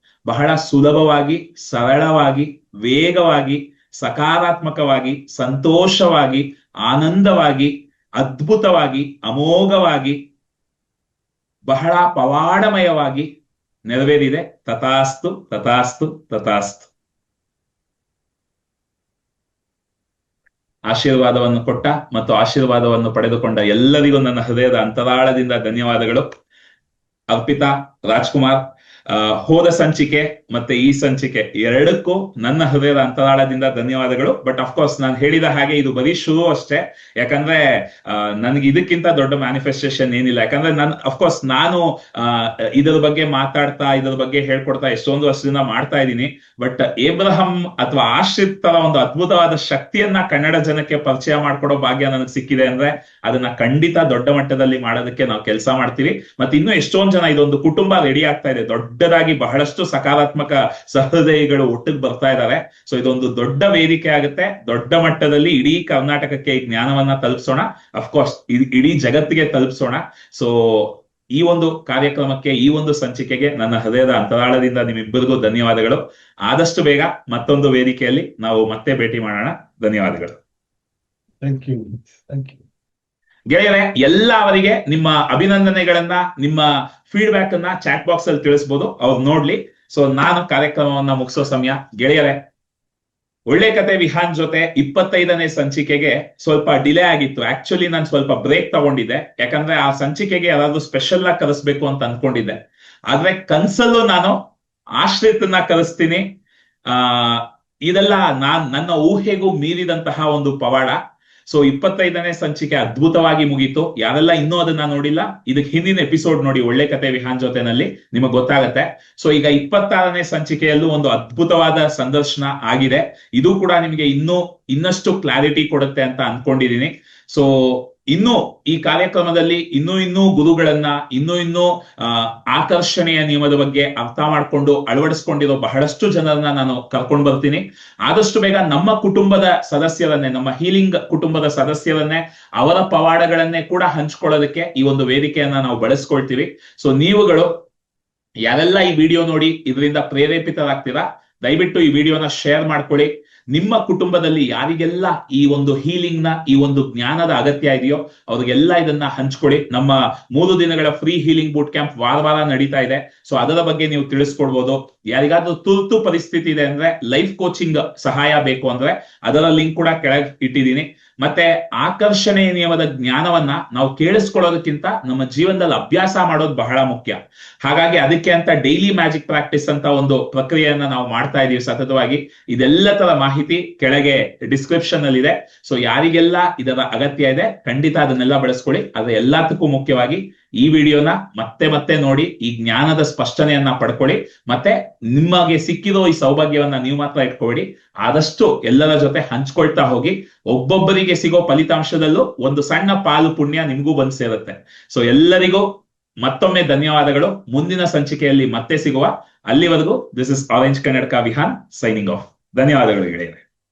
ಬಹಳ ಸುಲಭವಾಗಿ, ಸರಳವಾಗಿ, ವೇಗವಾಗಿ, ಸಕಾರಾತ್ಮಕವಾಗಿ, ಸಂತೋಷವಾಗಿ, ಆನಂದವಾಗಿ, ಅದ್ಭುತವಾಗಿ, ಅಮೋಘವಾಗಿ, ಬಹಳ ಪವಾಡಮಯವಾಗಿ ನೆರವೇರಿದೆ. ತಥಾಸ್ತು, ತಥಾಸ್ತು, ತಥಾಸ್ತು. ಆಶೀರ್ವಾದವನ್ನು ಕೊಟ್ಟ ಮತ್ತು ಆಶೀರ್ವಾದವನ್ನು ಪಡೆದುಕೊಂಡ ಎಲ್ಲರಿಗೂ ನನ್ನ ಹೃದಯದ ಅಂತರಾಳದಿಂದ ಧನ್ಯವಾದಗಳು. ಅರ್ಪಿತಾ, ರಾಜ್ಕುಮಾರ್, ಹೋದ ಸಂಚಿಕೆ ಮತ್ತೆ ಈ ಸಂಚಿಕೆ ಎರಡಕ್ಕೂ ನನ್ನ ಹೃದಯದ ಅಂತರಾಳದಿಂದ ಧನ್ಯವಾದಗಳು. ಬಟ್ ಅಫ್ಕೋರ್ಸ್ ನಾನು ಹೇಳಿದ ಹಾಗೆ ಇದು ಬರೀ ಶುರು ಅಷ್ಟೇ. ಯಾಕಂದ್ರೆ ನನ್ಗೆ ಇದಕ್ಕಿಂತ ದೊಡ್ಡ ಮ್ಯಾನಿಫೆಸ್ಟೇಷನ್ ಏನಿಲ್ಲ. ಯಾಕಂದ್ರೆ ಅಫ್ಕೋರ್ಸ್ ನಾನು ಇದರ ಬಗ್ಗೆ ಮಾತಾಡ್ತಾ, ಇದರ ಬಗ್ಗೆ ಹೇಳ್ಕೊಡ್ತಾ ಎಷ್ಟೊಂದು ವರ್ಷದಿಂದ ಮಾಡ್ತಾ ಇದ್ದೀನಿ. ಬಟ್ ಏಬ್ರಹಂ ಅಥವಾ ಆಶ್ರಿತ್ ತರ ಒಂದು ಅದ್ಭುತವಾದ ಶಕ್ತಿಯನ್ನ ಕನ್ನಡ ಜನಕ್ಕೆ ಪರಿಚಯ ಮಾಡ್ಕೊಡೋ ಭಾಗ್ಯ ನನಗೆ ಸಿಕ್ಕಿದೆ ಅಂದ್ರೆ ಅದನ್ನ ಖಂಡಿತ ದೊಡ್ಡ ಮಟ್ಟದಲ್ಲಿ ಮಾಡೋದಕ್ಕೆ ನಾವು ಕೆಲಸ ಮಾಡ್ತೀವಿ. ಮತ್ತೆ ಇನ್ನೂ ಎಷ್ಟೊಂದು ಜನ, ಇದೊಂದು ಕುಟುಂಬ ರೆಡಿ ಆಗ್ತಾ ಇದೆ, ದೊಡ್ಡದಾಗಿ ಬಹಳಷ್ಟು ಸಕಾರಾತ್ಮಕ ಸಹೃದಯಿಗಳು ಒಟ್ಟಿಗೆ ಬರ್ತಾ ಇದ್ದಾರೆ. ಸೊ ಇದೊಂದು ದೊಡ್ಡ ವೇದಿಕೆ ಆಗುತ್ತೆ. ದೊಡ್ಡ ಮಟ್ಟದಲ್ಲಿ ಇಡೀ ಕರ್ನಾಟಕಕ್ಕೆ ಈ ಜ್ಞಾನವನ್ನ ತಲುಪಿಸೋಣ, ಅಫ್ಕೋರ್ಸ್ ಇಡೀ ಜಗತ್ತಿಗೆ ತಲುಪಿಸೋಣ. ಸೊ ಈ ಒಂದು ಕಾರ್ಯಕ್ರಮಕ್ಕೆ, ಈ ಒಂದು ಸಂಚಿಕೆಗೆ ನನ್ನ ಹೃದಯದ ಅಂತರಾಳದಿಂದ ನಿಮ್ಮಿಬ್ಬರಿಗೂ ಧನ್ಯವಾದಗಳು. ಆದಷ್ಟು ಬೇಗ ಮತ್ತೊಂದು ವೇದಿಕೆಯಲ್ಲಿ ನಾವು ಮತ್ತೆ ಭೇಟಿ ಮಾಡೋಣ. ಧನ್ಯವಾದಗಳು. Thank you. ಗೆಳೆಯರೆ, ಎಲ್ಲ ಅವರಿಗೆ ನಿಮ್ಮ ಅಭಿನಂದನೆಗಳನ್ನ, ನಿಮ್ಮ ಫೀಡ್ಬ್ಯಾಕ್ ಅನ್ನ ಚಾಟ್ ಬಾಕ್ಸ್ ಅಲ್ಲಿ ತಿಳಿಸ್ಬೋದು, ಅವ್ರು ನೋಡ್ಲಿ. ಸೊ ನಾನು ಕಾರ್ಯಕ್ರಮವನ್ನ ಮುಗಿಸೋ ಸಮಯ. ಗೆಳೆಯರೆ, ಒಳ್ಳೆ ಕತೆ ವಿಹಾನ್ ಜೊತೆ 25ನೇ ಸಂಚಿಕೆಗೆ ಸ್ವಲ್ಪ ಡಿಲೇ ಆಗಿತ್ತು. ಆಕ್ಚುಲಿ ನಾನು ಸ್ವಲ್ಪ ಬ್ರೇಕ್ ತಗೊಂಡಿದ್ದೆ, ಯಾಕಂದ್ರೆ ಆ ಸಂಚಿಕೆಗೆ ಯಾರಾದ್ರೂ ಸ್ಪೆಷಲ್ ಆಗಿ ಕರೆಸ್ಬೇಕು ಅಂತ ಅನ್ಕೊಂಡಿದ್ದೆ. ಆದ್ರೆ ಕನ್ಸಲ್ಲೂ ನಾನು ಆಶ್ರಿತನ ಕರೆಸ್ತೀನಿ. ಇದೆಲ್ಲ ನನ್ನ ಊಹೆಗೂ ಮೀರಿದಂತಹ ಒಂದು ಪವಾಡ. ಸೊ 25ನೇ ಸಂಚಿಕೆ ಅದ್ಭುತವಾಗಿ ಮುಗೀತು. ಯಾರೆಲ್ಲ ಇನ್ನೂ ಅದನ್ನ ನೋಡಿಲ್ಲ, ಇದಕ್ಕೆ ಹಿಂದಿನ ಎಪಿಸೋಡ್ ನೋಡಿ, ಒಳ್ಳೆ ಕತೆ ವಿಹಾನ್ ಜೊತೆನಲ್ಲಿ, ನಿಮಗೆ ಗೊತ್ತಾಗತ್ತೆ. ಸೊ ಈಗ 26ನೇ ಸಂಚಿಕೆಯಲ್ಲೂ ಒಂದು ಅದ್ಭುತವಾದ ಸಂದರ್ಶನ ಆಗಿದೆ. ಇದು ಕೂಡ ನಿಮಗೆ ಇನ್ನಷ್ಟು ಕ್ಲಾರಿಟಿ ಕೊಡುತ್ತೆ ಅಂತ ಅನ್ಕೊಂಡಿದೀನಿ. ಸೊ ಇನ್ನು ಈ ಕಾರ್ಯಕ್ರಮದಲ್ಲಿ ಇನ್ನೂ ಗುರುಗಳನ್ನ, ಇನ್ನೂ ಆಕರ್ಷಣೆಯ ನಿಯಮದ ಬಗ್ಗೆ ಅರ್ಥ ಮಾಡ್ಕೊಂಡು ಅಳವಡಿಸ್ಕೊಂಡಿರೋ ಬಹಳಷ್ಟು ಜನರನ್ನ ನಾನು ಕರ್ಕೊಂಡು ಬರ್ತೀನಿ. ಆದಷ್ಟು ಬೇಗ ನಮ್ಮ ಕುಟುಂಬದ ಸದಸ್ಯರನ್ನೇ, ನಮ್ಮ ಹೀಲಿಂಗ್ ಕುಟುಂಬದ ಸದಸ್ಯರನ್ನೇ, ಅವರ ಪವಾಡಗಳನ್ನೇ ಕೂಡ ಹಂಚ್ಕೊಳ್ಳೋದಕ್ಕೆ ಈ ಒಂದು ವೇದಿಕೆಯನ್ನ ನಾವು ಬಳಸ್ಕೊಳ್ತೀವಿ. ಸೊ ನೀವುಗಳು ಯಾರೆಲ್ಲ ಈ ವಿಡಿಯೋ ನೋಡಿ ಇದರಿಂದ ಪ್ರೇರೇಪಿತರಾಗ್ತೀರಾ, ದಯವಿಟ್ಟು ಈ ವಿಡಿಯೋನ ಶೇರ್ ಮಾಡ್ಕೊಳ್ಳಿ. ನಿಮ್ಮ ಕುಟುಂಬದಲ್ಲಿ ಯಾರಿಗೆಲ್ಲ ಈ ಒಂದು ಹೀಲಿಂಗ್ ನ, ಈ ಒಂದು ಜ್ಞಾನದ ಅಗತ್ಯ ಇದೆಯೋ ಅವ್ರಿಗೆಲ್ಲ ಇದನ್ನ ಹಂಚ್ಕೊಳ್ಳಿ. ನಮ್ಮ 3 ದಿನಗಳ ಫ್ರೀ ಹೀಲಿಂಗ್ ಬೂಟ್ ಕ್ಯಾಂಪ್ ವಾರ ನಡೀತಾ ಇದೆ. ಸೊ ಅದರ ಬಗ್ಗೆ ನೀವು ತಿಳಿಸ್ಕೊಡ್ಬೋದು. ಯಾರಿಗಾದ್ರೂ ತುರ್ತು ಪರಿಸ್ಥಿತಿ ಇದೆ ಅಂದ್ರೆ, ಲೈಫ್ ಕೋಚಿಂಗ್ ಸಹಾಯ ಬೇಕು ಅಂದ್ರೆ ಅದರ ಲಿಂಕ್ ಕೂಡ ಕೆಳಗೆ ಇಟ್ಟಿದ್ದೀನಿ. ಮತ್ತೆ ಆಕರ್ಷಣೆಯ ನಿಯಮದ ಜ್ಞಾನವನ್ನ ನಾವು ಕೇಳಿಸ್ಕೊಳ್ಳೋದಕ್ಕಿಂತ ನಮ್ಮ ಜೀವನದಲ್ಲಿ ಅಭ್ಯಾಸ ಮಾಡೋದು ಬಹಳ ಮುಖ್ಯ. ಹಾಗಾಗಿ ಅದಕ್ಕೆ ಅಂತ ಡೈಲಿ ಮ್ಯಾಜಿಕ್ ಪ್ರಾಕ್ಟೀಸ್ ಅಂತ ಒಂದು ಪ್ರಕ್ರಿಯೆಯನ್ನ ನಾವು ಮಾಡ್ತಾ ಇದೀವಿ ಸತತವಾಗಿ. ಇದೆಲ್ಲ ತರ ಮಾಹಿತಿ ಕೆಳಗೆ ಡಿಸ್ಕ್ರಿಪ್ಷನ್ ಅಲ್ಲಿ ಇದೆ. ಸೊ ಯಾರಿಗೆಲ್ಲ ಇದರ ಅಗತ್ಯ ಇದೆ ಖಂಡಿತ ಅದನ್ನೆಲ್ಲ ಬಳಸ್ಕೊಳ್ಳಿ. ಆದ್ರೆ ಎಲ್ಲದಕ್ಕೂ ಮುಖ್ಯವಾಗಿ ಈ ವಿಡಿಯೋನ ಮತ್ತೆ ನೋಡಿ ಈ ಜ್ಞಾನದ ಸ್ಪಷ್ಟನೆಯನ್ನ ಪಡ್ಕೊಳ್ಳಿ. ಮತ್ತೆ ನಿಮಗೆ ಸಿಕ್ಕಿರೋ ಈ ಸೌಭಾಗ್ಯವನ್ನ ನೀವು ಮಾತ್ರ ಇಟ್ಕೊಳ್ಳಿ, ಆದಷ್ಟು ಎಲ್ಲರ ಜೊತೆ ಹಂಚ್ಕೊಳ್ತಾ ಹೋಗಿ. ಒಬ್ಬೊಬ್ಬರಿಗೆ ಸಿಗೋ ಫಲಿತಾಂಶದಲ್ಲೂ ಒಂದು ಸಣ್ಣ ಪಾಲು ಪುಣ್ಯ ನಿಮಗೂ ಬಂದು ಸೇರುತ್ತೆ. ಸೊ ಎಲ್ಲರಿಗೂ ಮತ್ತೊಮ್ಮೆ ಧನ್ಯವಾದಗಳು. ಮುಂದಿನ ಸಂಚಿಕೆಯಲ್ಲಿ ಮತ್ತೆ ಸಿಗುವ. ಅಲ್ಲಿವರೆಗೂ ದಿಸ್ ಇಸ್ ಆರೆಂಜ್ ಕನ್ನಡಕ ವಿಹಾನ್ ಸೈನಿಂಗ್ ಆಫ್. ಧನ್ಯವಾದಗಳು ಗೆಳೆಯರೆ.